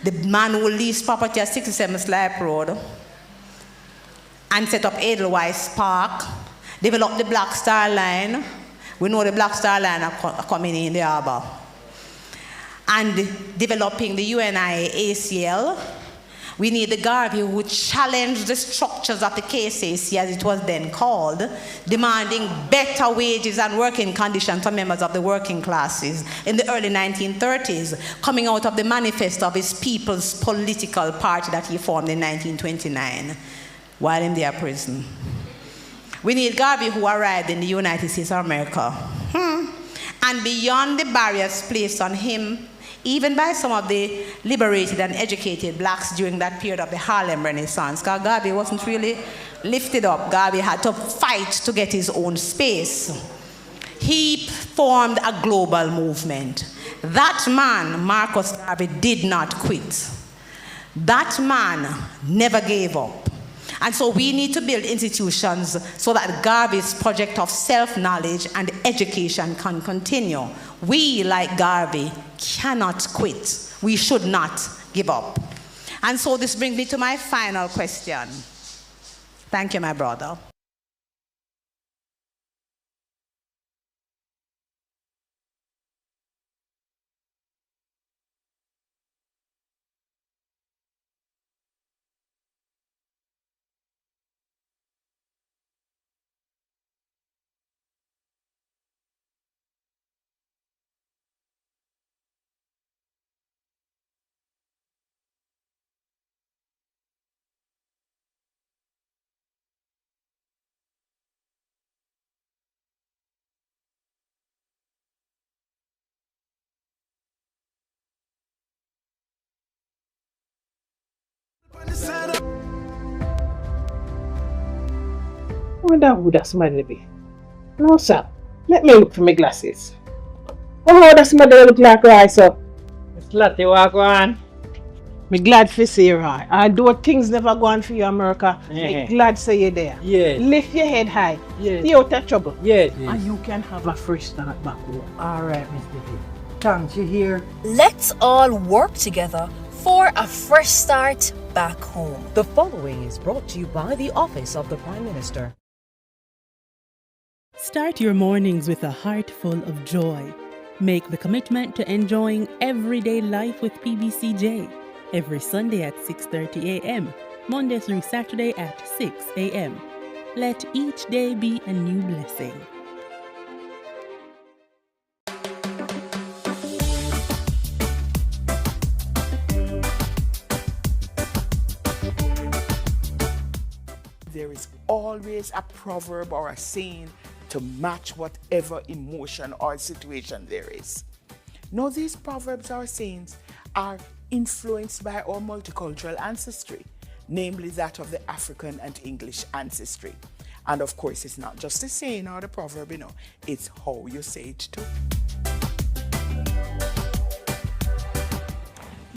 The man who leased property at 67 Slipe Road and set up Edelweiss Park, developed the Black Star Line. We know the Black Star Line are coming in the harbor. And developing the UNI ACL. We need the Garvey who challenged the structures of the KCAC, as it was then called, demanding better wages and working conditions for members of the working classes in the early 1930s, coming out of the manifesto of his People's Political Party that he formed in 1929 while in their prison. We need Garvey who arrived in the United States of America. And beyond the barriers placed on him, even by some of the liberated and educated blacks during that period of the Harlem Renaissance, because Garvey wasn't really lifted up. Garvey had to fight to get his own space. He formed a global movement. That man, Marcus Garvey, did not quit. That man never gave up. And so we need to build institutions so that Garvey's project of self-knowledge and education can continue. We, like Garvey, cannot quit. We should not give up. And so this brings me to my final question. Thank you, my brother. I wonder who that somebody be. No, sir. Let me look for my glasses. Oh, that somebody look like right, sir. It's Lottie, walk on. Me glad for see you, right? Although things never go on for you, America, me glad say you there. Yes. Lift your head high. Yes. Stay out of trouble. Yes. And you can have a fresh start back home. All right, Mr. D. Thanks, you hear? Let's all work together for a fresh start back home. The following is brought to you by the Office of the Prime Minister. Start your mornings with a heart full of joy. Make the commitment to enjoying everyday life with PBCJ. Every Sunday at 6:30 a.m., Monday through Saturday at 6 a.m. Let each day be a new blessing. There is always a proverb or a saying to match whatever emotion or situation there is. Now, these proverbs or sayings are influenced by our multicultural ancestry, namely that of the African and English ancestry. And of course, it's not just the saying or the proverb, it's how you say it too.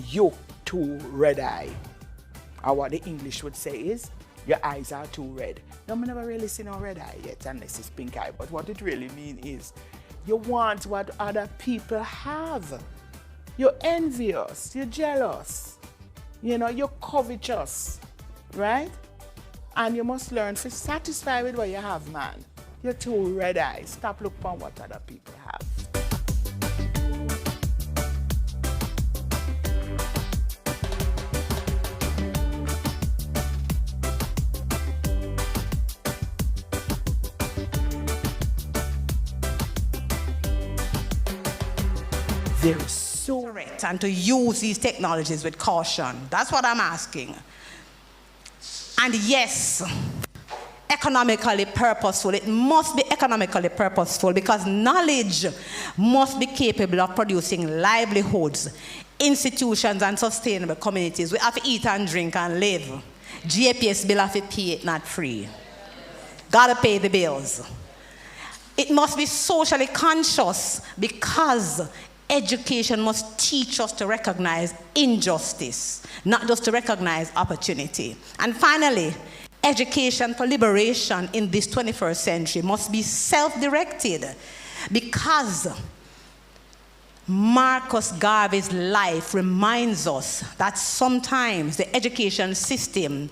You too red eye. Or what the English would say is, your eyes are too red. Now, I never really seen a red eye yet, unless it's pink eye. But what it really means is, you want what other people have. You're envious, you're jealous, you're covetous, right? And you must learn to satisfy with what you have, man. You're too red eye. Stop looking for what other people have. There is so correct, and to use these technologies with caution. That's what I'm asking. And yes, economically purposeful. It must be economically purposeful because knowledge must be capable of producing livelihoods, institutions, and sustainable communities. We have to eat and drink and live. GPS bill have to pay it, not free. Gotta pay the bills. It must be socially conscious because education must teach us to recognize injustice, not just to recognize opportunity. And finally, education for liberation in this 21st century must be self-directed because Marcus Garvey's life reminds us that sometimes the education system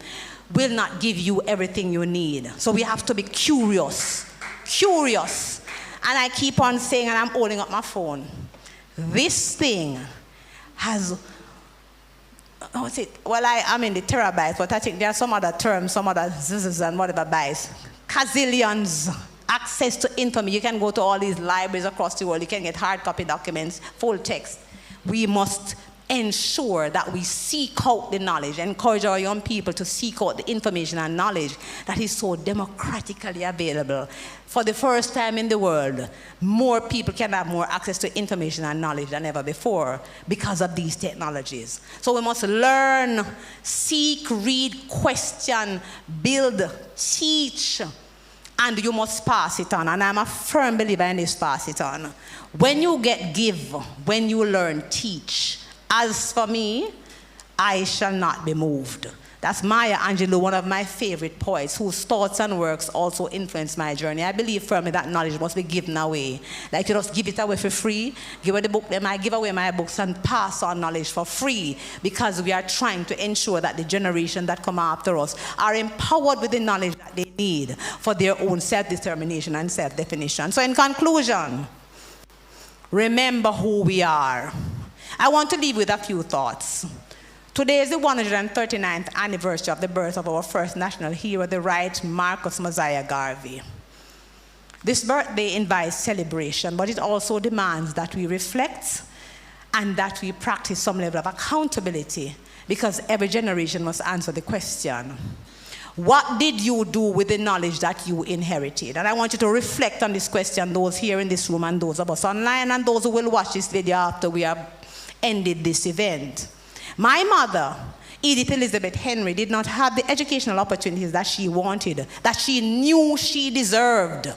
will not give you everything you need. So we have to be curious. And I keep on saying, and I'm holding up my phone, this thing has, what's it? Well, I'm in the terabytes, but I think there are some other terms, some other zzz and whatever bytes. Gazillions. Access to information. You can go to all these libraries across the world. You can get hard copy documents, full text. We must ensure that we seek out the knowledge, encourage our young people to seek out the information and knowledge that is so democratically available. For the first time in the world, more people can have more access to information and knowledge than ever before because of these technologies. So we must learn, seek, read, question, build, teach, and you must pass it on. And I'm a firm believer in this pass it on. When you give, when you learn, teach. As for me, I shall not be moved. That's Maya Angelou, one of my favorite poets, whose thoughts and works also influenced my journey. I believe firmly that knowledge must be given away. Like you just give it away for free, give away the book, then I give away my books and pass on knowledge for free because we are trying to ensure that the generation that come after us are empowered with the knowledge that they need for their own self-determination and self-definition. So in conclusion, remember who we are. I want to leave with a few thoughts. Today is the 139th anniversary of the birth of our first national hero, the right Marcus Mosiah Garvey. This birthday invites celebration, but it also demands that we reflect and that we practice some level of accountability because every generation must answer the question, what did you do with the knowledge that you inherited? And I want you to reflect on this question, those here in this room and those of us online and those who will watch this video after we have ended this event. My mother, Edith Elizabeth Henry, did not have the educational opportunities that she wanted, that she knew she deserved.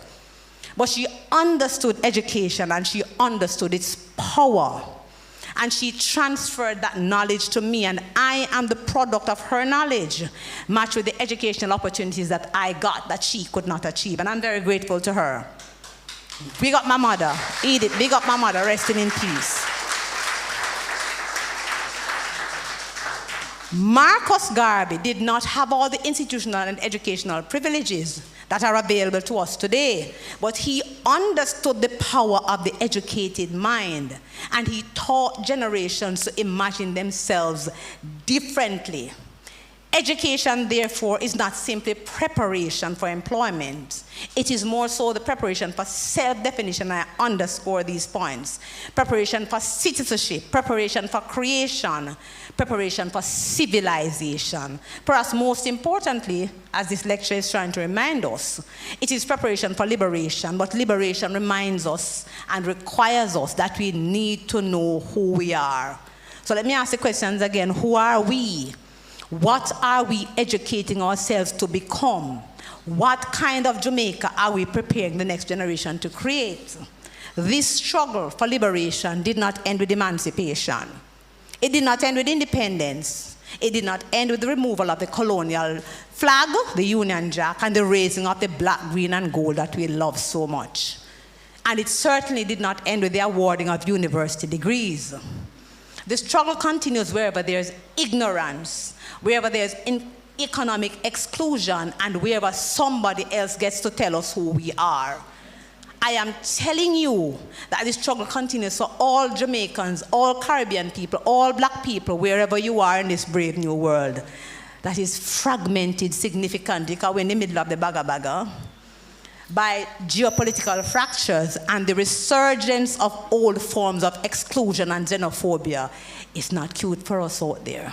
But she understood education and she understood its power. And she transferred that knowledge to me, and I am the product of her knowledge, matched with the educational opportunities that I got that she could not achieve. And I'm very grateful to her. Big up my mother, Edith, big up my mother, resting in peace. Marcus Garvey did not have all the institutional and educational privileges that are available to us today, but he understood the power of the educated mind, and he taught generations to imagine themselves differently. Education, therefore, is not simply preparation for employment. It is more so the preparation for self-definition. I underscore these points. Preparation for citizenship, preparation for creation, preparation for civilization. Perhaps most importantly, as this lecture is trying to remind us, it is preparation for liberation, but liberation reminds us and requires us that we need to know who we are. So let me ask the questions again. Who are we? What are we educating ourselves to become? What kind of Jamaica are we preparing the next generation to create? This struggle for liberation did not end with emancipation. It did not end with independence. It did not end with the removal of the colonial flag, the Union Jack, and the raising of the black, green, and gold that we love so much. And it certainly did not end with the awarding of university degrees. The struggle continues wherever there's ignorance, wherever there's economic exclusion, and wherever somebody else gets to tell us who we are. I am telling you that the struggle continues for all Jamaicans, all Caribbean people, all black people, wherever you are in this brave new world that is fragmented significantly, because we're in the middle of the baga by geopolitical fractures and the resurgence of old forms of exclusion and xenophobia. It's not cute for us out there.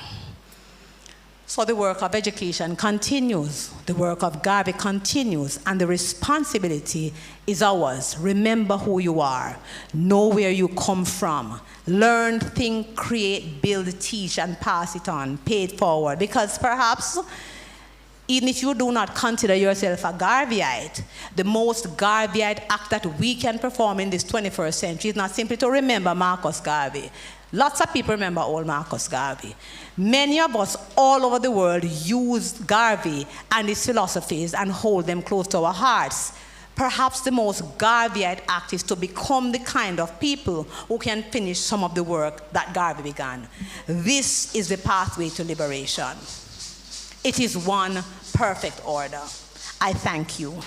So the work of education continues, the work of Garvey continues, and the responsibility is ours. Remember who you are, know where you come from, learn, think, create, build, teach, and pass it on, pay it forward. Because perhaps even if you do not consider yourself a Garveyite, the most Garveyite act that we can perform in this 21st century is not simply to remember Marcus Garvey. Lots of people remember old Marcus Garvey. Many of us all over the world use Garvey and his philosophies and hold them close to our hearts. Perhaps the most Garveyite act is to become the kind of people who can finish some of the work that Garvey began. This is the pathway to liberation. It is one perfect order. I thank you.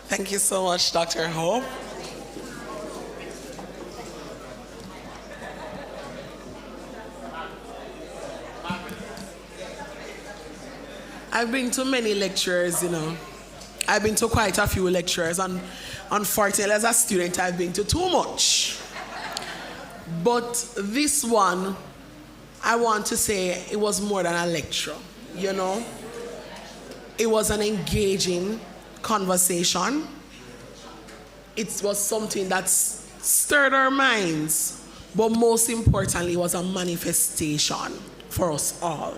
Thank you so much, Dr. Hope. I've been to many lectures, you know. I've been to quite a few lectures, and unfortunately, as a student, I've been to too much. But this one, I want to say it was more than a lecture, you know. It was an engaging conversation. It was something that stirred our minds, but most importantly, it was a manifestation for us all.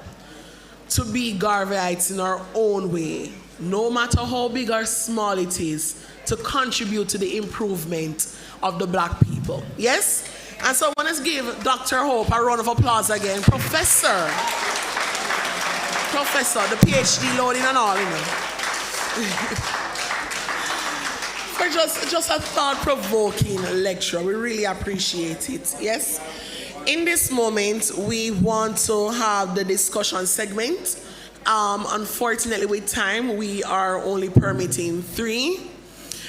To be Garveyites in our own way, no matter how big or small it is, to contribute to the improvement of the black people. Yes? And so I want to give Dr. Hope a round of applause again. Professor, the PhD loading and all, you know. For just a thought-provoking lecture. We really appreciate it. Yes? In this moment, we want to have the discussion segment. Unfortunately, with time, we are only permitting 3.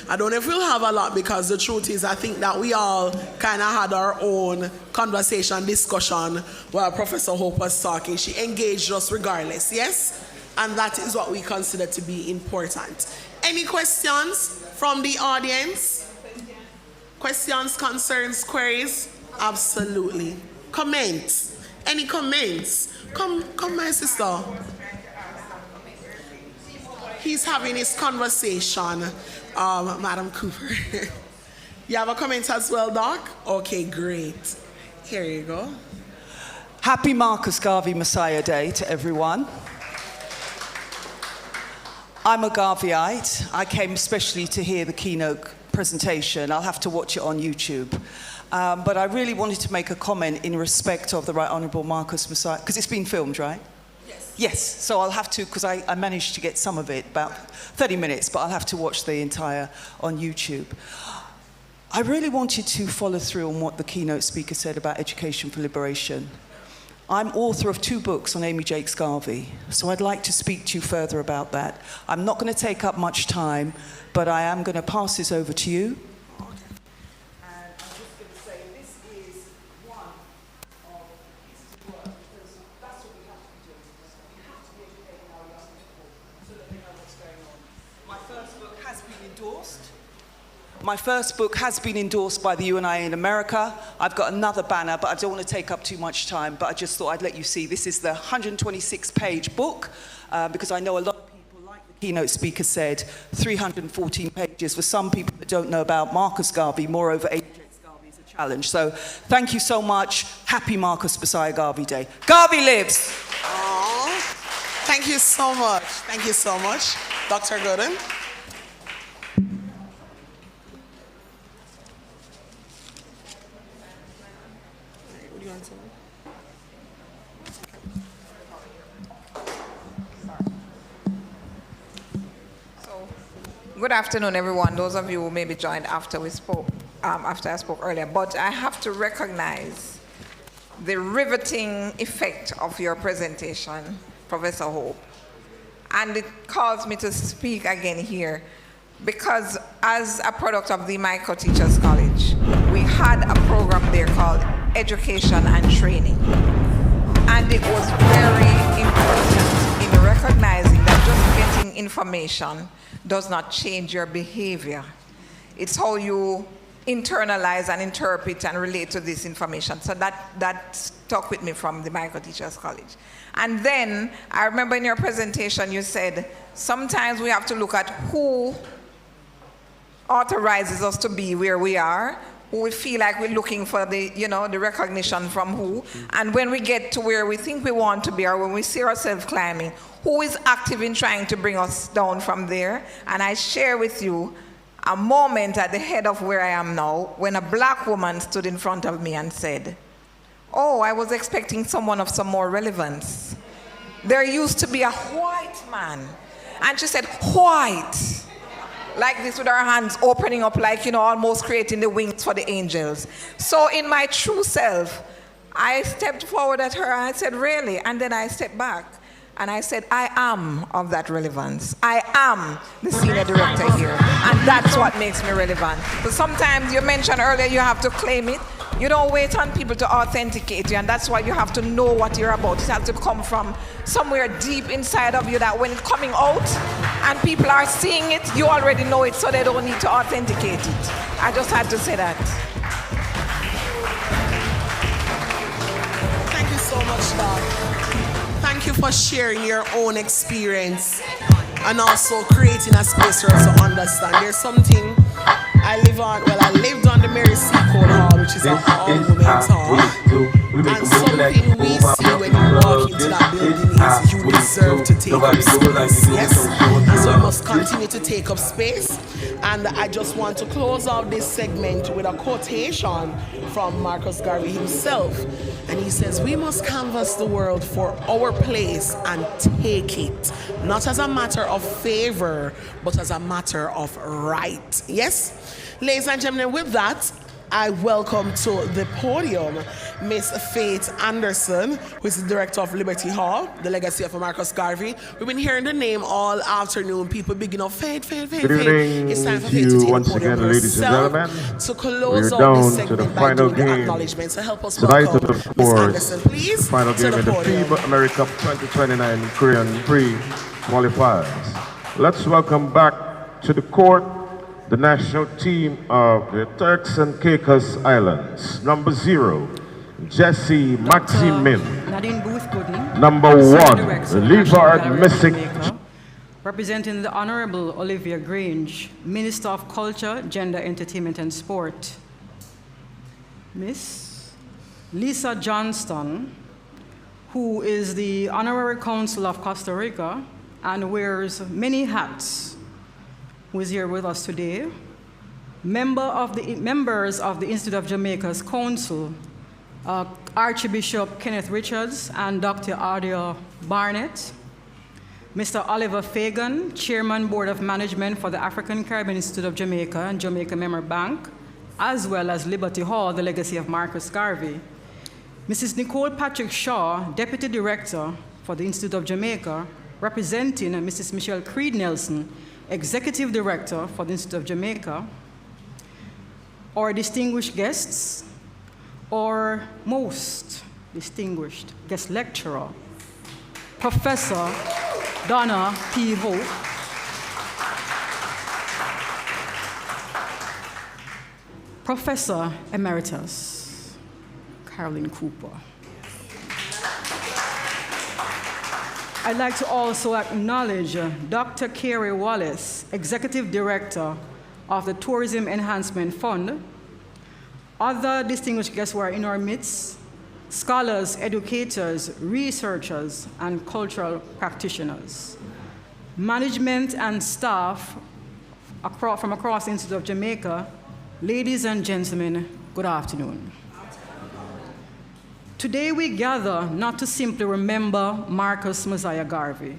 I don't know if we'll have a lot, because the truth is, I think that we all kind of had our own conversation, discussion while Professor Hope was talking. She engaged us regardless, yes? And that is what we consider to be important. Any questions from the audience? Questions, concerns, queries? Absolutely. Comments? Any comments? Come, my sister. He's having his conversation, Madam Cooper. You have a comment as well, Doc? Okay, great. Here you go. Happy Marcus Garvey Mosiah Day to everyone. I'm a Garveyite. I came especially to hear the keynote presentation. I'll have to watch it on YouTube. But I really wanted to make a comment in respect of the Right Honourable Marcus Mosiah, because it's been filmed, right? Yes, so I'll have to, because I managed to get some of it, about 30 minutes, but I'll have to watch the entire on YouTube. I really wanted to follow through on what the keynote speaker said about education for liberation. I'm author of 2 books on Amy Jakes Garvey, so I'd like to speak to you further about that. I'm not going to take up much time, but I am going to pass this over to you. My first book has been endorsed by the UNI in America. I've got another banner, but I don't want to take up too much time, but I just thought I'd let you see. This is the 126-page book, because I know a lot of people, like the keynote speaker said, 314 pages. For some people that don't know about Marcus Garvey, moreover, Amy Jakes Garvey is a challenge. So thank you so much. Happy Marcus Mosiah Garvey Day. Garvey lives! Aww. Thank you so much. Thank you so much. Dr. Gooden. Good afternoon, everyone. Those of you who maybe joined after we spoke, after I spoke earlier. But I have to recognize the riveting effect of your presentation, Professor Hope. And it calls me to speak again here, because as a product of the Jamaica Teachers College, we had a program there called Education and Training. And it was very important in recognizing that just getting information does not change your behavior. It's how you internalize and interpret and relate to this information. So that stuck with me from the Micro Teachers College. And then I remember in your presentation you said, sometimes we have to look at who authorizes us to be where we are, who we feel like we're looking for the, the recognition from who. And when we get to where we think we want to be, or when we see ourselves climbing, who is active in trying to bring us down from there. And I share with you a moment at the head of where I am now when a black woman stood in front of me and said, oh, I was expecting someone of some more relevance. There used to be a white man. And she said, white. Like this with her hands opening up like, almost creating the wings for the angels. So in my true self, I stepped forward at her and I said, really? And then I stepped back. And I said, I am of that relevance. I am the senior director here. And that's what makes me relevant. So sometimes you mentioned earlier you have to claim it. You don't wait on people to authenticate you. And that's why you have to know what you're about. It has to come from somewhere deep inside of you that when it's coming out and people are seeing it, you already know it, so they don't need to authenticate it. I just had to say that. Thank you so much, Doc. Thank you for sharing your own experience and also creating a space for us to understand. There's something I lived on the Mary C. Cole Hall, which is an all-women's hall. And something we see when you walk into that building is you deserve to take up space, yes? And so you must continue to take up space. And I just want to close out this segment with a quotation from Marcus Garvey himself. And he says, we must canvass the world for our place and take it, not as a matter of favor, but as a matter of right. Yes? Ladies and gentlemen, with that, I welcome to the podium Miss Faith Anderson, who is the director of Liberty Hall, the legacy of Marcus Garvey. We've been hearing the name all afternoon. People begin of Faith. Good evening it's time for to Faith to you take once the podium again, ladies and herself gentlemen. to close We're out down this to the segment by final doing the game acknowledgements. So help us tonight, welcome of Miss course, Anderson, please, the final to game the in the podium. FIBA America 2029 Korean pre-qualifiers. Let's welcome back to the court the national team of the Turks and Caicos Islands. Number 0, Jesse Maximin. Nadine Booth Gooden. Number 1, Leonard Messick. Representing the Honorable Olivia Grange, Minister of Culture, Gender, Entertainment and Sport. Miss Lisa Johnston, who is the Honorary Consul of Costa Rica and wears many hats, who is here with us today. Members of the Institute of Jamaica's Council, Archbishop Kenneth Richards and Dr. Adia Barnett. Mr. Oliver Fagan, Chairman, Board of Management for the African Caribbean Institute of Jamaica and Jamaica Member Bank, as well as Liberty Hall, the legacy of Marcus Garvey. Mrs. Nicole Patrick Shaw, Deputy Director for the Institute of Jamaica, representing Mrs. Michelle Creed Nelson, Executive Director for the Institute of Jamaica. Our distinguished guests, our most distinguished guest lecturer, Professor Donna P. Hope, Professor Emeritus Caroline Cooper. I'd like to also acknowledge Dr. Carey Wallace, Executive Director of the Tourism Enhancement Fund, other distinguished guests who are in our midst, scholars, educators, researchers, and cultural practitioners, management and staff from across the Institute of Jamaica. Ladies and gentlemen, good afternoon. Today we gather not to simply remember Marcus Mosiah Garvey,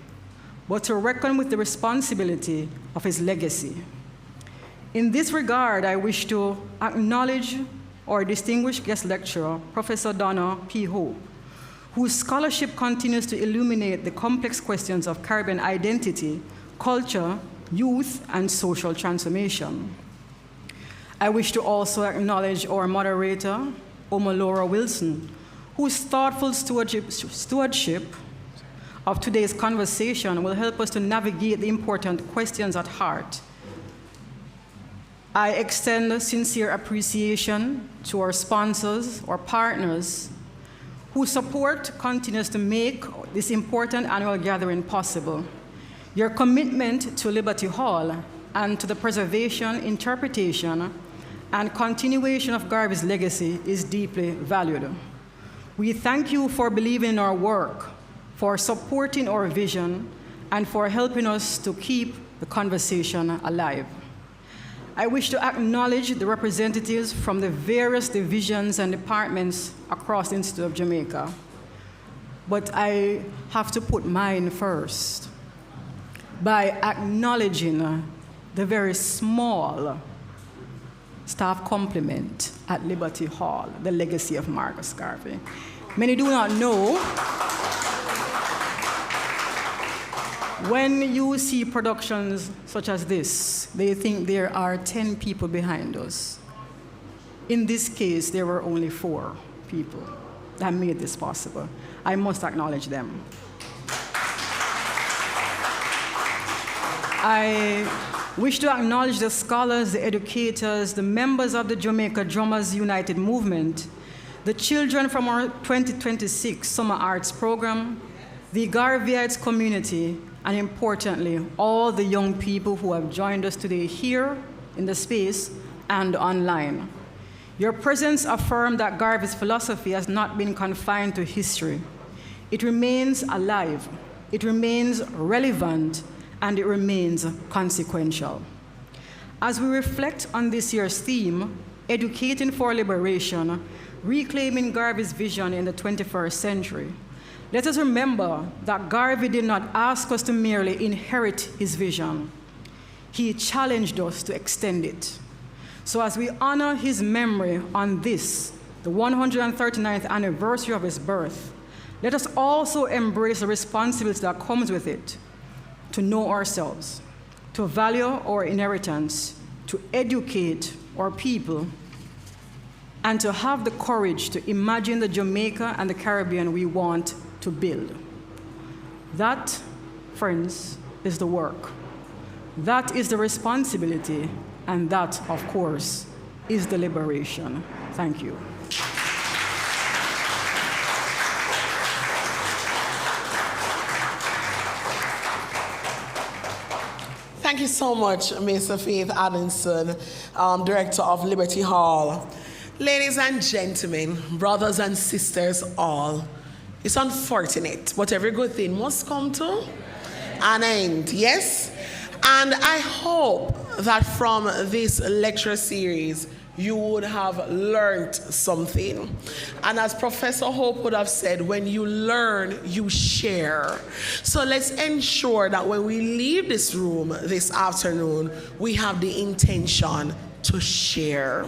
but to reckon with the responsibility of his legacy. In this regard, I wish to acknowledge our distinguished guest lecturer, Professor Donna P. Hope, whose scholarship continues to illuminate the complex questions of Caribbean identity, culture, youth, and social transformation. I wish to also acknowledge our moderator, Oma Laura Wilson, whose thoughtful stewardship of today's conversation will help us to navigate the important questions at heart. I extend sincere appreciation to our sponsors, our partners, whose support continues to make this important annual gathering possible. Your commitment to Liberty Hall and to the preservation, interpretation, and continuation of Garvey's legacy is deeply valued. We thank you for believing in our work, for supporting our vision, and for helping us to keep the conversation alive. I wish to acknowledge the representatives from the various divisions and departments across the Institute of Jamaica, but I have to put mine first by acknowledging the very small staff complement at Liberty Hall, the legacy of Marcus Garvey. Many do not know, when you see productions such as this, they think there are 10 people behind us. In this case, there were only 4 people that made this possible. I must acknowledge them. I wish to acknowledge the scholars, the educators, the members of the Jamaica Drummers United Movement, the children from our 2026 Summer Arts Program, the Garveyites community, and importantly, all the young people who have joined us today here in the space and online. Your presence affirmed that Garvey's philosophy has not been confined to history. It remains alive, it remains relevant, and it remains consequential. As we reflect on this year's theme, Educating for Liberation, Reclaiming Garvey's Vision in the 21st Century, let us remember that Garvey did not ask us to merely inherit his vision. He challenged us to extend it. So as we honor his memory on this, the 139th anniversary of his birth, let us also embrace the responsibility that comes with it, to know ourselves, to value our inheritance, to educate our people, and to have the courage to imagine the Jamaica and the Caribbean we want to build. That, friends, is the work. That is the responsibility, and that, of course, is the liberation. Thank you. Thank you so much, Mr. Faith Adamson, Director of Liberty Hall. Ladies and gentlemen, brothers and sisters all, it's unfortunate, but every good thing must come to an end, yes? And I hope that from this lecture series, you would have learned something. And as Professor Hope would have said, when you learn, you share. So let's ensure that when we leave this room this afternoon, we have the intention to share.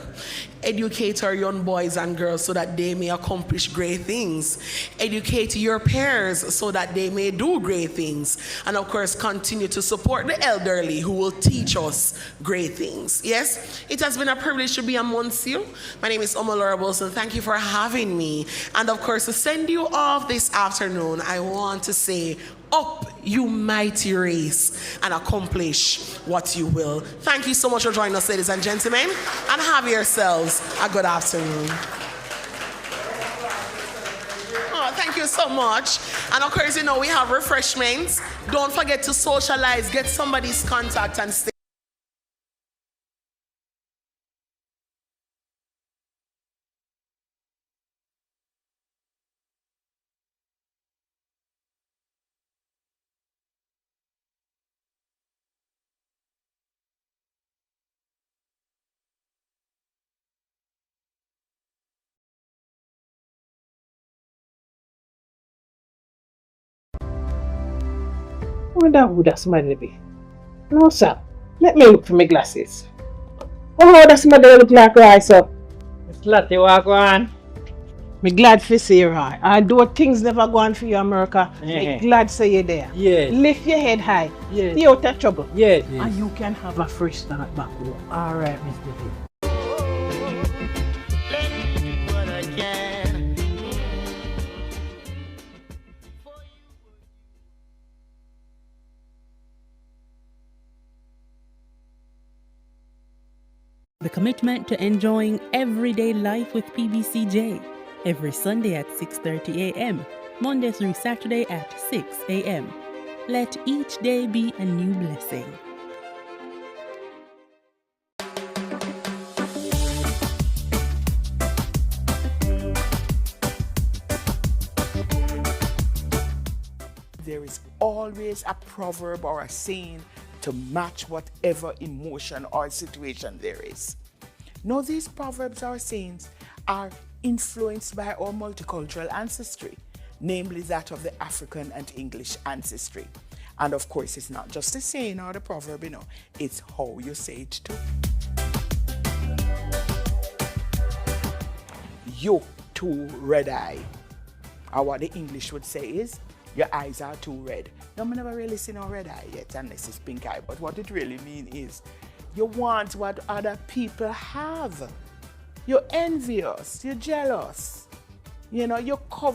Educate our young boys and girls so that they may accomplish great things. Educate your peers so that they may do great things. And of course, continue to support the elderly who will teach us great things. Yes, it has been a privilege to be amongst you. My name is Omolora Wilson. Thank you for having me. And of course, to send you off this afternoon, I want to say, up, you mighty race, and accomplish what you will. Thank you so much for joining us, ladies and gentlemen, and have yourselves a good afternoon. Oh, thank you so much. And of course, you know, we have refreshments. Don't forget to socialize, get somebody's contact, and stay. I wonder who that somebody be. No, sir. Let me look for my glasses. Oh, that somebody look like right, sir. It's Lottie, walk on. Me glad for see you, right? Although things never go on for you, America, me glad to see you there. Yeah. Lift your head high. Yeah. Stay out of trouble. Yeah. And you can have a fresh start back home. All right, Mr. B. the commitment to enjoying everyday life with PBCJ every Sunday at 6:30 a.m., Monday through Saturday at 6 a.m. Let each day be a new blessing. There is always a proverb or a saying to match whatever emotion or situation there is. Now, these proverbs or sayings are influenced by our multicultural ancestry, namely that of the African and English ancestry. And of course, it's not just the saying or the proverb, it's how you say it too. You too red eye. Or what the English would say is, your eyes are too red. Now, I never really seen a red eye yet, unless it's pink eye. But what it really means is, you want what other people have. You're envious, you're jealous. You're coveting.